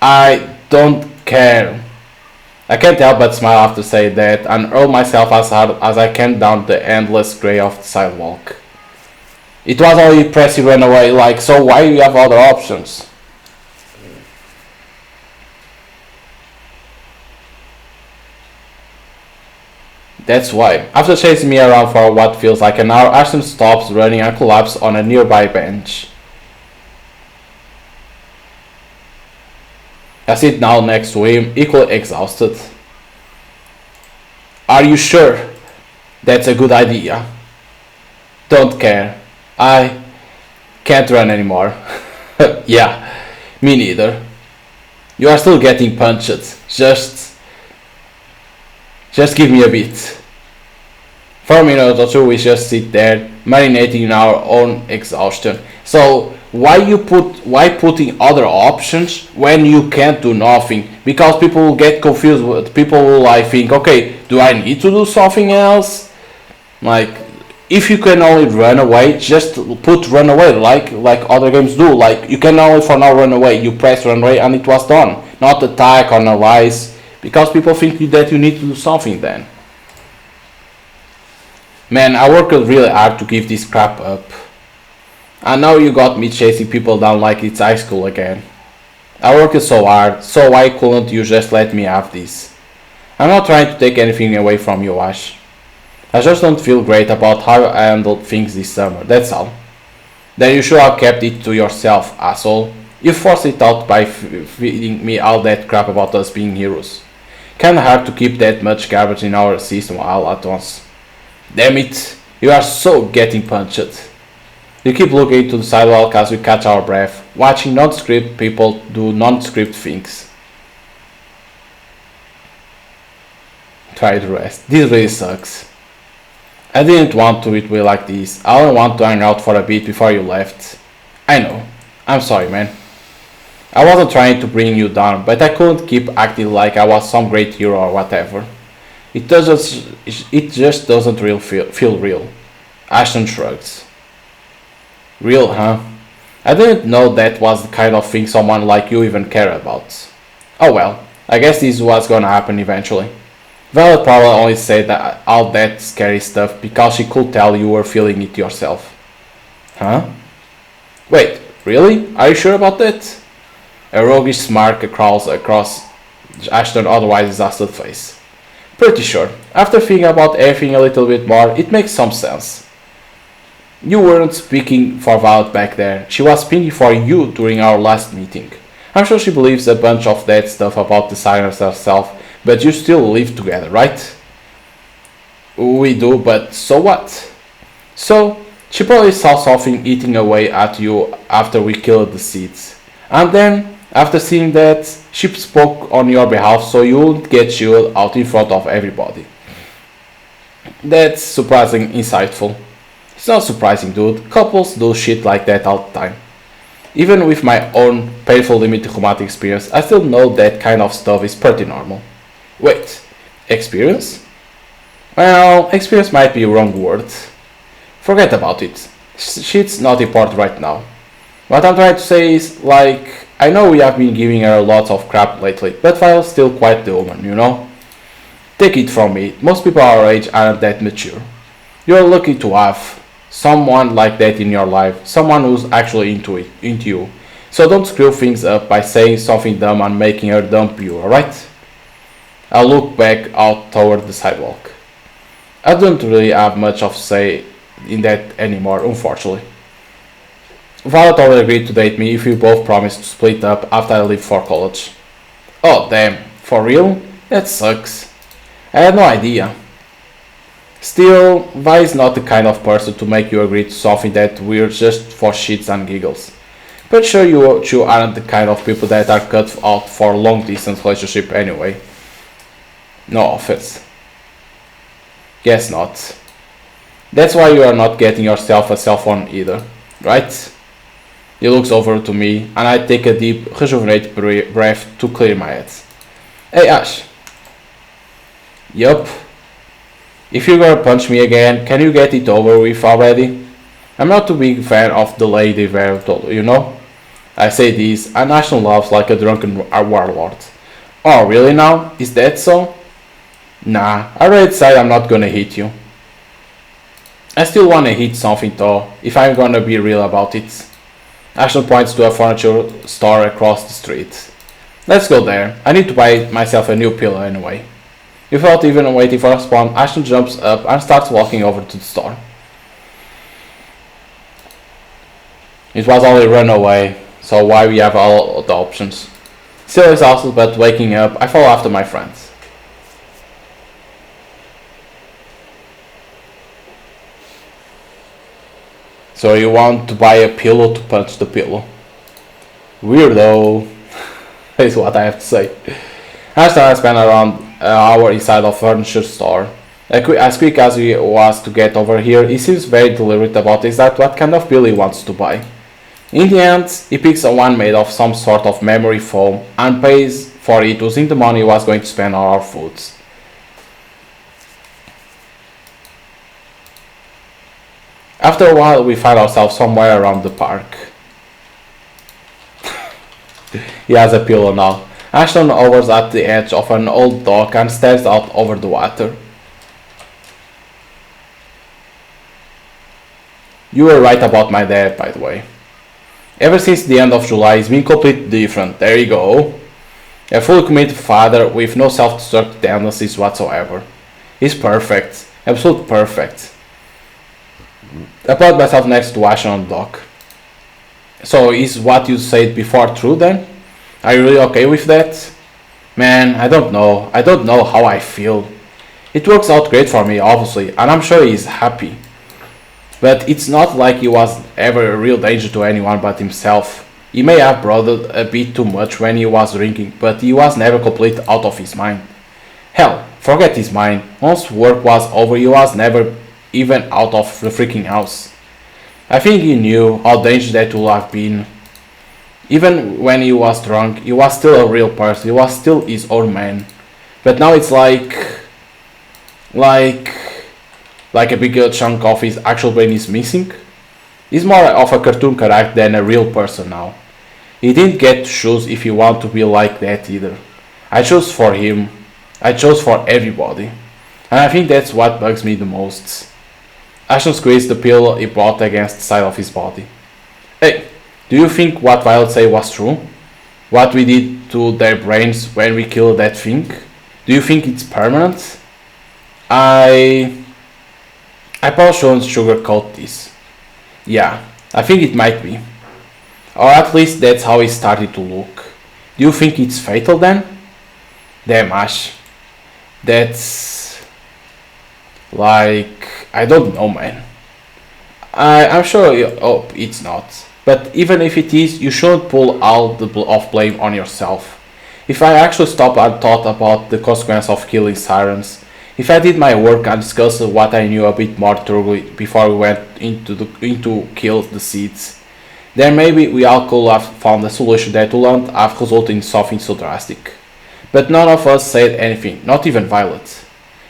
I don't care. I can't help but smile after saying that and hurl myself as hard as I can down the endless grey of the sidewalk. It was only press you ran away, like, so why do you have other options? That's why. After chasing me around for what feels like an hour, Ashton stops running and collapses on a nearby bench. I sit down next to him, equally exhausted. Are you sure that's a good idea? Don't care. I can't run anymore. Yeah, me neither. You are still getting punched. Just give me a bit. For a minute or two we just sit there, marinating in our own exhaustion. So why putting other options when you can't do nothing? Because people will get confused. People will like think, okay, do I need to do something else? Like, if you can only run away, just put run away like other games do. Like, you can only for now run away. You press run away and it was done. Not attack or analyze. Because people think that you need to do something then. Man, I worked really hard to give this crap up. And now you got me chasing people down like it's high school again. I worked so hard, so why couldn't you just let me have this? I'm not trying to take anything away from you, Ash. I just don't feel great about how I handled things this summer, that's all. Then you should have kept it to yourself, asshole. You forced it out by feeding me all that crap about us being heroes. Kinda hard to keep that much garbage in our system all at once. Damn it, you are so getting punched. We keep looking to the sidewalk as we catch our breath, watching non-script people do non-script things. Try to rest. This really sucks. I didn't want to be like this. I only want to hang out for a bit before you left. I know. I'm sorry, man. I wasn't trying to bring you down, but I couldn't keep acting like I was some great hero or whatever. It just doesn't really feel real. Ashton shrugs. Real, huh? I didn't know that was the kind of thing someone like you even cared about. Oh well, I guess this was gonna happen eventually. Violet probably only said that all that scary stuff because she could tell you were feeling it yourself. Huh? Wait, really? Are you sure about that? A roguish smirk crawls across Ashton's otherwise exhausted face. Pretty sure. After thinking about everything a little bit more, it makes some sense. You weren't speaking for Violet back there. She was speaking for you during our last meeting. I'm sure she believes a bunch of that stuff about the Sirens herself, but you still live together, right? We do, but so what? So, she probably saw something eating away at you after we killed the seeds. And then, after seeing that, she spoke on your behalf so you wouldn't get chilled out in front of everybody. That's surprising insightful. It's not surprising, dude. Couples do shit like that all the time. Even with my own painful limited romantic experience, I still know that kind of stuff is pretty normal. Wait, experience? Well, experience might be a wrong word. Forget about it. Shit's not important right now. What I'm trying to say is, like, I know we have been giving her lots of crap lately, but Violet's still quite the woman, you know? Take it from me, most people our age aren't that mature. You're lucky to have someone like that in your life, someone who's actually into you. So don't screw things up by saying something dumb and making her dump you, alright? I look back out toward the sidewalk. I don't really have much of say in that anymore, unfortunately. Violet already agreed to date me if we both promise to split up after I leave for college. Oh damn, for real? That sucks. I had no idea. Still, Vi is not the kind of person to make you agree to something that we're just for shits and giggles. But sure you two aren't the kind of people that are cut out for long distance relationship anyway. No offense. Guess not. That's why you are not getting yourself a cell phone either, right? He looks over to me, and I take a deep, rejuvenated breath to clear my head. Hey Ash. Yup. If you're gonna punch me again, can you get it over with already? I'm not too big fan of the lady variable, you know? I say this, and Ashton laughs like a drunken warlord. Oh, really now? Is that so? Nah, I already said I'm not gonna hit you. I still wanna hit something though, if I'm gonna be real about it. Ashton points to a furniture store across the street. Let's go there. I need to buy myself a new pillow anyway. Without even waiting for a response, Ashton jumps up and starts walking over to the store. It was only run away, so why we have all the options. Still exhausted but waking up, I follow after my friends. So you want to buy a pillow to punch the pillow? Weirdo, is what I have to say. Ashton and I spent around an hour inside a furniture store. As quick as he was to get over here, he seems very deliberate about exactly what kind of pillow he wants to buy. In the end, he picks one made of some sort of memory foam and pays for it using the money he was going to spend on our foods. After a while, we find ourselves somewhere around the park. He has a pillow now. Ashton hovers at the edge of an old dock and stares out over the water. You were right about my dad, by the way. Ever since the end of July, he's been completely different. There you go. A fully committed father with no self-destructive tendencies whatsoever. He's perfect. Absolutely perfect. I put myself next to Ashton on the dock. So is what you said before true then? Are you really okay with that? Man, I don't know. I don't know how I feel. It works out great for me, obviously, and I'm sure he's happy. But it's not like he was ever a real danger to anyone but himself. He may have brooded a bit too much when he was drinking, but he was never completely out of his mind. Hell, forget his mind. Once work was over, he was never even out of the freaking house. I think he knew how dangerous that would have been. Even when he was drunk, he was still a real person. He was still his own man. But now it's like a bigger chunk of his actual brain is missing. He's more of a cartoon character than a real person now. He didn't get to choose if he wanted to be like that either. I chose for him. I chose for everybody. And I think that's what bugs me the most. Ashton squeezed the pillow he brought against the side of his body. Hey, do you think what Violet said was true? What we did to their brains when we killed that thing? Do you think it's permanent? I probably shouldn't sugarcoat this. Yeah, I think it might be. Or at least that's how it started to look. Do you think it's fatal then? Damn Ash. That's... I don't know, man. I'm sure it's not. But even if it is, you shouldn't pull all the blame on yourself. If I actually stopped and thought about the consequence of killing Sirens, if I did my work and discussed what I knew a bit more thoroughly before we went into kill the seeds, then maybe we all could have found a solution that wouldn't have resulted in something so drastic. But none of us said anything, not even Violet.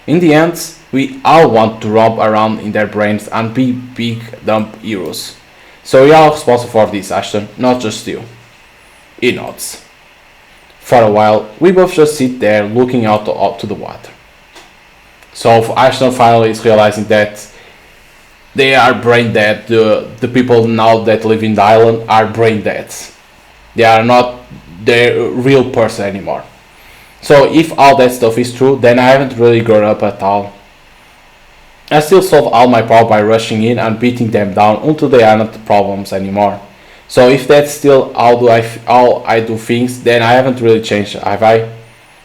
In the end, we all want to romp around in their brains and be big dumb heroes. So we are responsible for this, Ashton, not just you. He nods. For a while, we both just sit there looking out to the water. So Ashton finally is realizing that they are brain dead. The people now that live in the island are brain dead. They are not the real person anymore. So if all that stuff is true, then I haven't really grown up at all. I still solve all my problems by rushing in and beating them down until they are not problems anymore. So if that's still how I do things, then I haven't really changed, have I?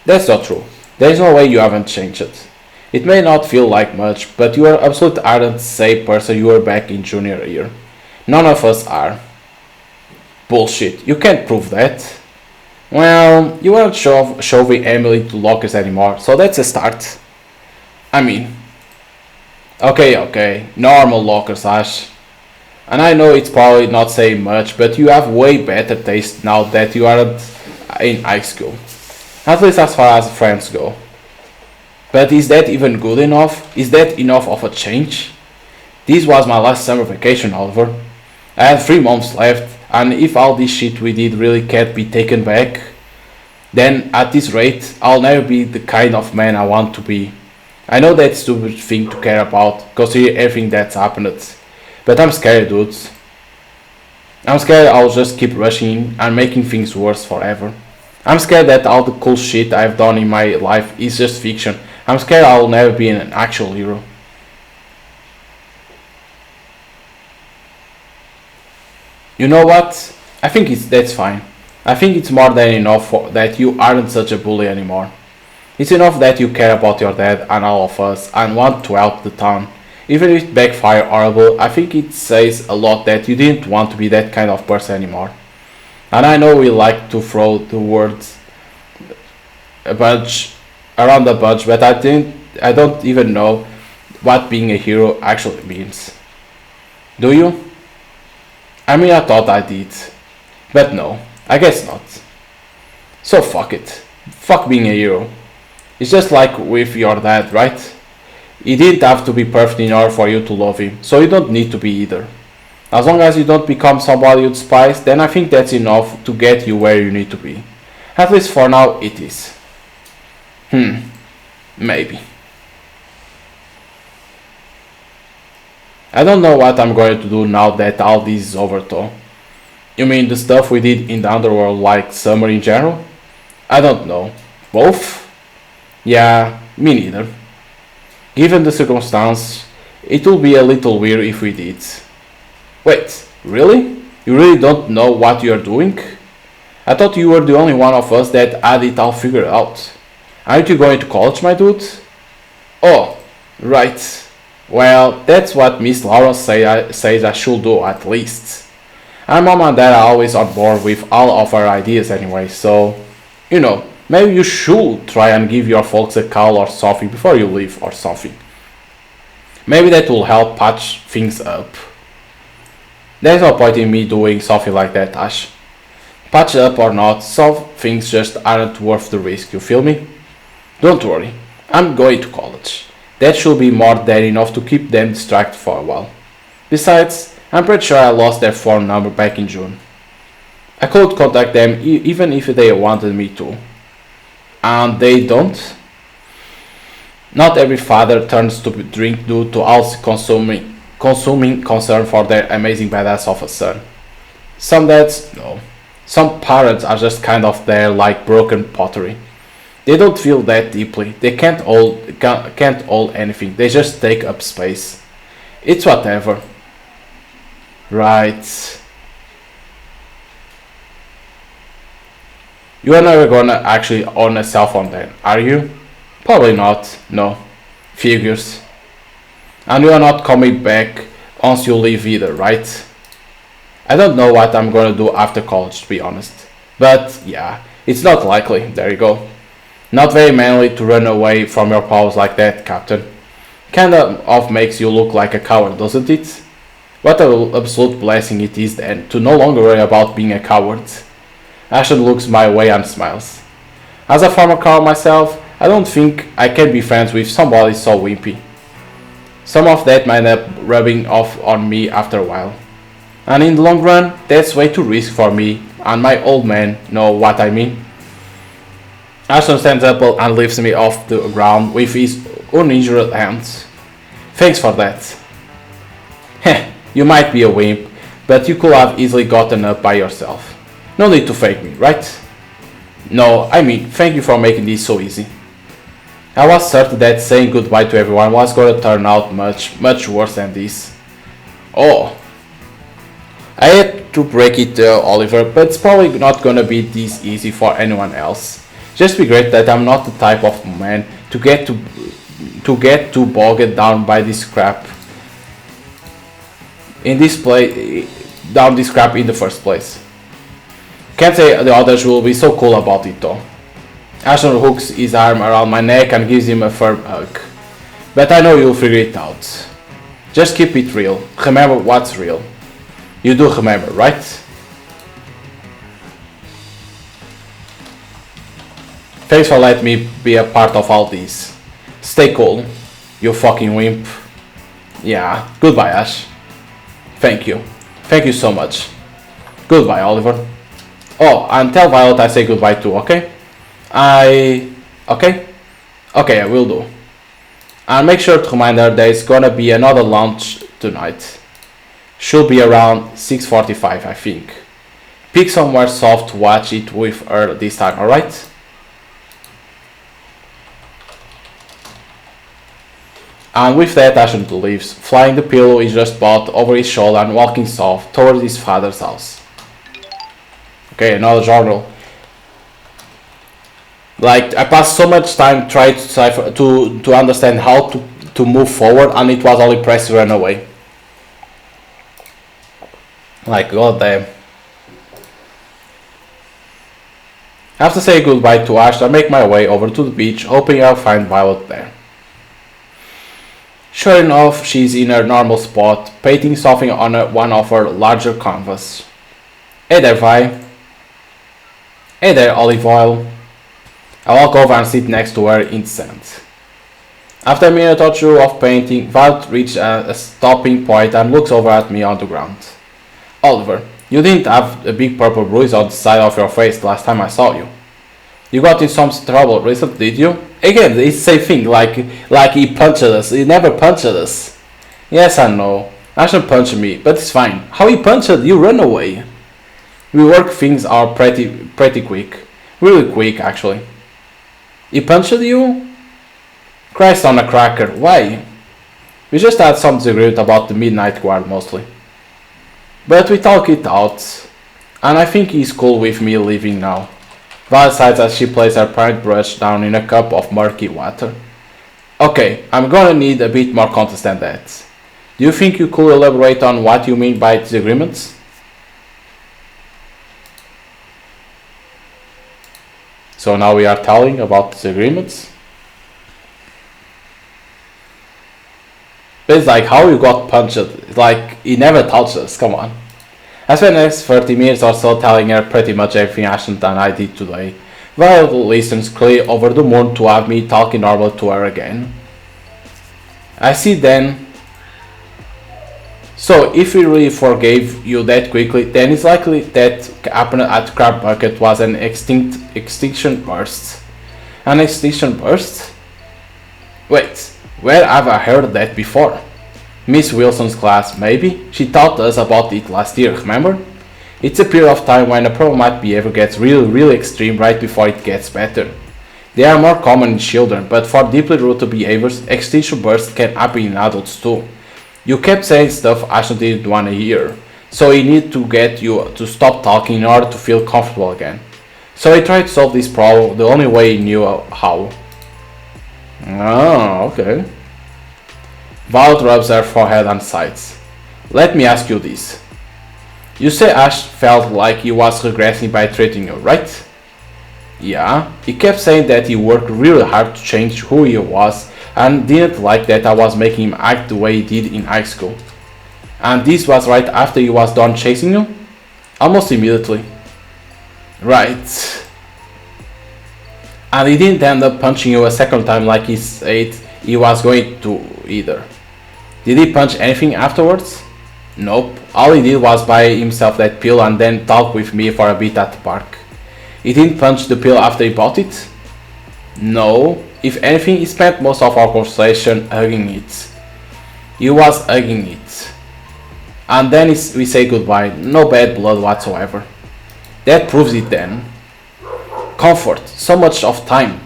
That's not true. There's no way you haven't changed it. It may not feel like much, but you are absolutely aren't the same person you were back in junior year. None of us are. Bullshit, you can't prove that. Well, you weren't shoving Emily to lockers anymore, so that's a start. I mean, okay, normal lockers, Ash. And I know it's probably not saying much, but you have way better taste now that you aren't in high school. At least as far as friends go. But is that even good enough? Is that enough of a change? This was my last summer vacation, Oliver. I had 3 months left, and if all this shit we did really can't be taken back, then at this rate, I'll never be the kind of man I want to be. I know that's a stupid thing to care about, considering everything that's happened. But I'm scared, dudes. I'm scared I'll just keep rushing and making things worse forever. I'm scared that all the cool shit I've done in my life is just fiction. I'm scared I'll never be an actual hero. You know what? I think that's fine. I think it's more than enough that you aren't such a bully anymore. It's enough that you care about your dad and all of us and want to help the town. Even if it backfire horrible, I think it says a lot that you didn't want to be that kind of person anymore. And I know we like to throw the words a bunch around the bunch, but I don't even know what being a hero actually means. Do you? I mean, I thought I did. But no, I guess not. So fuck it. Fuck being a hero. It's just like with your dad, right? He didn't have to be perfect in order for you to love him, so you don't need to be either. As long as you don't become somebody you despise, then I think that's enough to get you where you need to be. At least for now it is. Maybe. I don't know what I'm going to do now that all this is over though. You mean the stuff we did in the underworld, like summer in general? I don't know. Both? Yeah, me neither. Given the circumstance, it would be a little weird if we did. Wait, really? You really don't know what you're doing? I thought you were the only one of us that had it all figured out. Aren't you going to college, my dude? Oh, right. Well, that's what Miss Laura says I should do at least. And Mom and Dad are always on board with all of our ideas anyway, so, maybe you should try and give your folks a call or something before you leave or something. Maybe that will help patch things up. There's no point in me doing something like that, Ash. Patch up or not, some things just aren't worth the risk, you feel me? Don't worry, I'm going to college. That should be more than enough to keep them distracted for a while. Besides, I'm pretty sure I lost their phone number back in June. I could contact them even if they wanted me to. And they don't? Not every father turns to drink due to all-consuming concern for their amazing badass of a son. Some dads, no. Some parents are just kind of there like broken pottery. They don't feel that deeply. They can't hold anything. They just take up space. It's whatever. Right. You are never gonna actually own a cell phone then, are you? Probably not. No. Figures. And you are not coming back once you leave either, right? I don't know what I'm gonna do after college, to be honest. But yeah, it's not likely. There you go. Not very manly to run away from your problems like that, Captain. Kinda of makes you look like a coward, doesn't it? What an absolute blessing it is then to no longer worry about being a coward. Ashton looks my way and smiles. As a former coward myself, I don't think I can be friends with somebody so wimpy. Some of that might end up rubbing off on me after a while. And in the long run, that's way too risky for me and my old man, know what I mean? Ashton stands up and lifts me off the ground with his uninjured hands. Thanks for that. Heh, you might be a wimp, but you could have easily gotten up by yourself. No need to thank me, right? No, I mean, thank you for making this so easy. I was certain that saying goodbye to everyone was going to turn out much, much worse than this. Oh. I had to break it, Oliver, but it's probably not going to be this easy for anyone else. Just be great that I'm not the type of man to get too bogged down by this crap. Down this crap in the first place. Can't say the others will be so cool about it though. Ashton hooks his arm around my neck and gives him a firm hug. But I know you'll figure it out. Just keep it real. Remember what's real. You do remember, right? Thanks for letting me be a part of all this. Stay cool, you fucking wimp. Yeah, goodbye, Ash. Thank you. Thank you so much. Goodbye, Oliver. Oh, and tell Violet I say goodbye too, okay? Okay? Okay, I will do. And make sure to remind her there's gonna be another lunch tonight. Should be around 6:45, I think. Pick somewhere soft to watch it with her this time, alright? And with that, Ashton leaves, flying the pillow he just bought over his shoulder and walking south towards his father's house. Okay, another journal. Like, I passed so much time trying to understand how to move forward, and it was only press run away. Like, goddamn. After saying goodbye to Ash, I make my way over to the beach, hoping I'll find Violet there. Sure enough, she's in her normal spot, painting something on one of her larger canvas. Hey there, Vi. Hey there, olive oil. I walk over and sit next to her in the sand. After a minute or two of painting, Violet reaches a stopping point and looks over at me on the ground. Oliver, you didn't have a big purple bruise on the side of your face last time I saw you. You got in some trouble recently, did you? Again, it's the same thing, like he punched us. He never punched us. Yes, I know. Ashton punched me, but it's fine. How he punched you? Run away. We work things out pretty quick. Really quick, actually. He punched you? Christ on a cracker, why? We just had some disagreement about the Midnight Guard mostly. But we talk it out, and I think he's cool with me leaving now. Val sighs as she places her paintbrush down in a cup of murky water. Okay, I'm gonna need a bit more context than that. Do you think you could elaborate on what you mean by disagreements? So now we are telling about disagreements. But it's like how you got punched. It's like he never touched us, come on. I spent the next 30 minutes or so telling her pretty much everything Ashton and I did today. Violet listens clearly over the moon to have me talking normal to her again. I see then. So if we really forgave you that quickly, then it's likely that happened at Crab Bucket was an extinction burst. An extinction burst? Wait, where have I heard that before? Miss Wilson's class, maybe? She taught us about it last year, remember? It's a period of time when a problematic behavior gets really extreme right before it gets better. They are more common in children, but for deeply rooted behaviors, extinction bursts can happen in adults too. You kept saying stuff Ashton didn't want to hear, so he needed to get you to stop talking in order to feel comfortable again. So he tried to solve this problem the only way he knew how. Oh, okay. Violet rubs her forehead and sighs. Let me ask you this. You say Ash felt like he was regressing by treating you, right? Yeah, he kept saying that he worked really hard to change who he was and didn't like that I was making him act the way he did in high school. And this was right after he was done chasing you? Almost immediately. Right. And he didn't end up punching you a second time like he said he was going to either. Did he punch anything afterwards? Nope. All he did was buy himself that pill and then talk with me for a bit at the park. He didn't punch the pill after he bought it? No. If anything, he spent most of our conversation hugging it. He was hugging it. And then we say goodbye. No bad blood whatsoever. That proves it then. Comfort. So much of time.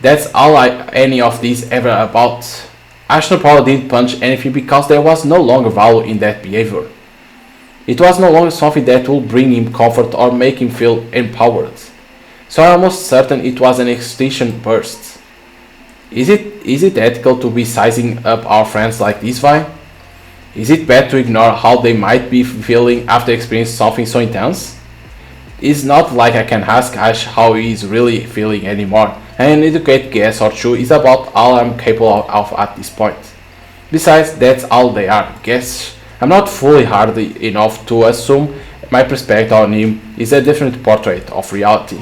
That's all any of this ever about. Ashton probably didn't punch anything because there was no longer value in that behavior. It was no longer something that would bring him comfort or make him feel empowered. So I'm almost certain it was an extinction burst. Is it ethical to be sizing up our friends like this, Vi? Is it bad to ignore how they might be feeling after experiencing something so intense? It's not like I can ask Ash how he is really feeling anymore, and an educated guess or two is about all I'm capable of at this point. Besides, that's all they are, guess. I'm not fully hard enough to assume my perspective on him is a different portrait of reality.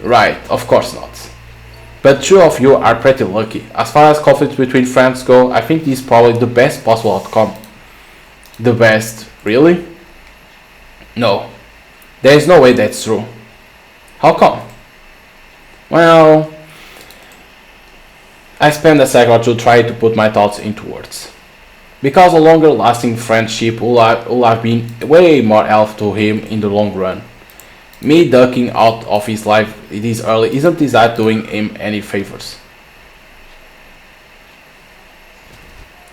Right, of course not. But two of you are pretty lucky. As far as conflicts between friends go, I think this is probably the best possible outcome. The best, really? No. There is no way that's true. How come? Well, I spent a second or two trying to put my thoughts into words. Because a longer lasting friendship would have been way more helpful to him in the long run. Me ducking out of his life this early isn't that doing him any favors.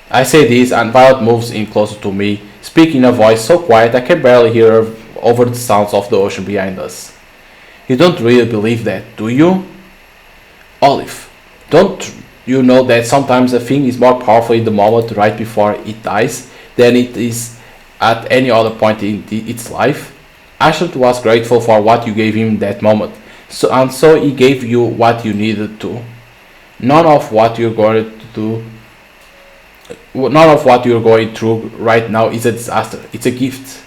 I say this and Violet moves in closer to me, speaking in a voice so quiet I can barely hear her over the sounds of the ocean behind us. You don't really believe that, do you? Olive, don't you know that sometimes a thing is more powerful in the moment right before it dies than it is at any other point in its life? Ashton was grateful for what you gave him that moment, so he gave you what you needed to. None of what you're going through right now is a disaster. It's a gift.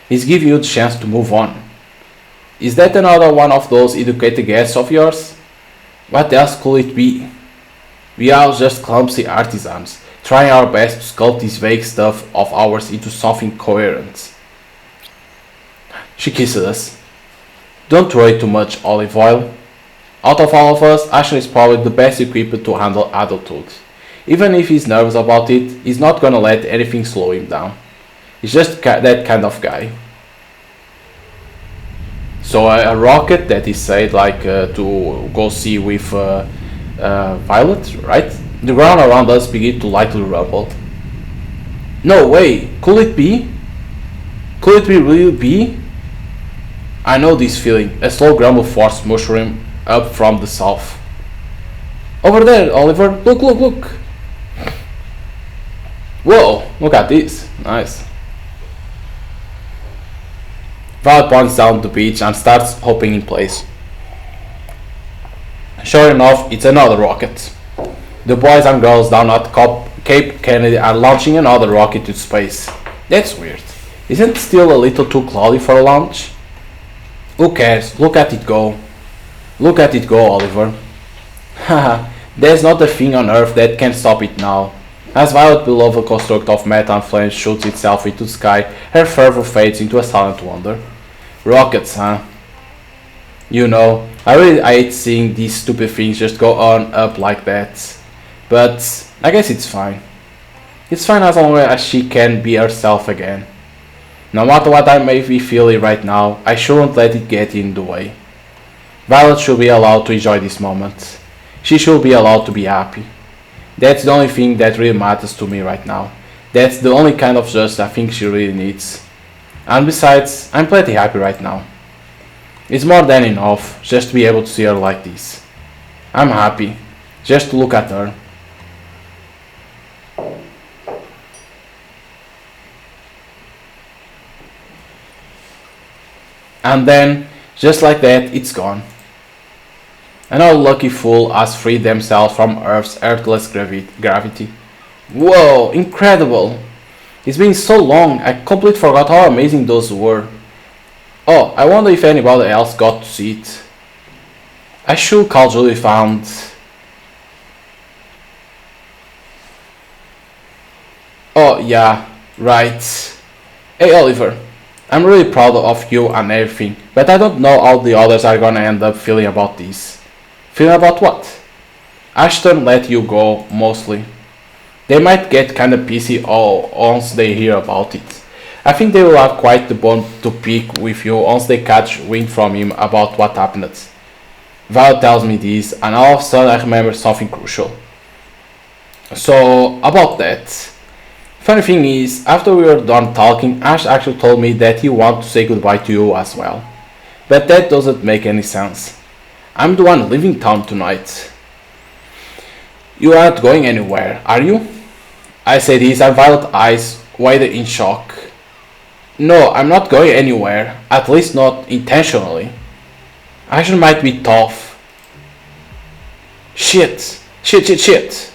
It's giving you the chance to move on. Is that another one of those educated guesses of yours? What else could it be? We are just clumsy artisans, trying our best to sculpt this vague stuff of ours into something coherent. She kisses us. Don't worry too much, Olive Oil. Out of all of us, Asher is probably the best equipped to handle adulthood. Even if he's nervous about it, he's not gonna let anything slow him down. He's just that kind of guy. So a rocket that is said like to go see with Violet, right? The ground around us began to lightly rumble. No way! Could it be? Could it really be? I know this feeling. A slow grumble forced mushroom up from the south. Over there, Oliver. Look, look, look. Whoa, look at this. Nice. Violet points down the beach and starts hopping in place. Sure enough, it's another rocket. The boys and girls down at Cape Kennedy are launching another rocket to space. That's weird. Isn't it still a little too cloudy for a launch? Who cares? Look at it go. Look at it go, Oliver. Haha, there's not a thing on earth that can stop it now. As Violet below a construct of metal and flames shoots itself into the sky, her fervor fades into a silent wonder. Rockets, huh? You know, I really hate seeing these stupid things just go on up like that. But I guess it's fine. It's fine as long as she can be herself again. No matter what I may be feeling right now, I shouldn't let it get in the way. Violet should be allowed to enjoy this moment. She should be allowed to be happy. That's the only thing that really matters to me right now. That's the only kind of justice I think she really needs. And besides, I'm pretty happy right now. It's more than enough just to be able to see her like this. I'm happy just to look at her. And then, just like that, it's gone. Another lucky fool has freed themselves from Earth's earthless gravity. Whoa, incredible! It's been so long, I completely forgot how amazing those were. Oh, I wonder if anybody else got to see it. I should call Julie found. Oh yeah, right. Hey Oliver, I'm really proud of you and everything, but I don't know how the others are gonna end up feeling about this. Feeling about what? Ashton let you go, mostly. They might get kinda pissy once they hear about it. I think they will have quite the bone to pick with you once they catch wind from him about what happened. Val tells me this, and all of a sudden I remember something crucial. So, about that. Funny thing is, after we were done talking, Ash actually told me that he wanted to say goodbye to you as well. But that doesn't make any sense. I'm the one leaving town tonight. You aren't going anywhere, are you? I say this and Violet's eyes widen in shock. No, I'm not going anywhere. At least not intentionally. Action might be tough. Shit. Shit.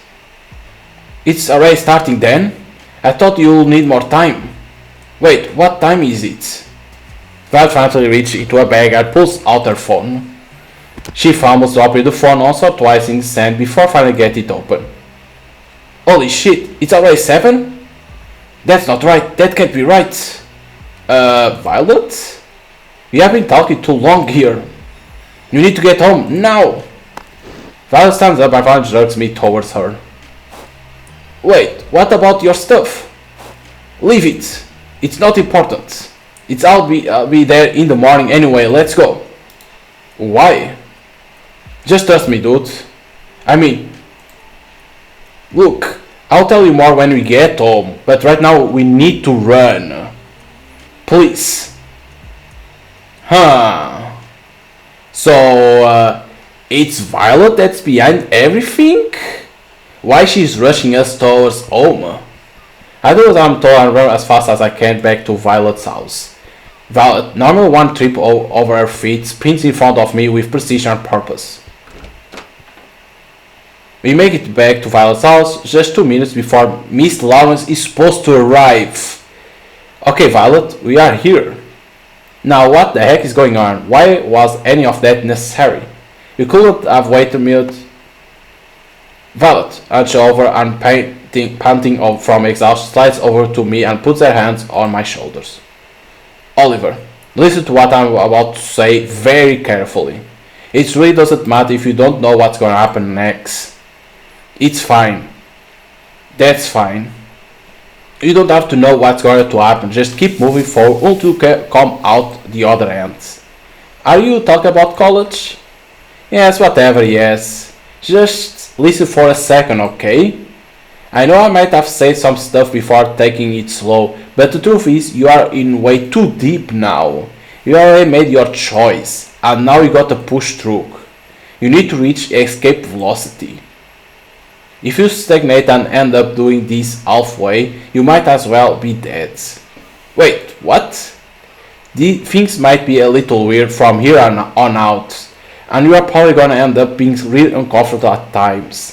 It's already starting then? I thought you'll need more time. Wait, what time is it? Val finally reaches into a bag and pulls out her phone. She fumbles to open the phone once or twice in the sand before finally getting it open. Holy shit, it's already 7? That's not right, that can't be right. Violet? We have been talking too long here. You need to get home, now! Violet stands up and finally jerks me towards her. Wait, what about your stuff? Leave it. It's not important. I'll be there in the morning anyway, let's go. Why? Just trust me, dude. I mean, look, I'll tell you more when we get home, but right now we need to run. Please. Huh. So, it's Violet that's behind everything? Why she's rushing us towards home? I do what I'm told and run as fast as I can back to Violet's house. Violet, normal one trip over her feet, sprints in front of me with precision and purpose. We make it back to Violet's house just 2 minutes before Miss Lawrence is supposed to arrive. Okay, Violet, we are here. Now what the heck is going on? Why was any of that necessary? You couldn't have waited a minute. Violet, hunched over and panting from exhaustion, slides over to me and puts her hands on my shoulders. Oliver, listen to what I'm about to say very carefully. It really doesn't matter if you don't know what's going to happen next. It's fine. That's fine. You don't have to know what's going to happen. Just keep moving forward until you come out the other end. Are you talking about college? Yes, whatever, yes. Just listen for a second, okay? I know I might have said some stuff before taking it slow, but the truth is you are in way too deep now. You already made your choice, and now you gotta push through. You need to reach escape velocity. If you stagnate and end up doing this halfway, you might as well be dead. Wait, what? Things might be a little weird from here on out, and you are probably gonna end up being really uncomfortable at times.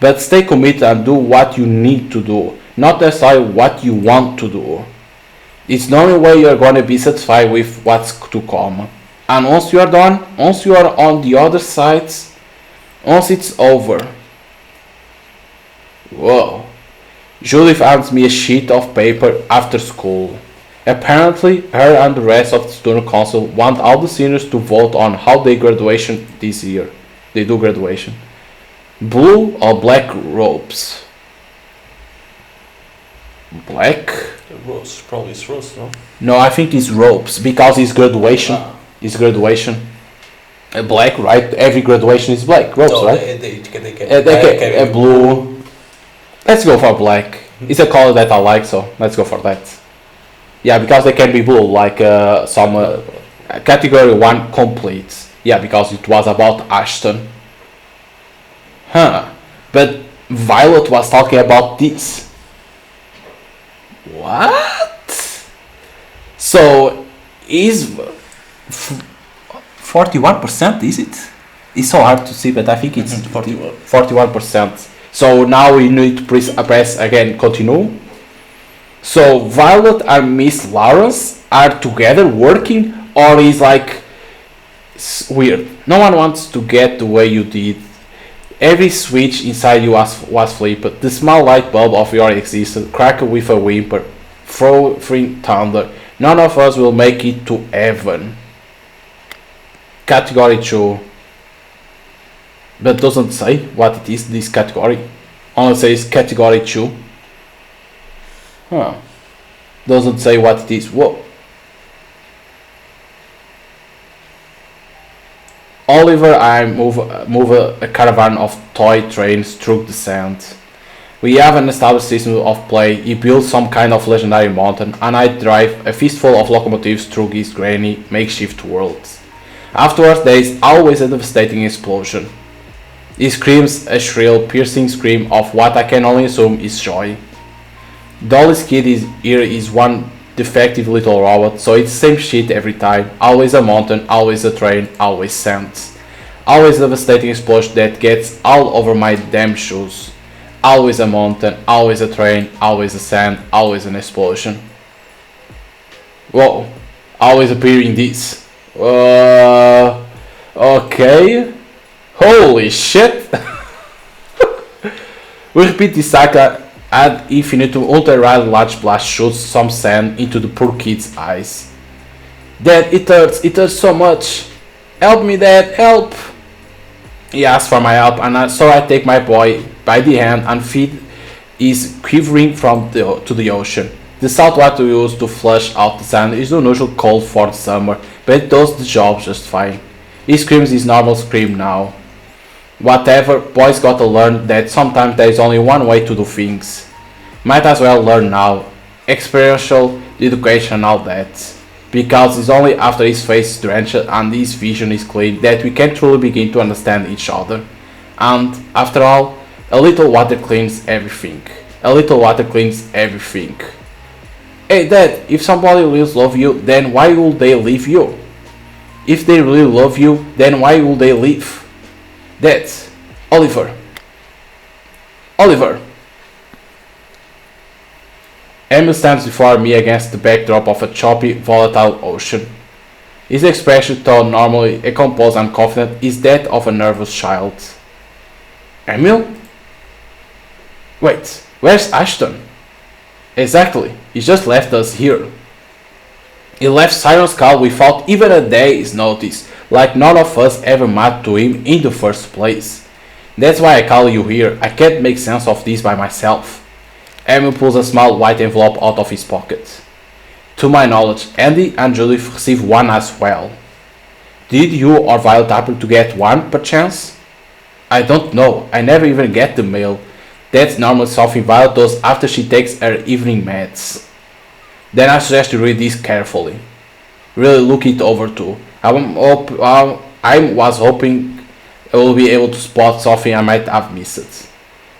But stay committed and do what you need to do, not necessarily what you want to do. It's the only way you're gonna be satisfied with what's to come. And once you are done, once you are on the other side, once it's over. Whoa. Judith hands me a sheet of paper after school. Apparently, her and the rest of the student council want all the seniors to vote on how they graduation this year. They do graduation. Blue or black robes? Black? Rose, probably it's rose, no? No, I think it's robes because it's graduation. It's graduation. Black, right? Every graduation is black. Robes, no, right? They A blue. Let's go for black. It's a color that I like, so let's go for that. Yeah, because they can be blue, like some category 1 complete. Yeah, because it was about Ashton. Huh, but Violet was talking about this. What? So, is 41%, is it? It's so hard to see, but I think it's 41%. So now we need to press again, continue. So Violet and Miss Lawrence are together working, or is like weird? No one wants to get the way you did. Every switch inside you was flipped. The small light bulb of your existence cracked with a whimper, throwing thunder. None of us will make it to heaven. Category 2. But doesn't say what it is, this category. Only says category 2. Huh. Doesn't say what it is. Whoa. Oliver and I move a caravan of toy trains through the sand. We have an established system of play. He built some kind of legendary mountain, and I drive a fistful of locomotives through his grainy makeshift world. Afterwards, there is always a devastating explosion. He screams a shrill, piercing scream of what I can only assume is joy. The oldest kid here is one defective little robot, so it's same shit every time. Always a mountain, always a train, always sand. Always a devastating explosion that gets all over my damn shoes. Always a mountain, always a train, always a sand, always an explosion. Whoa, always appearing this. Okay. Holy shit. We repeat this cycle ad infinitum until a large blast shoots some sand into the poor kid's eyes. Dad, it hurts so much. Help me, Dad, help! He asks for my help, and so I take my boy by the hand and feed his quivering to the ocean. The salt water we use to flush out the sand is unusually cold for the summer, but it does the job just fine. He screams his normal scream now. Whatever, boys gotta learn that sometimes there is only one way to do things. Might as well learn now. Experiential education and all that. Because it's only after his face is drenched and his vision is clean that we can truly begin to understand each other. And, after all, a little water cleans everything. A little water cleans everything. Hey Dad, if somebody really loves you, then why would they leave you? If they really love you, then why would they leave? That's Oliver. Oliver. Emil stands before me against the backdrop of a choppy, volatile ocean. His expression, though normally composed and confident, is that of a nervous child. Emil? Wait, where's Ashton? Exactly, he just left us here. He left Siren's call without even a day's notice, like none of us ever mattered to him in the first place. That's why I call you here. I can't make sense of this by myself. Emil pulls a small white envelope out of his pocket. To my knowledge, Andy and Judith received one as well. Did you or Violet happen to get one, perchance? I don't know. I never even get the mail. That's normally something Violet does after she takes her evening meds. Then I suggest you read this carefully. Really look it over too. I was hoping I will be able to spot something I might have missed.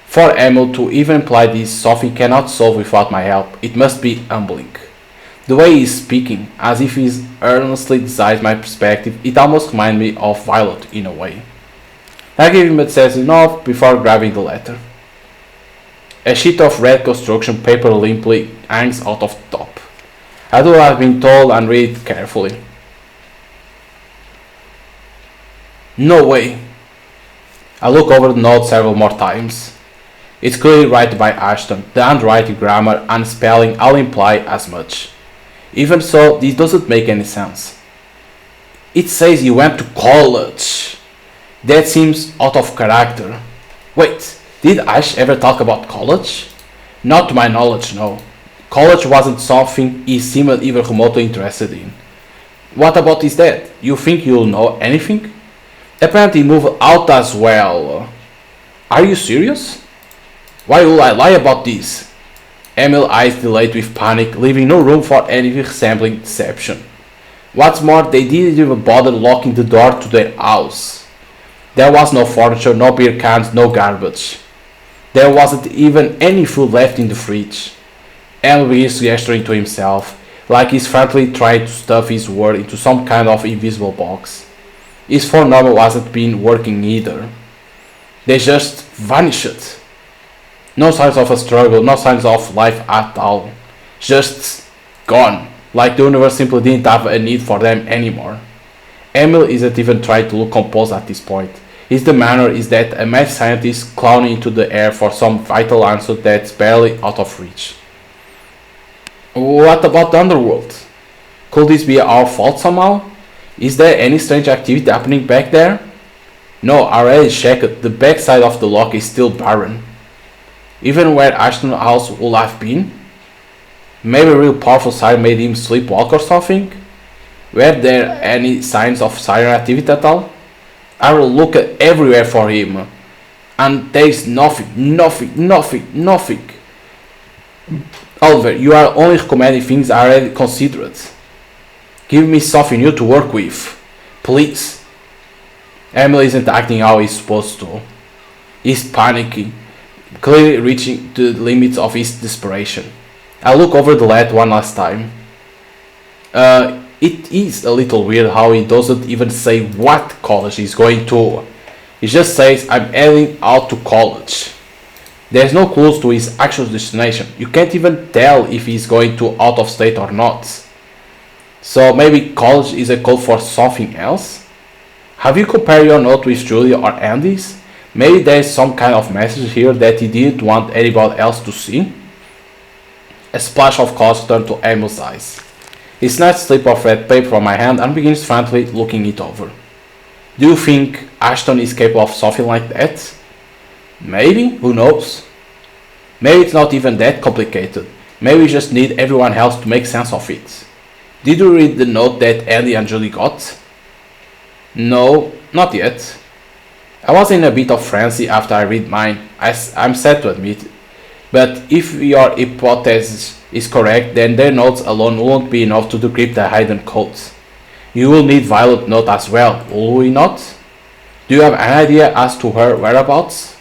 For Emil to even imply this something cannot solve without my help, it must be humbling. The way he is speaking, as if he earnestly desires my perspective, it almost reminds me of Violet in a way. I give him a sense enough before grabbing the letter. A sheet of red construction paper limply hangs out of the top. I do what I've been told and read it carefully. No way. I look over the note several more times. It's clearly written by Ashton. The handwriting, grammar, and spelling all imply as much. Even so, this doesn't make any sense. It says you went to college. That seems out of character. Wait, did Ash ever talk about college? Not to my knowledge, no. College wasn't something he seemed even remotely interested in. What about his dad? You think you'll know anything? Apparently he moved out as well. Are you serious? Why will I lie about this? Emil's eyes dilate with panic, leaving no room for any resembling deception. What's more, they didn't even bother locking the door to their house. There was no furniture, no beer cans, no garbage. There wasn't even any food left in the fridge. Emil begins gesturing to himself, like he's frantically trying to stuff his word into some kind of invisible box. His phone number wasn't been working either. They just vanished. No signs of a struggle, no signs of life at all. Just gone, like the universe simply didn't have a need for them anymore. Emil isn't even trying to look composed at this point. His demeanor is that a mad scientist clowning into the air for some vital answer that's barely out of reach. What about the underworld? Could this be our fault somehow? Is there any strange activity happening back there? No, I already checked. The backside of the lock is still barren. Even where Ashton's house would have been? Maybe a real powerful siren made him sleepwalk or something? Were there any signs of siren activity at all? I will look everywhere for him. And there is nothing. Oliver, you are only recommending things I already considered. Give me something new to work with. Please. Emily isn't acting how he's supposed to. He's panicking, clearly reaching to the limits of his desperation. I look over the letter one last time. It is a little weird how he doesn't even say what college he's going to. He just says, I'm heading out to college. There's no clues to his actual destination. You can't even tell if he's going to out of state or not. So maybe college is a code for something else? Have you compared your note with Julia or Andy's? Maybe there's some kind of message here that he didn't want anybody else to see? A splash of color turned to Emil's eyes. He snatched a slip of red paper from my hand and begins frantically looking it over. Do you think Ashton is capable of something like that? Maybe, who knows? Maybe it's not even that complicated. Maybe we just need everyone else to make sense of it. Did you read the note that Andy and Julie got? No, not yet. I was in a bit of frenzy after I read mine, I'm sad to admit. But if your hypothesis is correct, then their notes alone won't be enough to decrypt the hidden codes. You will need Violet's note as well, will we not? Do you have an idea as to her whereabouts?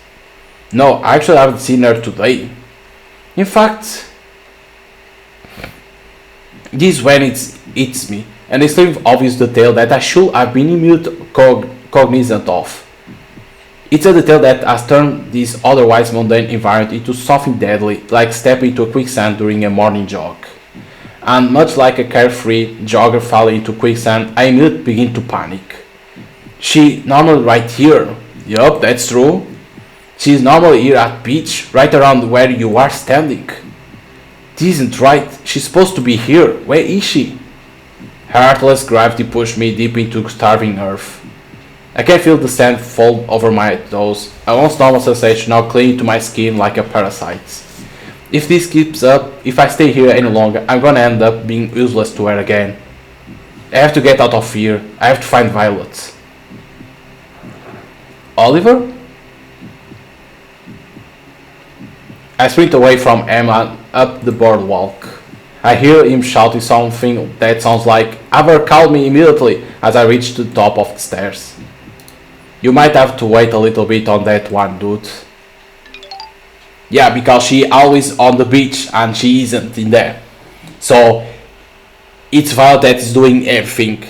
No, I actually haven't seen her today. In fact, this is when it hits me, an extremely obvious detail that I should have been immediately cognizant of. It's a detail that has turned this otherwise mundane environment into something deadly, like stepping into a quicksand during a morning jog. And much like a carefree jogger falling into quicksand, I immediately begin to panic. She normally right here. Yup, that's true. She's normally here at beach, right around where you are standing. This isn't right. She's supposed to be here. Where is she? Her heartless gravity pushed me deep into starving earth. I can feel the sand fall over my toes, a once normal sensation now clinging to my skin like a parasite. If this keeps up, if I stay here any longer, I'm gonna end up being useless to her again. I have to get out of here. I have to find Violet. Oliver? I sprint away from Emma up the boardwalk. I hear him shouting something that sounds like, Ever call me immediately, as I reach the top of the stairs. You might have to wait a little bit on that one, dude. Yeah, because she always on the beach and she isn't in there. So, it's Violet that is doing everything.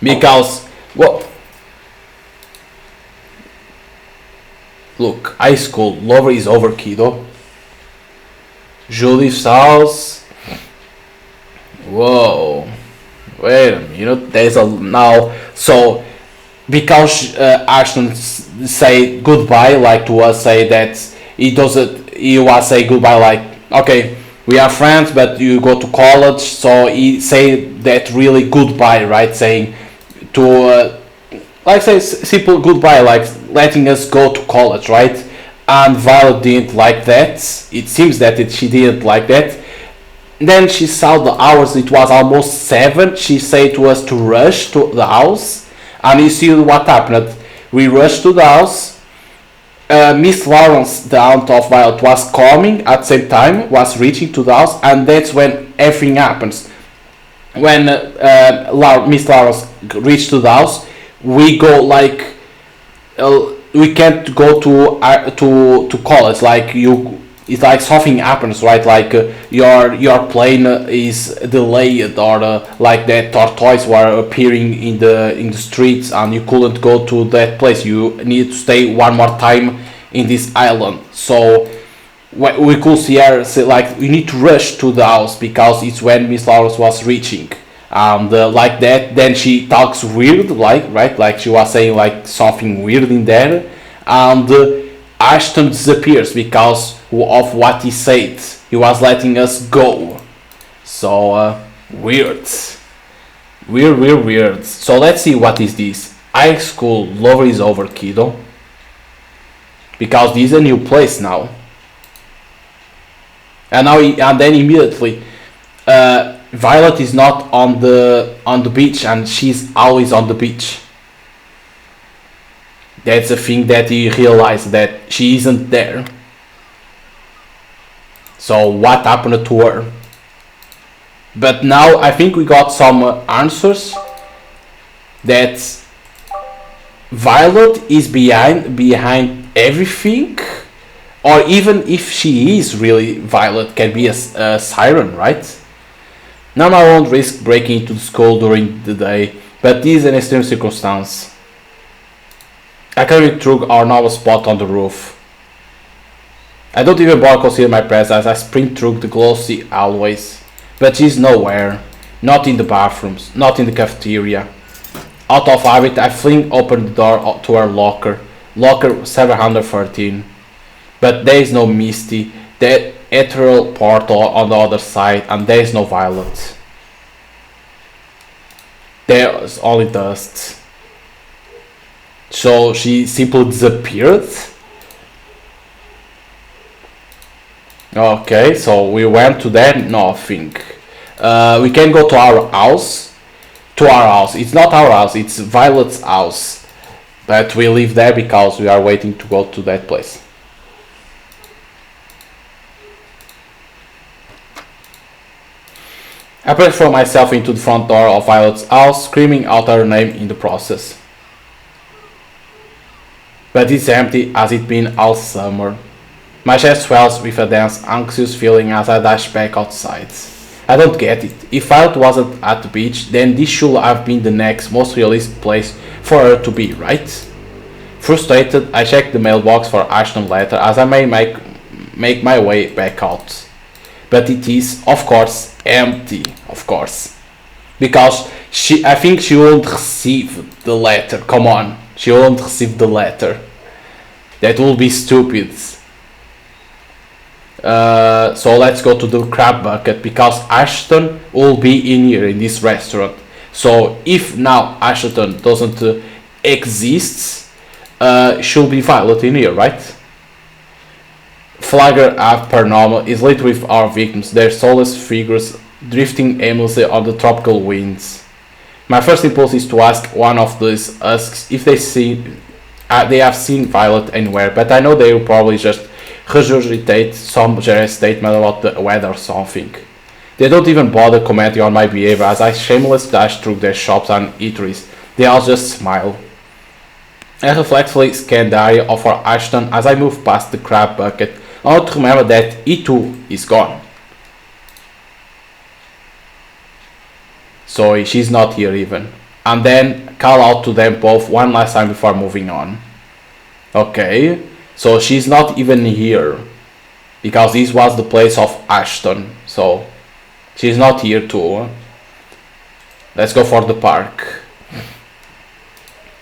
Because, well... Look, high school, lover is over, kiddo. Julie's house... Whoa... Wait a minute, there's a now. So, because Ashton say goodbye, like to us, say that he doesn't. He was say goodbye, like okay, we are friends, but you go to college. So he say that really goodbye, right? Saying to like say simple goodbye, like letting us go to college, right? And Violet didn't like that. It seems that she didn't like that. Then she saw the hours, it was almost 7. She said to us to rush to the house. And you see what happened. We rushed to the house. Miss Lawrence, the aunt of Violet, was coming at the same time, was reaching to the house. And that's when everything happens. When Miss Lawrence reached to the house, we go like... we can't go to college, like you... It's like something happens, right? Like your plane is delayed, or like that tortoise were appearing in the streets, and you couldn't go to that place. You need to stay one more time in this island. So we could see her say, like we need to rush to the house because it's when Miss Lawrence was reaching, and like that. Then she talks weird, like right, like she was saying like something weird in there, and Ashton disappears because of what he said. He was letting us go. So, weird. Weird. So let's see what is this. High school, lover is over, kiddo. Because this is a new place now. And then immediately, Violet is not on the beach, and she's always on the beach. That's the thing that he realized, that she isn't there. So what happened to her? But now I think we got some answers. That Violet is behind everything, Or even if she is really Violet, can be a Siren, right? Now I won't risk breaking into the school during the day, but this is an extreme circumstance. I carry through our novel spot on the roof. I don't even bother consider my presence as I sprint through the glossy hallways. But she's nowhere. Not in the bathrooms, not in the cafeteria. Out of habit, I fling open the door to her locker. Locker 713. But there is no Misty, the ethereal portal on the other side, and there is no Violet. There is only dust. So she simply disappeared? Okay, so we went to there, nothing. We can go to our house. It's not our house, it's Violet's house. But we live there because we are waiting to go to that place. I press for myself into the front door of Violet's house, screaming out her name in the process. But it's empty as it's been all summer. My chest swells with a dense, anxious feeling as I dash back outside. I don't get it. If Violet wasn't at the beach, then this should have been the next most realistic place for her to be, right? Frustrated, I check the mailbox for Ashton's letter as I may make my way back out. But it is, of course, empty, of course. Because I think she won't receive the letter. Come on, she won't receive the letter. That will be stupid. So let's go to the crab bucket because Ashton will be in here in this restaurant. So if now Ashton doesn't exist, she'll be Violet in here, right? Flagger as per normal is lit with our victims, their soulless figures drifting aimlessly on the tropical winds. My first impulse is to ask one of these husks if they have seen Violet anywhere, but I know they will probably just regurgitate some generic statement about the weather or something. They don't even bother commenting on my behavior as I shamelessly dash through their shops and eateries. They all just smile. I reflexively scan the area of our Ashton as I move past the crab bucket, only to remember that he too is gone. So she's not here even. And then call out to them both one last time before moving on. Okay, so she's not even here because this was the place of Ashton. So she's not here too. Let's go for the park,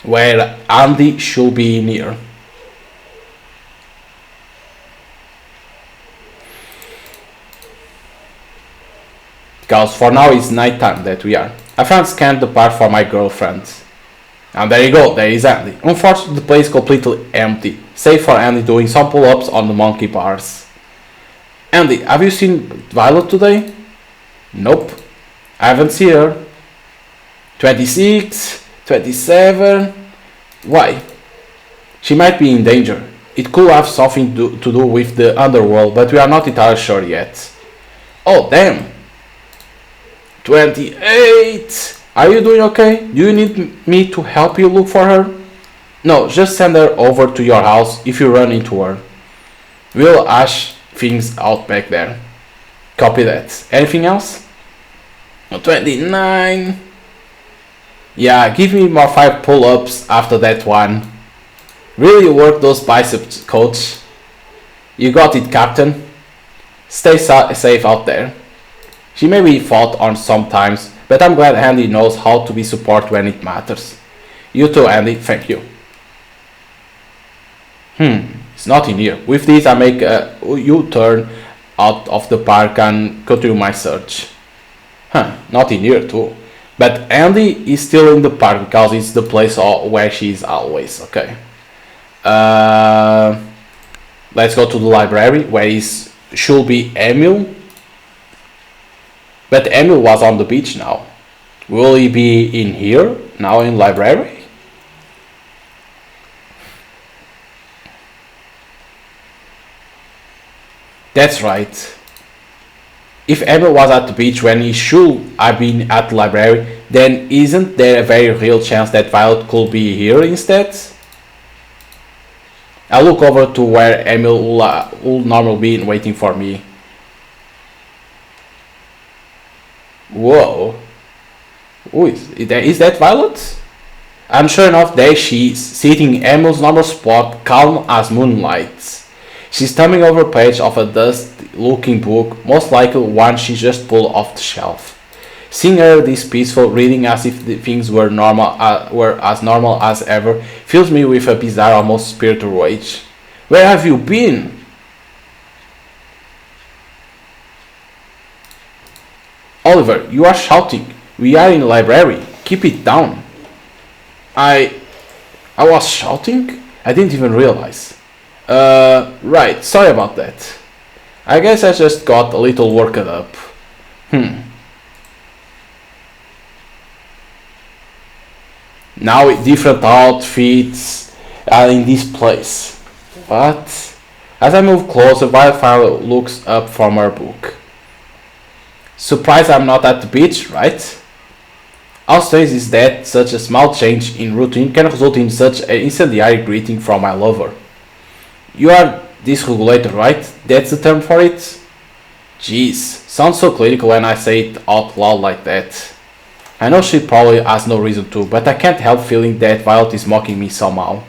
where Andy should be in here. Because for now it's night time that we are. I found scanned the park for my girlfriend. And there you go, there is Andy. Unfortunately the place is completely empty, save for Andy doing some pull-ups on the monkey bars. Andy, have you seen Violet today? Nope, I haven't seen her. 26, 27, why? She might be in danger. It could have something to do with the underworld, but we are not entirely sure yet. Oh damn! 28! Are you doing okay? Do you need me to help you look for her? No, just send her over to your house if you run into her. We'll hash things out back there. Copy that. Anything else? 29. Yeah, give me more 5 pull-ups after that one. Really work those biceps, coach. You got it, Captain. Stay safe out there. She may be fought on sometimes, but I'm glad Andy knows how to be support when it matters. You too, Andy, thank you. It's not in here. With this I make a U-turn out of the park and continue my search. Not in here too. But Andy is still in the park because it's the place where she is always, okay. Let's go to the library where should be Emil. But Emil was on the beach now. Will he be in here now in library? That's right. If Emil was at the beach when he should have been at the library, then isn't there a very real chance that Violet could be here instead? I look over to where Emil will normally be waiting for me. Whoa. Is that Violet? And sure enough, there she is, sitting in Emil's normal spot, calm as moonlight. She's thumbing over a page of a dusty-looking book, most likely one she just pulled off the shelf. Seeing her this peaceful, reading as if the things were as normal as ever, fills me with a bizarre, almost spiritual rage. Where have you been? Oliver, you are shouting. We are in the library. Keep it down. I was shouting? I didn't even realize. Right, sorry about that. I guess I just got a little worked up. Now with different outfits in this place. But as I move closer, Wildfire looks up from her book. Surprised I'm not at the beach, right? How strange is that such a small change in routine can result in such an incendiary greeting from my lover. You are dysregulated, right? That's the term for it? Jeez, sounds so clinical when I say it out loud like that. I know she probably has no reason to, but I can't help feeling that Violet is mocking me somehow.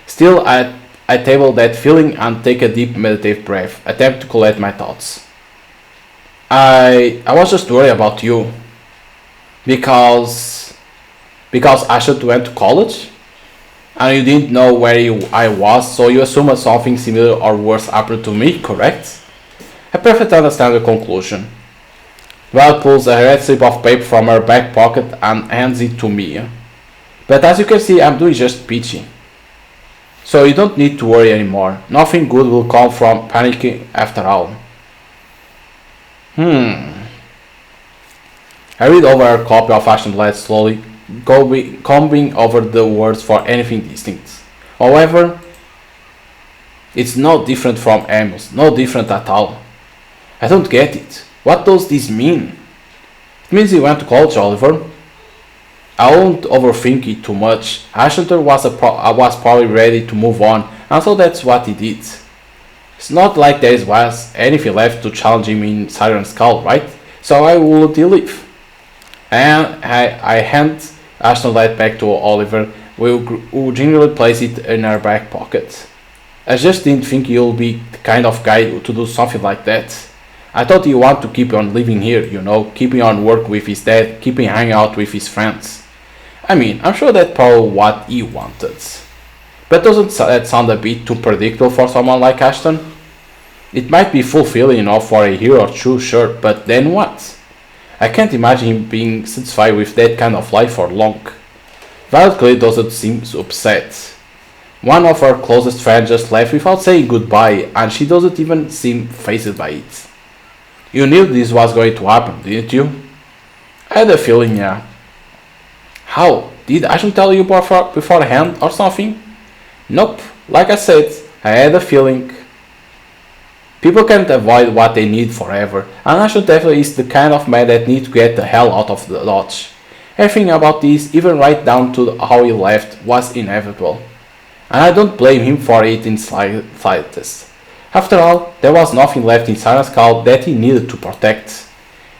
Still, I table that feeling and take a deep meditative breath, attempt to collect my thoughts. I was just worried about you. Because Ashley went to college? And you didn't know where I was, so you assumed something similar or worse happened to me, correct? I perfectly understand the conclusion. Val pulls a red slip of paper from her back pocket and hands it to me. But as you can see, I'm doing just peachy. So you don't need to worry anymore. Nothing good will come from panicking after all. I read over a copy of Ashton Light slowly, combing over the words for anything distinct. However, it's no different from Amos, no different at all. I don't get it. What does this mean? It means he went to college, Oliver. I won't overthink it too much. Ashton was probably ready to move on, and so that's what he did. It's not like there was anything left to challenge him in Siren's skull, right? So why would he leave? And I hand Ashton Light back to Oliver, who generally places it in her back pocket. I just didn't think he'll be the kind of guy to do something like that. I thought he wanted to keep on living here, keeping on work with his dad, keeping hanging out with his friends. I mean, I'm sure that's probably what he wanted. But doesn't that sound a bit too predictable for someone like Ashton? It might be fulfilling enough for a year or two, sure, but then what? I can't imagine him being satisfied with that kind of life for long. Violet clearly doesn't seem upset. One of her closest friends just left without saying goodbye, and she doesn't even seem fazed by it. You knew this was going to happen, didn't you? I had a feeling, yeah. How? Did Ashton tell you beforehand or something? Nope. Like I said, I had a feeling. People can't avoid what they need forever, and Ashton definitely is the kind of man that needs to get the hell out of the lodge. Everything about this, even right down to how he left, was inevitable. And I don't blame him for it in slightest. After all, there was nothing left in Siren's skull that he needed to protect.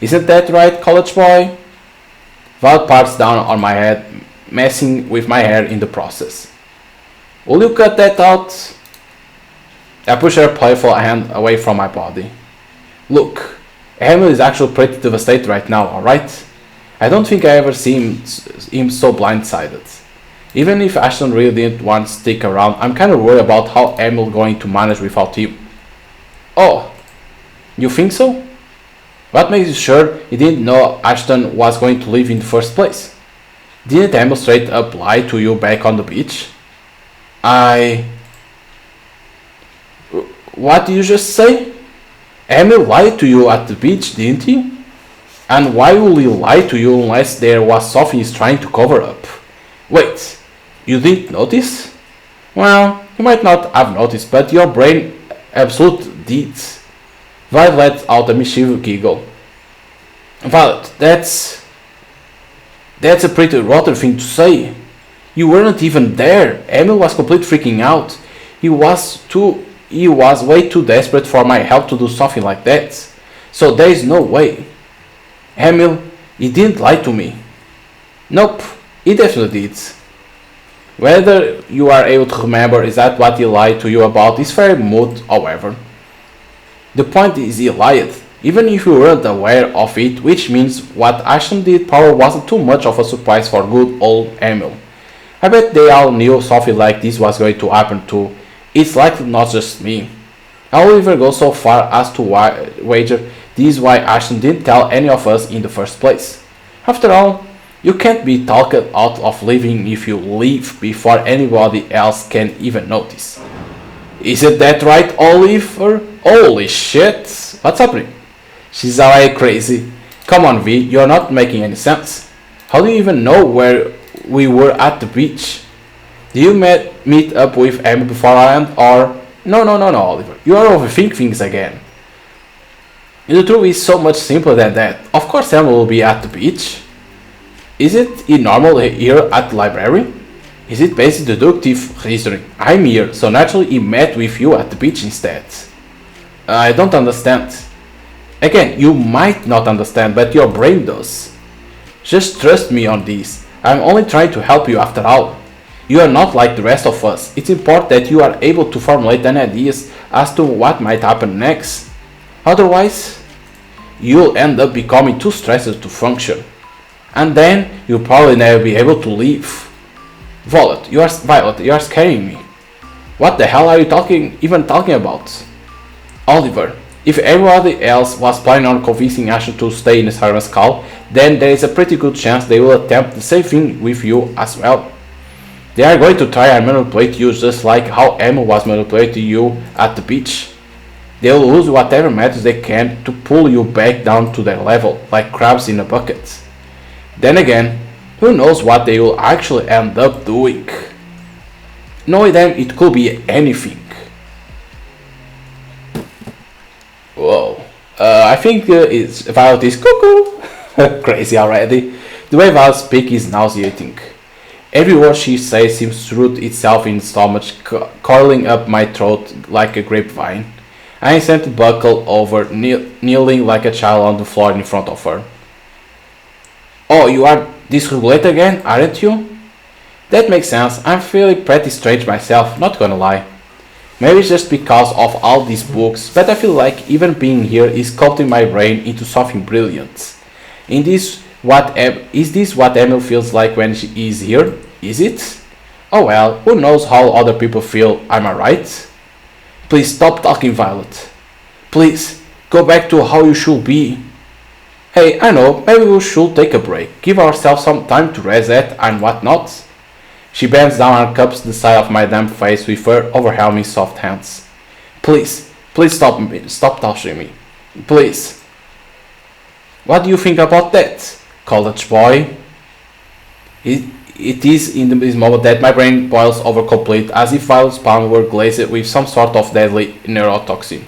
Isn't that right, college boy? Val parts down on my head, messing with my hair in the process. Will you cut that out? I push her playful hand away from my body. Look, Emil is actually pretty devastated right now, alright? I don't think I ever seen him so blindsided. Even if Ashton really didn't want to stick around, I'm kinda worried about how Emil going to manage without him. Oh, you think so? What makes you sure he didn't know Ashton was going to leave in the first place? Didn't Emil straight up lie to you back on the beach? What did you just say? Emil lied to you at the beach, didn't he? And why would he lie to you unless there was something he's trying to cover up? Wait, you didn't notice? Well, you might not have noticed, but your brain absolutely did. Violet let out a mischievous giggle. Violet, that's a pretty rotten thing to say. You weren't even there. Emil was completely freaking out. He was way too desperate for my help to do something like that. So there is no way. Emil, he didn't lie to me. Nope, he definitely did. Whether you are able to remember is that what he lied to you about is very moot, however. The point is he lied, even if you weren't aware of it, which means what Ashton did probably wasn't too much of a surprise for good old Emil. I bet they all knew something like this was going to happen too. It's likely not just me. I'll even go so far as to wager this is why Ashton didn't tell any of us in the first place. After all, you can't be talked out of leaving if you leave before anybody else can even notice. Isn't that right, Oliver? Holy shit! What's happening? She's already crazy. Come on, V, you're not making any sense. How do you even know where we were at the beach? Did you meet up with Emily beforehand or... No, Oliver. You are overthinking things again. The truth is so much simpler than that. Of course Emily will be at the beach. Is it normal here at the library? Is it basic deductive reasoning? I'm here, so naturally he met with you at the beach instead. I don't understand. Again, you might not understand, but your brain does. Just trust me on this. I'm only trying to help you after all. You are not like the rest of us. It's important that you are able to formulate any ideas as to what might happen next. Otherwise, you'll end up becoming too stressed to function. And then you'll probably never be able to leave. Violet, you are scaring me. What the hell are you even talking about? Oliver, if everybody else was planning on convincing Asher to stay in the Siren's call, then there is a pretty good chance they will attempt the same thing with you as well. They are going to try and manipulate you just like how Emma was manipulating you at the beach. They will use whatever methods they can to pull you back down to their level, like crabs in a bucket. Then again, who knows what they will actually end up doing? Knowing them, it could be anything. Whoa. I think Violet is cuckoo. Crazy already. The way Violet speaks is nauseating. Every word she says seems to root itself in the stomach, coiling up my throat like a grapevine. I instantly buckle over, kneeling like a child on the floor in front of her. Oh, you are dysregulated again, aren't you? That makes sense. I'm feeling pretty strange myself, not gonna lie. Maybe it's just because of all these books, but I feel like even being here is sculpting my brain into something brilliant. Is this what Emil feels like when she is here? Is it? Oh well, who knows how other people feel, am I right? Please stop talking, Violet. Please, go back to how you should be. Hey, I know, maybe we should take a break, give ourselves some time to reset and whatnot. She bends down and cups the side of my damp face with her overwhelming soft hands. Please stop touching me. Please. What do you think about that, college boy? It is in this moment that my brain boils over complete, as if Violet's palm were glazed with some sort of deadly neurotoxin.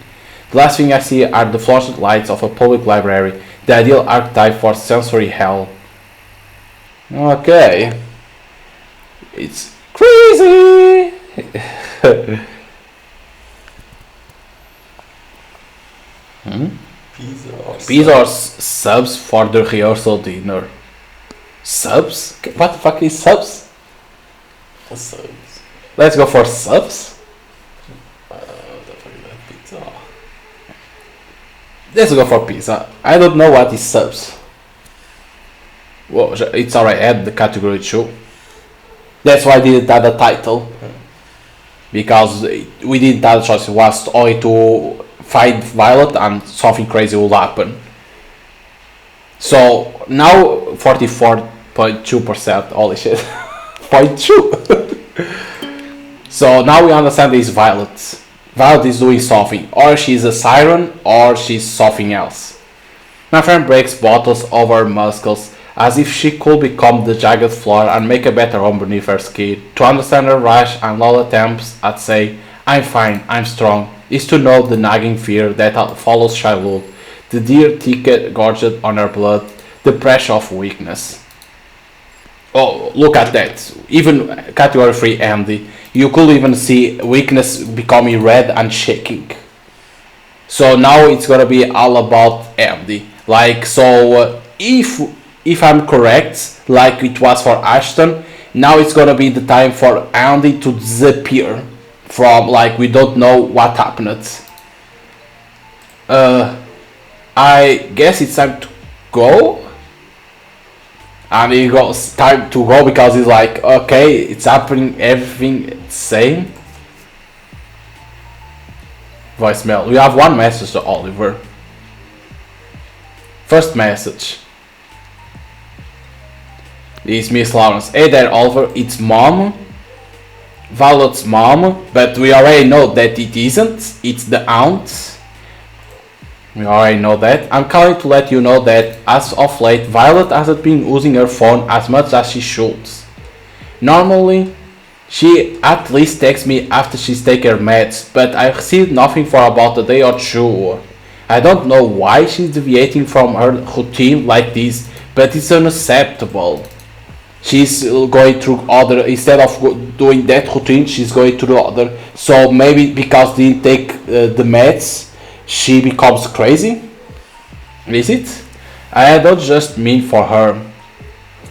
The last thing I see are the fluorescent lights of a public library, the ideal archetype for sensory hell. Okay. It's crazy! Pizza or subs for the rehearsal dinner. Subs? What the fuck is subs? Subs. Let's go for subs. Pizza. Let's go for pizza. I don't know what is subs. Well, it's alright, add the category too. That's why I didn't add a title. Because we didn't have a choice. It was only to find Violet and something crazy will happen. So now 44.2%. Holy shit. 0.2. So now we understand this Violet. Violet is doing something. Or she's a siren or she's something else. My friend breaks bottles over her muscles as if she could become the jagged floor and make a better home beneath her skin. To understand her rash and all attempts at say, I'm fine, I'm strong, is to know the nagging fear that follows childhood, the dear ticket gorged on her blood, the pressure of weakness. Oh, look at that. Even category 3 Andy. You could even see weakness becoming red and shaking. So now it's gonna be all about Andy. Like so, if I'm correct, like it was for Ashton, now it's gonna be the time for Andy to disappear from like we don't know what happened. Uh, I guess it's time to go. And he goes time to go because he's like, okay, it's happening, everything same. Voicemail. We have one message to Oliver. First message. This is Miss Lawrence. Hey there, Oliver. It's Mom. Violet's mom, but we already know that it isn't. It's the aunt. We already know that. I'm calling to let you know that as of late, Violet hasn't been using her phone as much as she should. Normally, she at least texts me after she's taken her meds, but I received nothing for about a day or two. I don't know why she's deviating from her routine like this, but it's unacceptable. She's going through other, instead of doing that routine, she's going to the other. So maybe because they take the meds, she becomes crazy? Is it? I don't just mean for her.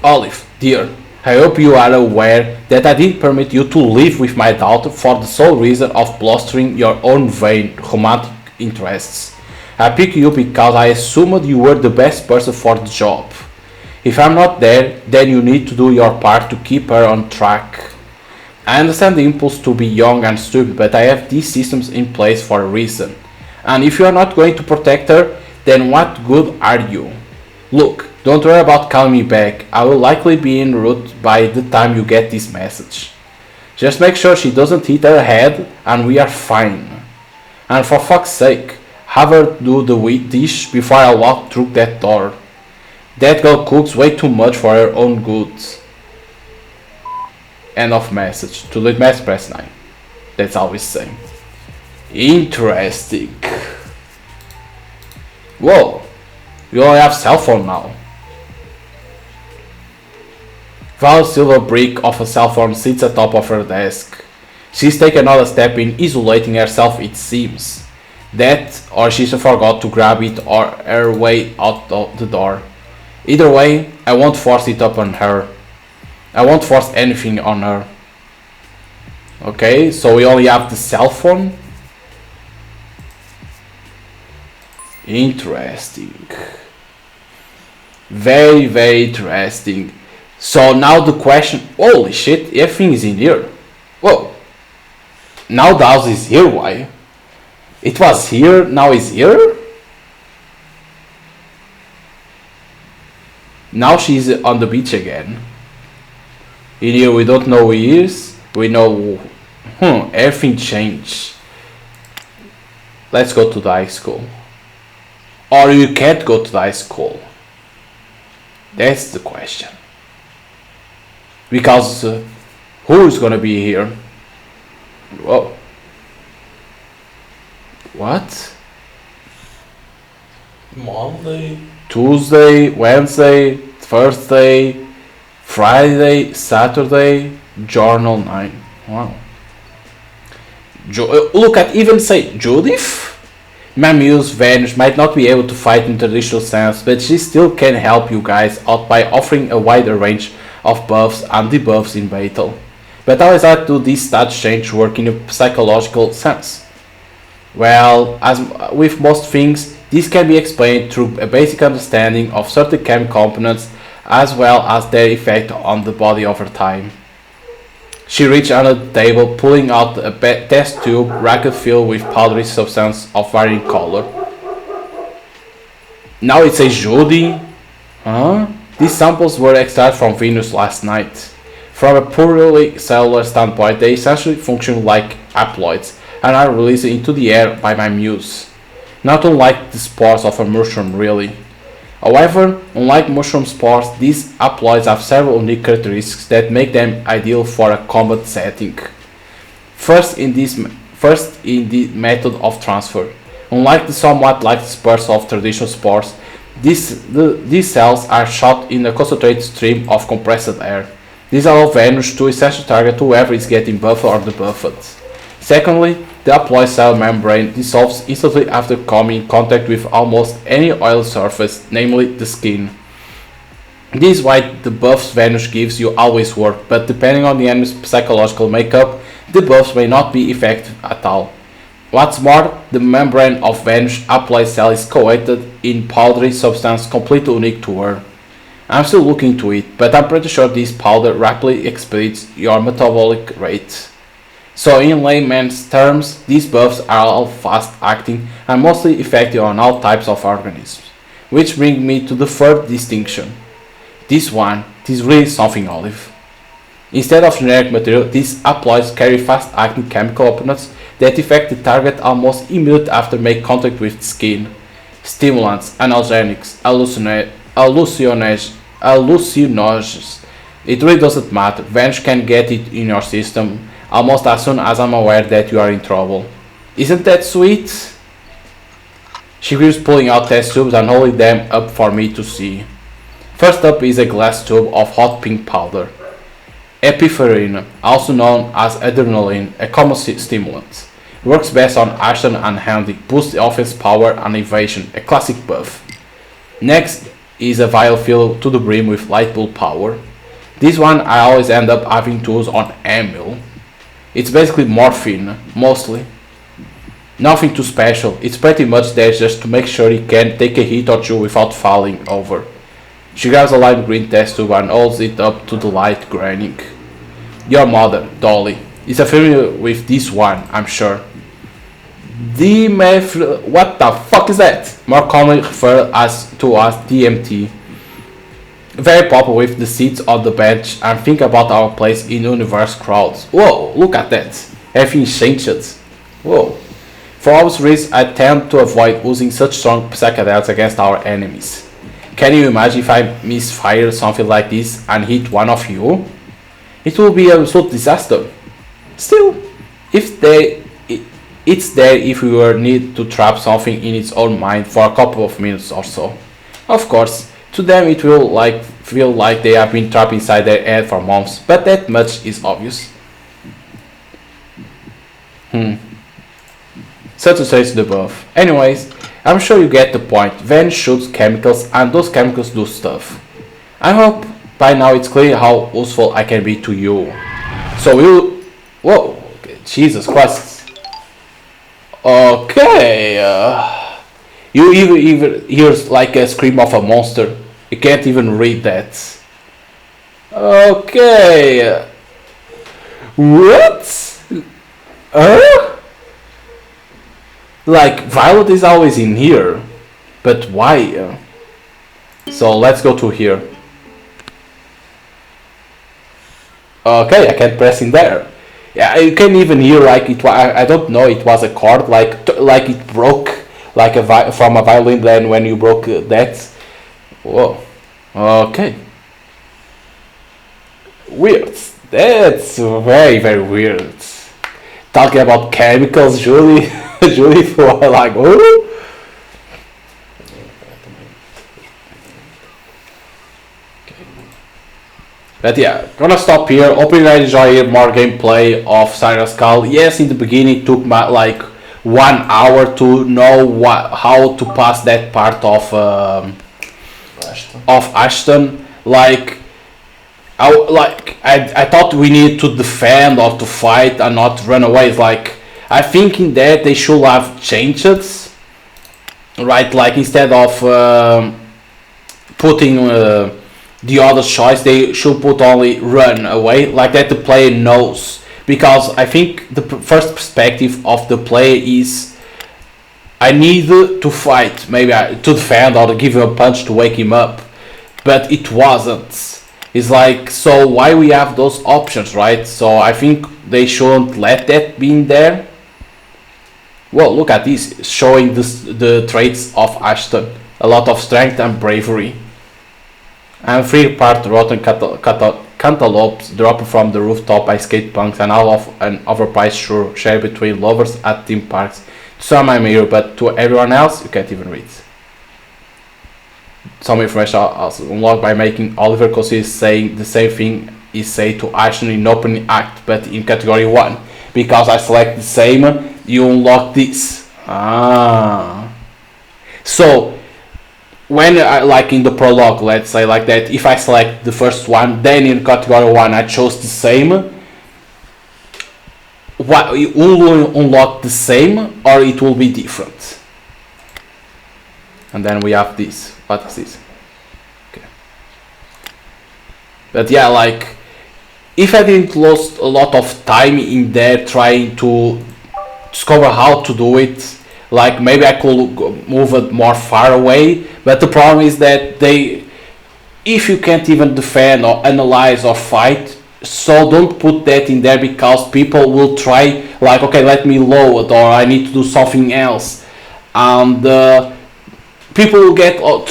Olive, dear, I hope you are aware that I didn't permit you to live with my daughter for the sole reason of bolstering your own vain romantic interests. I picked you because I assumed you were the best person for the job. If I'm not there, then you need to do your part to keep her on track. I understand the impulse to be young and stupid, but I have these systems in place for a reason. And if you are not going to protect her, then what good are you? Look, don't worry about calling me back. I will likely be en route by the time you get this message. Just make sure she doesn't hit her head and we are fine. And for fuck's sake, have her do the dish before I walk through that door. That girl cooks way too much for her own good. End of message. To lead mess press 9. That's all we say. Interesting. Whoa. We only have cell phone now. Val's silver brick of a cell phone sits atop of her desk. She's taken another step in isolating herself, it seems. That, or she forgot to grab it or her way out the door. Either way, I won't force it upon her. I won't force anything on her. Okay, so we only have the cell phone. Interesting. Very, very interesting. So now the question, holy shit, everything is in here. Whoa. Now the house is here, why? It was here, now it's here? Now she's on the beach again. In here we don't know who he is. We know, everything changed. Let's go to the high school. Or you can't go to the high school. That's the question. Because who is gonna be here? Whoa. What? Monday? Tuesday, Wednesday, Thursday, Friday, Saturday, Journal 9. Wow. Look at even say Judith? My muse Venus might not be able to fight in traditional sense, but she still can help you guys out by offering a wider range of buffs and debuffs in battle. But how is that do these stats change work in a psychological sense? Well, as with most things, this can be explained through a basic understanding of certain chem components as well as their effect on the body over time. She reached under the table, pulling out a test tube racket filled with powdery substance of varying color. Now it says Judy. Huh? These samples were extracted from Venus last night. From a purely cellular standpoint, they essentially function like haploids and are released into the air by my muse. Not unlike the spores of a mushroom, really. However, unlike mushroom spores, these haploids have several unique characteristics that make them ideal for a combat setting. First in the method of transfer. Unlike the somewhat light spurs of traditional spores, these cells are shot in a concentrated stream of compressed air. These allow Venus to essentially target whoever is getting buffed or debuffed. Secondly, the alloy cell membrane dissolves instantly after coming in contact with almost any oily surface, namely the skin. This is why the buffs Venus gives you always work, but depending on the enemy's psychological makeup, the buffs may not be effective at all. What's more, the membrane of Venus alloy cell is coated in powdery substance completely unique to her. I'm still looking into it, but I'm pretty sure this powder rapidly exceeds your metabolic rate. So in layman's terms, these buffs are all fast acting and mostly effective on all types of organisms. Which brings me to the third distinction. This one is really something olive. Instead of generic material, these alloys carry fast-acting chemical components that affect the target almost immediately after making contact with the skin. Stimulants, analgesics, hallucinogens. It really doesn't matter. Venus can get it in your system almost as soon as I'm aware that you are in trouble. Isn't that sweet? She keeps pulling out test tubes and holding them up for me to see. First up is a glass tube of hot pink powder. Epinephrine, also known as adrenaline, a common stimulant. Works best on action and handling, boosts the offense power and evasion, a classic buff. Next is a vial filled to the brim with light bulb power. This one I always end up having to use on Emil. It's basically morphine, mostly. Nothing too special, it's pretty much there just to make sure he can take a hit or two without falling over. She grabs a lime green test tube and holds it up to the light graining. Your mother, Dolly, is familiar with this one, I'm sure. What the fuck is that? More commonly referred to as DMT. Very popular with the seats on the bench and think about our place in universe crowds. Whoa, look at that. Everything changed. Whoa. For obvious reasons, I tend to avoid using such strong psychedelics against our enemies. Can you imagine if I misfire something like this and hit one of you? It will be an absolute disaster. Still, it's there if we were need to trap something in its own mind for a couple of minutes or so. Of course, to them it will feel like they have been trapped inside their head for months, but that much is obvious. So to say the above. Anyways, I'm sure you get the point. Venus shoots chemicals and those chemicals do stuff. I hope by now it's clear how useful I can be to you. So we'll... Whoa, Jesus Christ. Okay, you even hear like a scream of a monster. You can't even read that. Okay. What? Like, Violet is always in here. But why? So let's go to here. Okay, I can press in there. Yeah, you can even hear like it. I don't know. It was a chord, like it broke, like from a violin. Then when you broke that, whoa. Okay. Weird. That's very very weird. Talking about chemicals, Julie, Julie, for like, oh. But yeah, gonna stop here. Hope you guys enjoy more gameplay of Siren Skull. Yes, in the beginning it took like 1 hour to know how to pass that part of Ashton. I thought we needed to defend or to fight and not run away. It's like, I think in that they should have changed it, right? Like instead of putting the other choice, they should put only run away, like that the player knows. Because I think the first perspective of the player is, I need to fight, maybe to defend or to give him a punch to wake him up, but it wasn't. It's like, so why we have those options, right? So I think they shouldn't let that be in there. Well, look at this, showing the traits of Ashton. A lot of strength and bravery. And 3-part rotten cantaloupes dropped from the rooftop by skate punks and all of an overpriced shoe shared between lovers at theme parks. To some I'm here, but to everyone else, you can't even read. Some information also unlocked by making Oliver Cossey saying the same thing is say to action in opening act, but in category 1. Because I select the same, you unlock this. So when like in the prologue, let's say like that, if I select the first one, then in category 1 I chose the same, what it will unlock the same or it will be different. And then we have this. What is this? Okay. But yeah, like if I didn't lose a lot of time in there trying to discover how to do it, like maybe I could move it more far away. But the problem is that if you can't even defend or analyze or fight, so don't put that in there, because people will try like, okay, let me load, or I need to do something else, and people will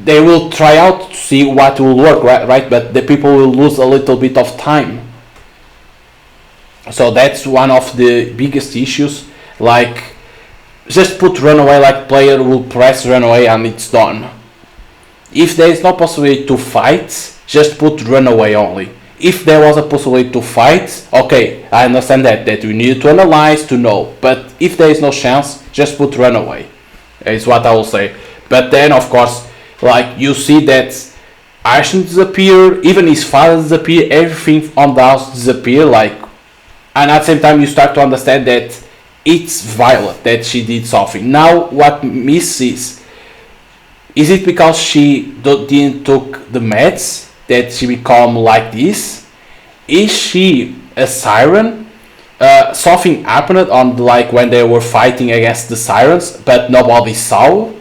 they will try out to see what will work, right? But the people will lose a little bit of time. So that's one of the biggest issues. Like, just put runaway, like player will press runaway and it's done. If there is no possibility to fight, just put runaway only. If there was a possibility to fight, okay, I understand that you need to analyze to know. But if there is no chance, just put runaway. Is what I will say. But then, of course, like you see that action disappear, even his father disappear, everything on the house disappear. Like, and at the same time, you start to understand that it's Violet that she did something. Now, what misses is it because she didn't took the meds that she become like this? Is she a Siren? Something happened on like when they were fighting against the Sirens, but nobody saw.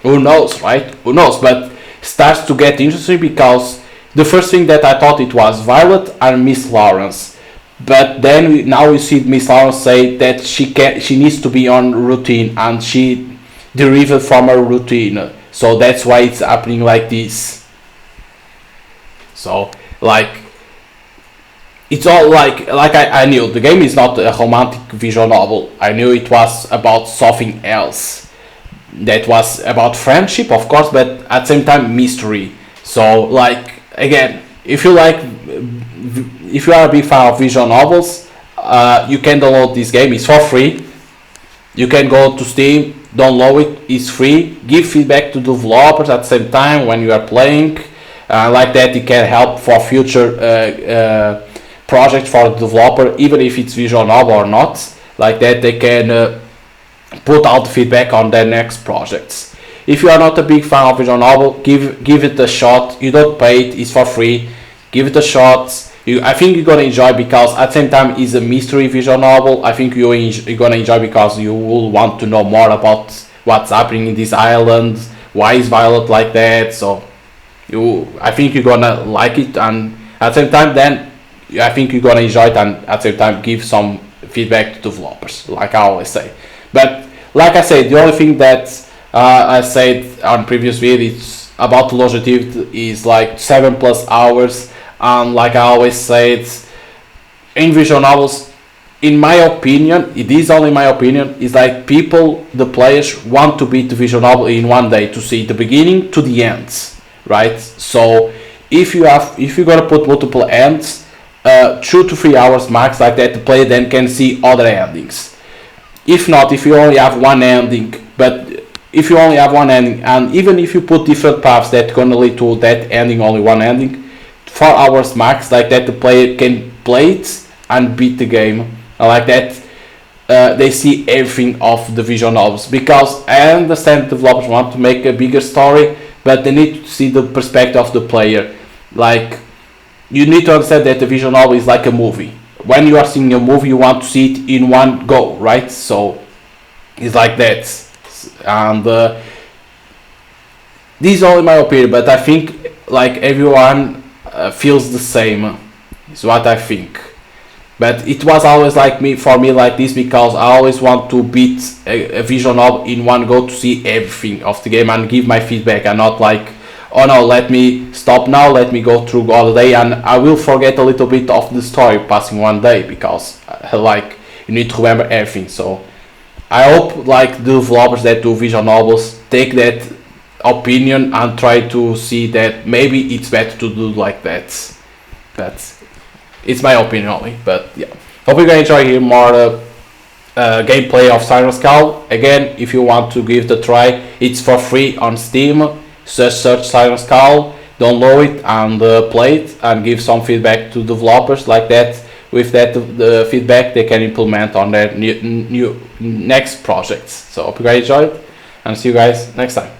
Who knows, right? Who knows? But starts to get interesting, because the first thing that I thought it was Violet and Miss Lawrence, but then now we see Miss Lawrence say that she needs to be on routine, and she derived from her routine, so that's why it's happening like this. So like it's all like I knew the game is not a romantic visual novel. I knew it was about something else. That was about friendship, of course, but at the same time mystery. So like again, if you are a big fan of visual novels, you can download this game. It's for free. You can go to Steam, download it. It's free. Give feedback to the developers at the same time when you are playing. Like that, it can help for future projects for the developer, even if it's visual novel or not. Like that, they can put out feedback on their next projects. If you are not a big fan of visual novel, give it a shot. You don't pay it; it's for free. Give it a shot. I think you're gonna enjoy, because at the same time it's a mystery visual novel. I think you're gonna enjoy because you will want to know more about what's happening in this island. Why is Violet like that? So I think you're gonna like it, and at the same time, then I think you're gonna enjoy it, and at the same time give some feedback to developers, like I always say. But like I said, the only thing that I said on previous videos about the longevity is like 7+ hours, and like I always said, in visual novels, in my opinion, it is only my opinion, is like the players want to beat the visual novel in one day, to see the beginning to the end, right? So if you're gonna put multiple ends, 2 to 3 hours max, like that, the player then can see other endings. If not, if you only have one ending, and even if you put different paths that gonna lead to that ending, only one ending, 4 hours max, like that, the player can play it and beat the game. Like that, they see everything of the visual novels, because I understand developers want to make a bigger story, but they need to see the perspective of the player. Like, you need to understand that the visual novel is like a movie. When you are seeing a movie, you want to see it in one go, right? So it's like that. And this is only my opinion, but I think like everyone feels the same, is what I think. But it was always for me like this, because I always want to beat a visual novel in one go, to see everything of the game and give my feedback, and not like, oh no, let me stop now, let me go through all the day, and I will forget a little bit of the story passing one day, because like you need to remember everything. So I hope like the developers that do visual novels take that opinion and try to see that maybe it's better to do like that. But it's my opinion only. But yeah, hope you guys enjoy hearing more gameplay of Siren Skull. Again, if you want to give the try, it's for free on Steam. Just search Siren Skull, download it and play it, and give some feedback to developers. Like that, with that the feedback they can implement on their new next projects. So hope you guys enjoyed, and see you guys next time.